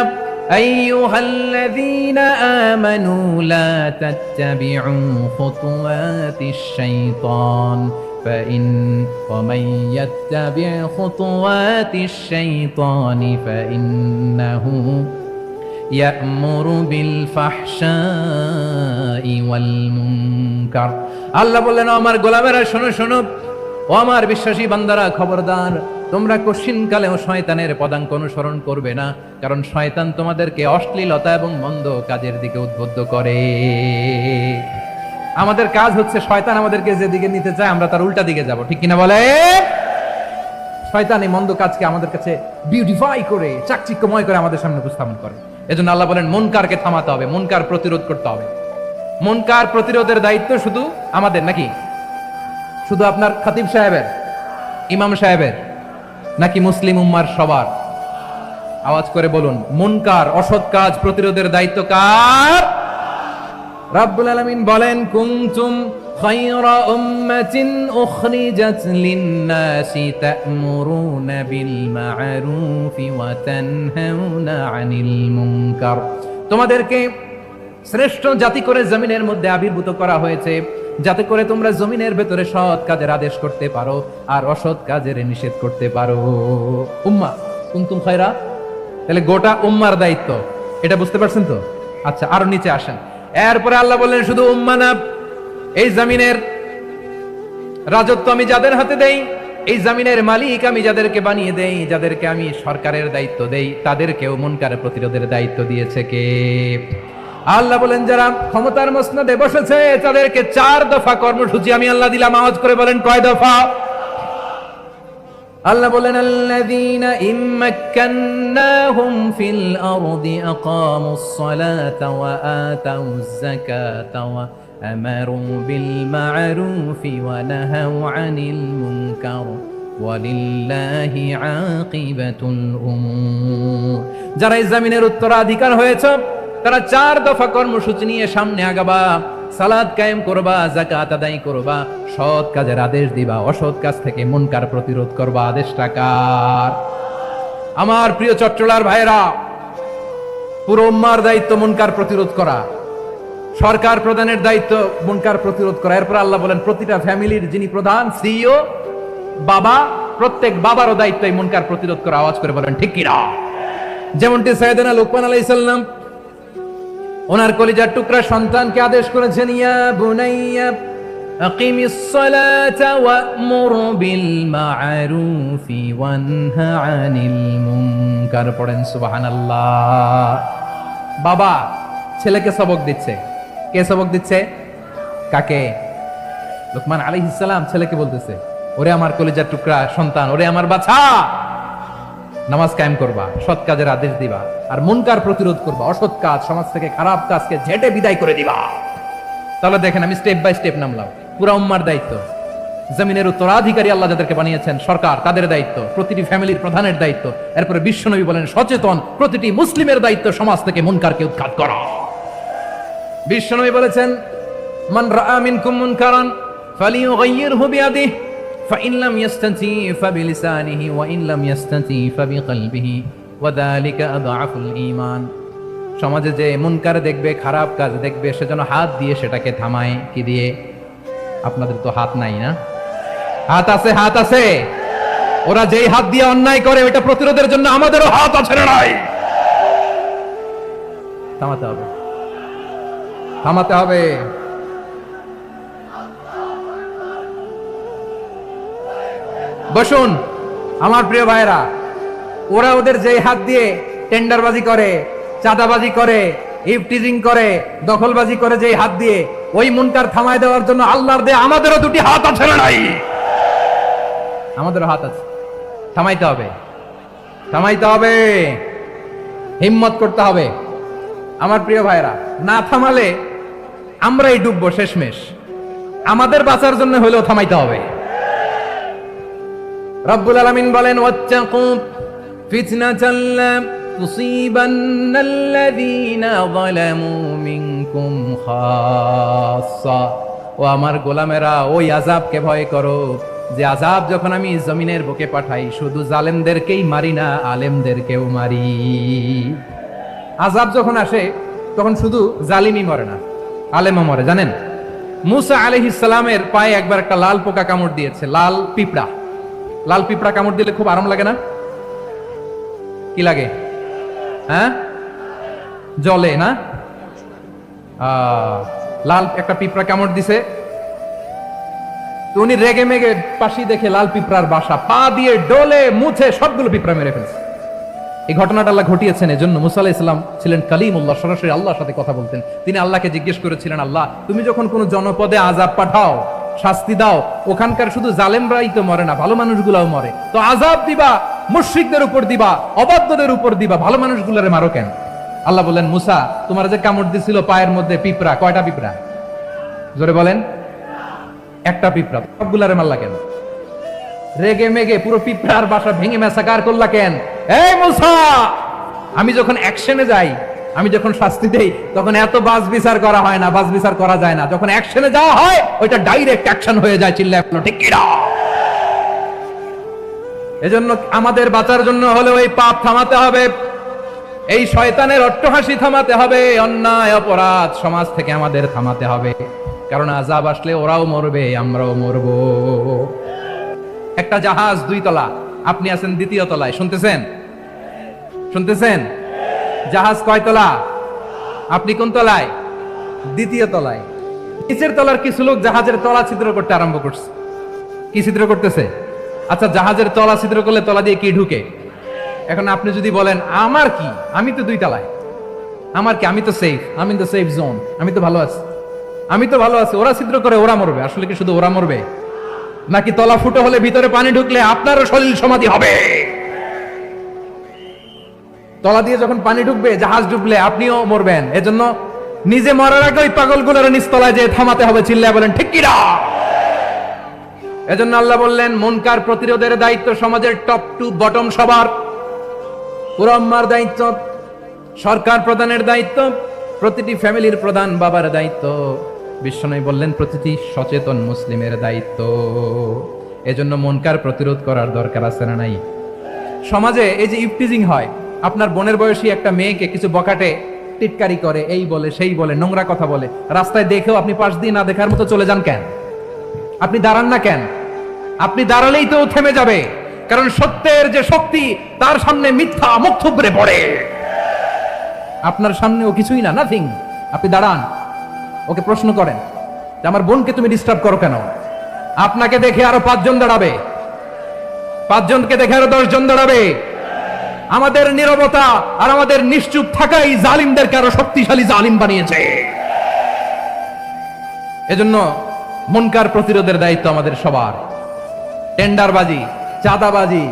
আইয়ুহাল্লাযীনা আমানু লা তাত্তাবিউ খুতুওয়াতিশ শাইতান ومن يتبع خطوات الشيطان فإنه يأمر بالفحشاء والمنكر। আল্লাহ বললেন আমার গোলামেরা শোনো শোনো, ও আমার বিশ্বাসী বান্দারা খবরদার, তোমরা কশিনকালেও শয়তানের পদাঙ্ক অনুসরণ করবে না, কারণ শয়তান তোমাদেরকে অশ্লীলতা এবং মন্দ কাজের দিকে উদ্বুদ্ধ করে। আমাদের কাজ হচ্ছে শয়তান আমাদেরকে যেদিকে নিতে চায় আমরা তার উল্টা দিকে যাব, ঠিক কিনা বলে? শয়তান এই মন্দ কাজকে আমাদের কাছে বিউটিফাই করে, চাকচিক্যময় করে আমাদের সামনে উপস্থাপন করে। এজন্য আল্লাহ বলেন মুনকারকে থামাতে হবে, মুনকার প্রতিরোধ করতে হবে। মুনকার প্রতিরোধের দায়িত্ব শুধু আমাদের নাকি? শুধু আপনার খতিব সাহেবের, ইমাম সাহেবের, নাকি মুসলিম উম্মার সবার? আওয়াজ করে বলুন, মুনকার, অসৎ কাজ প্রতিরোধের দায়িত্ব কার? রাব্বুল আলামিন বলেন কুনতুম খায়রা উম্মাতিন উখরিজাত লিন-নাসি তা'মুরুনা বিল মা'রুফি ওয়া তানহাউনা আনিল মুনকার। তোমাদেরকে শ্রেষ্ঠ জাতি করে জমিনের মধ্যে আবির্ভূত করা হয়েছে, যাতে করে তোমরা জমিনের ভেতরে সৎ কাজের আদেশ করতে পারো আর অসৎ কাজের নিষেধ করতে পারো। উম্মাহ কুনতুম খায়রা, তাহলে গোটা উম্মার দায়িত্ব, এটা বুঝতে পারছেন তো? আচ্ছা আরো নিচে আসেন। এরপরে আল্লাহ বললেন শুধু উম্মা না, এই জমিনের রাজত্ব আমি যাদের হাতে দেই, এই জমিনের মালিক আমি যাদেরকে বানিয়ে দেই, যাদেরকে আমি সরকারের দায়িত্ব দেই, তাদেরকেও মুনকার প্রতিরোধের দায়িত্ব দিয়েছে কে? আল্লাহ বলেন যারা ক্ষমতার মসনদে বসেছে তাদেরকে 4 দফা কর্মসূচি আমি আল্লাহ দিলাম। আওয়াজ করে বলেন কয় দফা? আল্লাহ বলেন আল্লাযীনা ইম্মাক্কান্নাহুম ফিল আরদি আকামুস সালাতা ওয়া আতাউয যাকাতা ওয়া আমারু বিল মা'রুফি ওয়া নাহাউ আনিল মুনকার ওয়ালিল্লাহি আকিবাতুল উমুর। যারা এই জমিনের উত্তরাধিকার হয়েছে তারা 4 দফা কর্মসূচি নিয়ে সামনে আগাবা। সালাত কায়েম করবা, যাকাত আদায় করবা, সৎ কাজের আদেশ দিবা, অসৎ কাজ থেকে মুনকার প্রতিরোধ করবা। আদেশটা কার? আমার প্রিয় চট্টলার ভাইরা, পুরো উম্মার দায়িত্ব মুনকার প্রতিরোধ করা, সরকার প্রধানের দায়িত্ব মুনকার প্রতিরোধ করা। এরপর আল্লাহ বলেন প্রতিটা ফ্যামিলির যিনি প্রধান সিইও বাবা, প্রত্যেক বাবারও দায়িত্ব এই মুনকার প্রতিরোধ করা। আওয়াজ করে বলেন ঠিক কিনা? যেমনটি সাইয়েদনা লুকমান আলাইহিস সালাম ওনার কলিজার টুকরা সন্তানকে আদেশ করেছেন, ইয়া বুনাইয়া আকিমিস সালাতা ওয়া'মুর বিল মা'রুফি ওয়ানহা আনিল মুনকার। পড়েন সুবহানাল্লাহ। বাবা ছেলেকে সবক দিচ্ছে। কে সবক দিচ্ছে? কাকে? লুকমান আলাইহিস সালাম ছেলেকে বলতেছে, ওরে আমার কলিজার টুকরা সন্তান, ওরে আমার বাছা, নামাজ কায়েম করবা, সৎ কাজের আদেশ দিবা, আর মুনকার প্রতিরোধ করবা, অসৎ কাজ, সমাজ থেকে খারাপ কাজকে ঝেঁটে বিদায় করে দিবা। তাহলে দেখেন আমি স্টেপ বাই স্টেপ নামলাম। পুরা উম্মার দায়িত্ব, জমিনের উত্তরাধিকারী আল্লাহ যাদেরকে বানিয়েছেন সরকার, তাদের দায়িত্ব, প্রতিটি ফ্যামিলির প্রধানের দায়িত্ব। এরপরে বিশ্বনবী বলেন সচেতন প্রতিটি মুসলিমের দায়িত্ব সমাজ থেকে মুনকারকে উৎখাত করা। বিশ্বনবী বলেছেন, মান রাআ মিনকুম মুনকারান ফালিয়ুগাইয়িরহু বিয়াদিহি ফাইন লাম ইয়াস্তাতি ফাবিলিসানিহি ওয়া ইন লাম ইয়াস্তাতি ফাবিকলবিহি ওয়া যালিকা আযআফুল ঈমান। সমাজে যে মুনকার দেখবে, খারাপ কাজ দেখবে, সেজন্য হাত দিয়ে সেটাকে থামায়। কি দিয়ে? আপনাদের তো হাত নাই না? হাত আছে, হাত আছে। ওরা যেই হাত দিয়ে অন্যায় করে ওটা প্রতিরোধের জন্য আমাদেরও হাত আছে না নাই? থামাতে হবে, থামাতে হবে। বসুন আমার প্রিয় ভাইরা, ওরা ওদের যেই হাত দিয়ে টেন্ডারবাজি করে, চাঁদাবাজি করে, ইফটিজিং করে, দখলবাজি করে, যেই হাত দিয়ে, ওই মুনকার থামায় দেওয়ার জন্য আল্লাহর দেয়া আমাদেরও দুটি হাত আছে না নাই? আমাদেরও হাত আছে। থামাইতে হবে, থামাইতে হবে, হিম্মত করতে হবে। আমার প্রিয় ভাইরা, না থামালে আমরাই ডুববো শেষমেশ। আমাদের বাঁচার জন্য হলেও থামাইতে হবে। রব্বুল আলামিন বলেন, ওয়াত্তাকু ফিতনাতাল লা তুসিবান্নাল্লাযীনা যালামু মিনকুম খাসসা। ও আমার গোলামেরা, ওই আযাবকে ভয় করো যে আযাব যখন আমি জমিনের বুকে পাঠাই শুধু জালেমদেরকেই মারি না, আলেমদেরকেও মারি। আযাব যখন আসে তখন শুধু জালিমই মরে না, আলেমও মরে। জানেন মুসা আলাইহিস সালামের পায়ে একবার একটা লাল পোকা কামড় দিয়েছে, লাল পিঁপড়া। লাল পিঁপড়া কামড় দিলে খুব আরাম লাগে না? কি লাগে? হ্যাঁ, জলে না? লাল একটা পিঁপড়া কামড় দিছে, তো উনি রেগে মেগে পাশি দেখে লাল পিঁপড়ার বাসা, পা দিয়ে ডলে মুছে সবগুলো পিঁপড়া মেরে ফেলছে। এই ঘটনাটা আল্লাহ ঘটিয়েছেন এজন্য মুসা আলাইহিস সালাম ছিলেন কালিমুল্লাহ, সরাসরি আল্লাহর সাথে কথা বলতেন। তিনি আল্লাহকে জিজ্ঞেস করেছিলেন, আল্লাহ তুমি যখন কোন জনপদে আযাব পাঠাও, শাস্তি দাও, ওখানকার শুধু জালেমরাই তো মরে না, ভালো মানুষগুলাও মরে, তো আযাব দিবা মুশরিকদের উপর দিবা, অবাধ্যদের উপর দিবা, ভালো মানুষগুলারে মারো কেন? আল্লাহ বলেন, মুসা তোমার যে কামড় দিছিল পায়ের মধ্যে পিঁপড়া, কয়টা পিঁপড়া? জোরে বলেন। একটা পিঁপড়া, সবগুলারে মারলা কেন? রেগে মেগে পুরো পিঁপড়ার বাসা ভেঙে মেসাকার করলা কেন? এই মুসা, আমি যখন অ্যাকশনে যাই, আমি যখন শাস্তি দেই, তখন এত বাস বিচার করা হয় না, বাস বিচার করা যায় না। যখন অ্যাকশনে যাওয়া হয় ওইটা ডাইরেক্ট অ্যাকশন হয়ে যায়। চিল্লায় বলো ঠিক কি না? এজন্য আমাদের বাঁচার জন্য হলে ওই পাপ থামাতে হবে, এই শয়তানের অট্টহাসি থামাতে হবে, অন্যায় অপরাধ সমাজ থেকে আমাদের থামাতে হবে। কারণ আযাব আসলে ওরাও মরবে, আমরাও মরবো। একটা জাহাজ 2 তলা, আপনি আছেন 2য় তলায়, শুনতেছেন? শুনতেছেন? জাহাজ কয় তলা? আপনি কোন তলায়? 2য় তলায়। নিচের তলার কিছু লোক জাহাজের তলা ছিদ্র করতে আরম্ভ করছে। কি ছিদ্র করতেছে? আচ্ছা, জাহাজের তলা ছিদ্র করলে তলা দিয়ে কি ঢুকে? এখন আপনি যদি বলেন আমার কি, আমি তো 2 তলায়, আমার কি, আমি তো সেফ, আমি তো সেফ জোন, আমি তো ভালো আছি, আমি তো ভালো আছি, ওরা ছিদ্র করে ওরা মরবে। আসলে কি শুধু ওরা মরবে, নাকি তলা ফুটো হলে ভিতরে পানি ঢুকলে আপনারও শরীর সমাধি হবে? তলা দিয়ে যখন পানি ঢুকবে, জাহাজ ডুবলে আপনিও মরবেন। এজন্য নিজে মরার আগে ওই পাগলগুলোর নিচতলায় যে থামাতে হবে। চিল্লায় বলেন ঠিক কি না? এজন্য আল্লাহ বললেন, মুনকার প্রতিরোধের দায়িত্ব সমাজের টপ টু বটম সবার। পুরো উম্মার দায়িত্ব, সরকার প্রধানের দায়িত্ব, প্রতিটি ফ্যামিলির প্রধান বাবার দায়িত্ব। বিশ্বনবী বললেন প্রতিটি সচেতন মুসলিমের দায়িত্ব। এজন্য মুনকার প্রতিরোধ করার দরকার আছে না নাই? সমাজে এই যে ইফটিজিং হয়, আপনার বোনের বয়সী একটা মেয়েকে কিছু বকাটে টিটকারি করে, এই বলে সেই বলে, নোংরা কথা বলে, রাস্তায় দেখেও আপনি পাশ দিয়ে না দেখার মতো চলে যান কেন? আপনি দাঁড়ান না কেন? আপনি দাঁড়ালেই তো থেমে যাবে, কারণ সত্যের যে শক্তি তার সামনে মিথ্যা মুখ থুবড়ে পড়ে। আপনার সামনে ও কিছুই না, নাথিং। আপনি দাঁড়ান, ওকে প্রশ্ন করেন যে আমার বোনকে তুমি ডিস্টার্ব করো কেন? আপনাকে দেখে আরো 5 জন দাঁড়াবে, 5 জনকে দেখে আরো 10 জন দাঁড়াবে। আমাদের নীরবতা আর আমাদের নিশ্চুপ থাকাই জালিমদেরকে আরো শক্তিশালী জালিম বানিয়েছে। এজন্য মুনকার প্রতিরোধের দায়িত্ব আমাদের সবার। টেন্ডারবাজি, চাঁদাবাজি,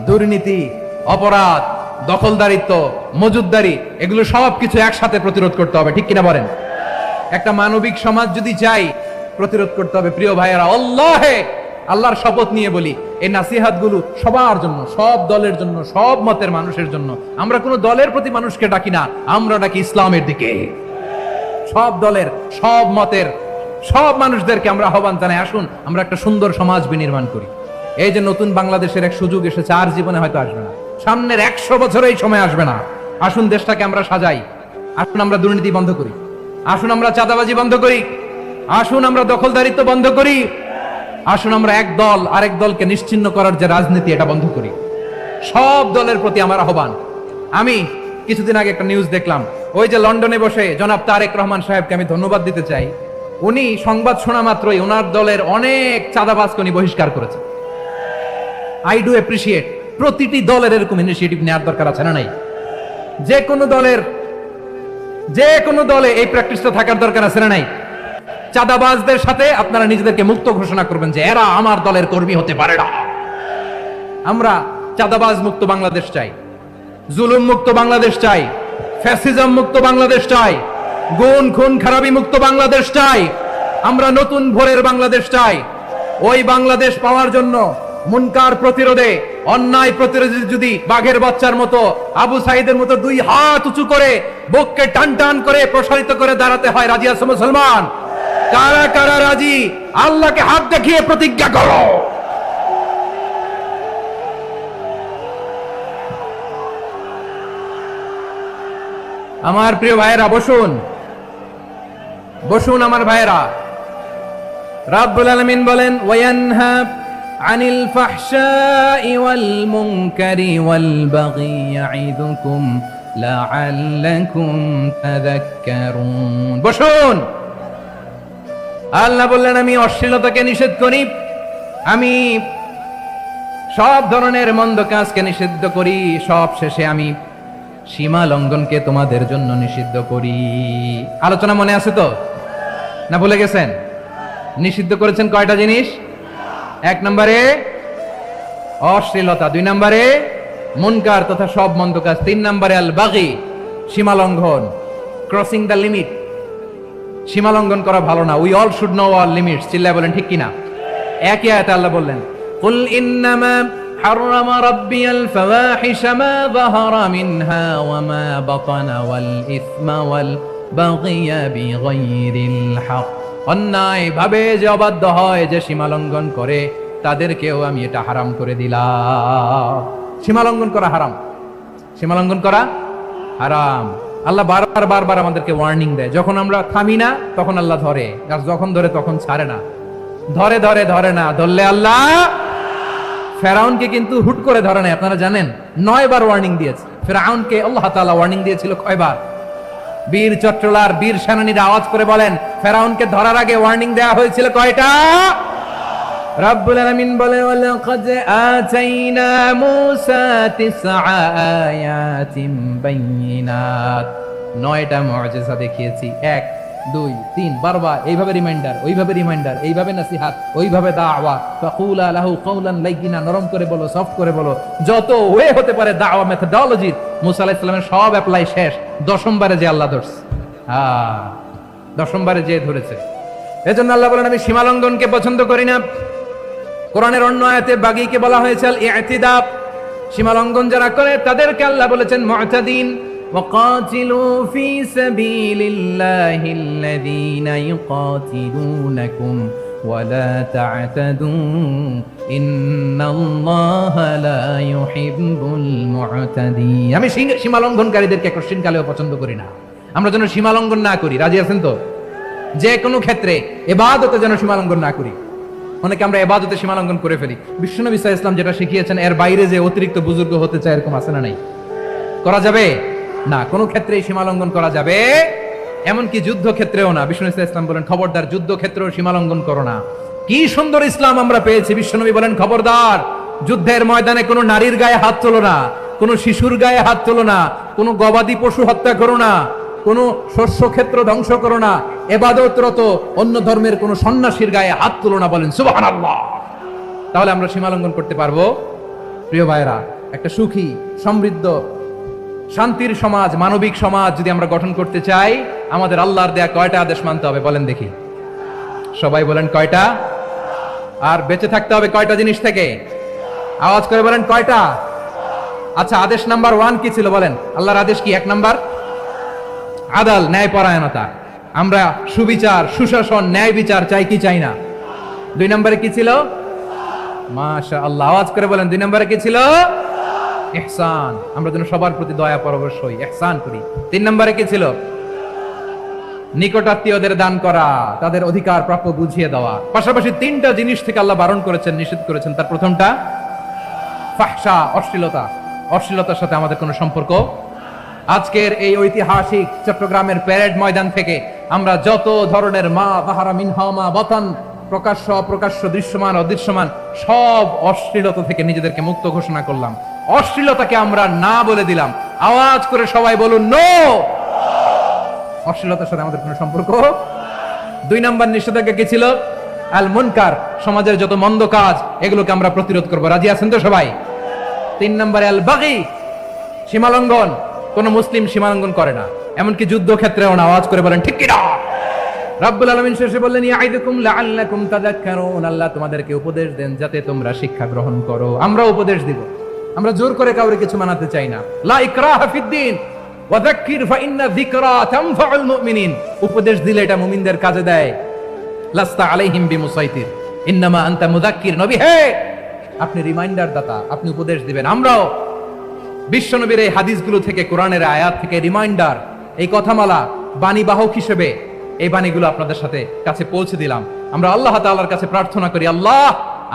দুর্নীতি, অপরাধ, দখলদারিত্ব, মজুদদারি, এগুলো সবকিছু একসাথে প্রতিরোধ করতে হবে, ঠিক কিনা বলেন? একটা মানবিক সমাজ যদি চাই, প্রতিরোধ করতে হবে। প্রিয় ভাইয়েরা, আল্লাহর শপথ নিয়ে বলি, এই নাসিহাত গুলো সবার জন্য, সব দলের জন্য, সব মতের মানুষের জন্য। আমরা কোনো দলের প্রতি মানুষকে ডাকি না, আমরা ডাকি ইসলামের দিকে। সব দলের, সব মতের, সব মানুষদেরকে আমরা আহ্বান জানাই, আসুন আমরা একটা সুন্দর সমাজ বিনির্মাণ করি। এই যে নতুন বাংলাদেশের এক সুযোগ এসেছে, আর জীবনে হয়তো আসবে না, সামনের 100 বছরে এই সময় আসবে না। আসুন দেশটাকে আমরা সাজাই, আসুন আমরা দুর্নীতি বন্ধ করি, আসুন আমরা চাঁদাবাজি বন্ধ করি, আসুন আমরা দখলদারিত্ব বন্ধ করি, আসুন আমরা এক দল আরেক দলকে নিশ্চিহ্ন করার যে রাজনীতি, এটা বন্ধ করি। সব দলের প্রতি আমার আহ্বান। আমি কিছুদিন আগে একটা নিউজ দেখলাম, ওই যে লন্ডনে বসে জনাব তারেক রহমান সাহেবকে আমি ধন্যবাদ দিতে চাই। উনি সংবাদ শোনা মাত্রই ওনার দলের অনেক চাঁদাবাজকে উনি বহিষ্কার করেছেন। I do appreciate. প্রতিটি দলের এরকম ইনিশিয়েটিভ নেওয়ার দরকার আছে না নাই? যে কোনো দলে এই প্র্যাকটিসটা থাকার দরকার আছে না নাই? চাঁদাবাজদের সাথে আপনারা নিজেদেরকে মুক্ত ঘোষণা করবেন যে এরা আমার দলের কর্মী হতে পারে না। আমরা চাঁদাবাজ মুক্ত বাংলাদেশ চাই, জুলুম মুক্ত বাংলাদেশ চাই, ফ্যাসিজম মুক্ত বাংলাদেশ চাই, গুণ খুন খারাপি মুক্ত বাংলাদেশ চাই। আমরা নতুন ভোরের বাংলাদেশ চাই। ওই বাংলাদেশ পাওয়ার জন্য মুনকার প্রতিরোধে, অন্যায় প্রতিরোধে যদি বাঘের বাচ্চার মতো, আবু সাইদের মতো 2 হাত উঁচু করে, বুককে টান টান করে প্রসারিত করে দাঁড়াতে হয়, রাজি আছো মুসলমান? কারা কারা রাজি? আল্লাহকে হাত দেখিয়ে প্রতিজ্ঞা করো। আমার প্রিয় ভাইয়েরা, বসুন বসুন আমার ভাইয়েরা। রাব্বুল আলামিন বলেন, ওয়ায়ানহা আনিল ফাহশাই ওয়াল মুনকারি ওয়াল বাগি ইয়াইদুকুম লাআল্লাকুম তাযাক্কারুন। বসুন। আল্লাহ বললেন, আমি অশ্লীলতাকে নিষেধ করি, আমি সব ধরনের মন্দ কাজকে নিষিদ্ধ করি, সব শেষে আমি সীমা লঙ্ঘনকে তোমাদের জন্য নিষিদ্ধ করি। আলোচনা মনে আছে তো? না ভুলে গেছেন? নিষিদ্ধ করেছেন কয়টা জিনিস? 1 নম্বরে অশ্লীলতা, 2 নম্বরে মুনকার তথা সব মন্দ কাজ, 3 নম্বরে আল বাগি, সীমা লঙ্ঘন, ক্রসিং দ্য লিমিট। সীমা লঙ্ঘন করা ভালো না। We all should know our limits. চিল্লায় বলেন ঠিক কিনা? একই আয়াতে আল্লাহ বললেন, কুল ইন্নামা হাররামা রাব্বিয়াল ফাওয়াহিশা মা যাহারা মিনহা ওয়া মা বাতানা ওয়াল ইসমা ওয়াল বাগিয়া বিগাইরিল হক। অন্যায় ভাবে যে অবাধ্য হয়, যে সীমা লঙ্ঘন করে, তাদেরকেও আমি এটা হারাম করে দিলাম। সীমা লঙ্ঘন করা হারাম, সীমা লঙ্ঘন করা হারাম। আল্লাহ বারবার আমাদেরকে ওয়ার্নিং দেয়। যখন আমরা থামি না তখন আল্লাহ ধরে, আর যখন ধরে তখন ছাড়ে না। ধরে না, ধরলে আল্লাহ। ফেরাউনকে কিন্তু হুট করে ধরে নাই, আপনারা জানেন 9 বার ওয়ার্নিং দিয়েছে। ফেরাউনকে আল্লাহ তাআলা ওয়ার্নিং দিয়েছিল কয়বার? বীর চট্টলার বীর সেনানীরা আওয়াজ করে বলেন, ফেরাউনকে ধরার আগে ওয়ার্নিং দেওয়া হয়েছিল কয়টা? রাব্বুল আলামিন বলে, ওয়ালাকাদ আতাইনা মূসা 9 আয়াতিন বাইয়িনাত। 9টা মুআজিজা দেখিয়েছি। 1 2 3 বারবার এইভাবে রিমাইন্ডার, ওইভাবে রিমাইন্ডার, এইভাবে নসিহত, ওইভাবে দাওয়া। ফাকুলা লাহু কাওলান লাইয়িনা, নরম করে বলো, সফট করে বলো, যত ওয়ে হতে পারে দাওয়া মেথডোলজি। মুসা আলাইহিস সালামের সব অ্যাপ্লাই শেষ। 10ম বারে যে আল্লাহ ধরছে, 10ম বারে যে ধরেছে। এজন্য আল্লাহ বলেন, আমি সীমা লঙ্ঘনকে পছন্দ করি না। কোরআনের অন্য আয়াতে বাগীকে বলা হয়েছে আল ইতিদা। সীমা লঙ্ঘন যারা করে তাদেরকে আল্লাহ বলেছেন মুতাদিন। وقاتلوا في سبيل الله الذين يقاتلونكم ولا تعتدوا إن الله لا يحب المعتدين। আমি সীমা লঙ্ঘনকারীদেরকে কোশ্চেন কালেও পছন্দ করি না। আমরা যেন সীমা লঙ্ঘন না করি, রাজি আছেন তো? যে কোনো ক্ষেত্রে ইবাদতে যেন সীমা লঙ্ঘন না করি। অনেকে আমরা ইবাদতে সীমা লঙ্ঘন করে ফেলি। বিশ্বনবী সাল্লাল্লাহু আলাইহি ওয়াসাল্লাম যেটা শিখিয়েছেন এর বাইরে যে অতিরিক্ত বুজুর্গ হতে চায় এরকম আছে না নাই? করা যাবে না, কোনো ক্ষেত্রেই সীমা লঙ্ঘন করা যাবে, এমনকি যুদ্ধ ক্ষেত্রেও না। বিশ্বনবী সাল্লাল্লাহু আলাইহি ওয়াসাল্লাম বলেন খবরদার যুদ্ধ ক্ষেত্রেও সীমা লঙ্ঘন করো না। কি সুন্দর ইসলাম আমরা পেয়েছি। বিশ্বনবী বলেন খবরদার যুদ্ধের ময়দানে কোনো নারীর গায়ে হাত তোলো না, কোনো শিশুর গায়ে হাত তোলো না, কোনো গবাদি পশু হত্যা করো না, কোনো শস্য ক্ষেত্র ধ্বংস করো না, ইবাদতরত অন্য ধর্মের কোনো সন্ন্যাসীর গায়ে হাত তোলো না। বলেন সুবহানাল্লাহ। তাহলে আমরা সীমা লঙ্ঘন করতে পারবো? প্রিয় ভাইরা, একটা সুখী সমৃদ্ধ শান্তির সমাজ, মানবিক সমাজ যদি আমরা গঠন করতে চাই, আমাদের আল্লাহর দেয়া কয়টা আদেশ মানতে হবে বলেন দেখি? সবাই বলেন কয়টা? আর বেঁচে থাকতে হবে কয়টা জিনিস থেকে? আওয়াজ করে বলেন কয়টা? আচ্ছা, আদেশ নাম্বার 1 কি ছিল বলেন? আল্লাহর আদেশ কি? 1 নাম্বার আদাল, ন্যায় পরায়ণতা। আমরা সুবিচার, সুশাসন, ন্যায় বিচার চাই কি চাই না? 2 নম্বরে কি ছিল? মাশাআল্লাহ, আওয়াজ করে বলেন 2 নম্বরে কি ছিল? ইহসান। আমরা যেন সবার প্রতি দয়া পরবশ হই, ইহসান করি। 3 নম্বরে কি ছিল? নিকটাত্মীয়দের দান করা, তাদের অধিকার প্রাপ্য বুঝিয়ে দেওয়া। পাশাপাশি 3টা জিনিস থেকে আল্লাহ বারণ করেছেন, নিষেধ করেছেন। তার প্রথমটা ফাহশা, অশ্লীলতা। অশ্লীলতার সাথে আমাদের কোনো সম্পর্ক। আজকের এই ঐতিহাসিক চট্টগ্রামের প্যারেড ময়দান থেকে আমরা যত ধরনের মা বাহারা মিনহামা বতন, প্রকাশ্য অপ্রকাশ্য, দৃশ্যমান অদৃশ্যমান সব অশ্লীলতা থেকে নিজেদেরকে মুক্ত ঘোষণা করলাম। অশ্লীলতাকে আমরা না বলে দিলাম। আওয়াজ করে সবাই বলুন নো। অশ্লীলতার সাথে আমাদের কোনো সম্পর্ক। 2 নম্বর নিষেধাজ্ঞা কি ছিল? আল মুনকার, সমাজের যত মন্দ কাজ এগুলোকে আমরা প্রতিরোধ করবো। রাজি আছেন তো সবাই? 3 নম্বরে আল বাগি, সীমালঙ্ঘন। কোন মুসলিম সীমালঙ্ঘন করে না, এমনকি যুদ্ধ ক্ষেত্রেও না। আওয়াজ করে বলেন ঠিক কি না? রব্বুল আলামিন শেষে বললেন ইয়াইদুকুম লাআল্লাকুম তাযাক্কারুন। আল্লাহ তোমাদেরকে উপদেশ দেন যাতে তোমরা শিক্ষা গ্রহণ করো। আমরা উপদেশ দিব, আমরা জোর করে কাউকে কিছু মানাতে চাই না। লা ইকরাহা ফিদ্দিন ওয়া যাক্কির ফাইন্না যিকরা তানফাউল মুমিনিন। উপদেশ দিলে এটা মুমিনদের কাজে দেয়। লাস্তা আলাইহিম বিমুসাইতির ইন্নামা আনতা মুযাক্কির। নবী হে, আপনি রিমাইন্ডার দাতা, আপনি উপদেশ দিবেন। আমরাও বিশ্বনবীর এই হাদিসগুলো থেকে, কোরআনের আয়াত থেকে রিমাইন্ডার, এই কথামালা, বাণী বাহক হিসেবে এই বাণীগুলো আপনাদের সাথে কাছে পৌঁছে দিলাম। আমরা আল্লাহ তাআলার কাছে প্রার্থনা করি, আল্লাহ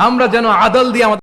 আমরা যেন আদল দিয়ে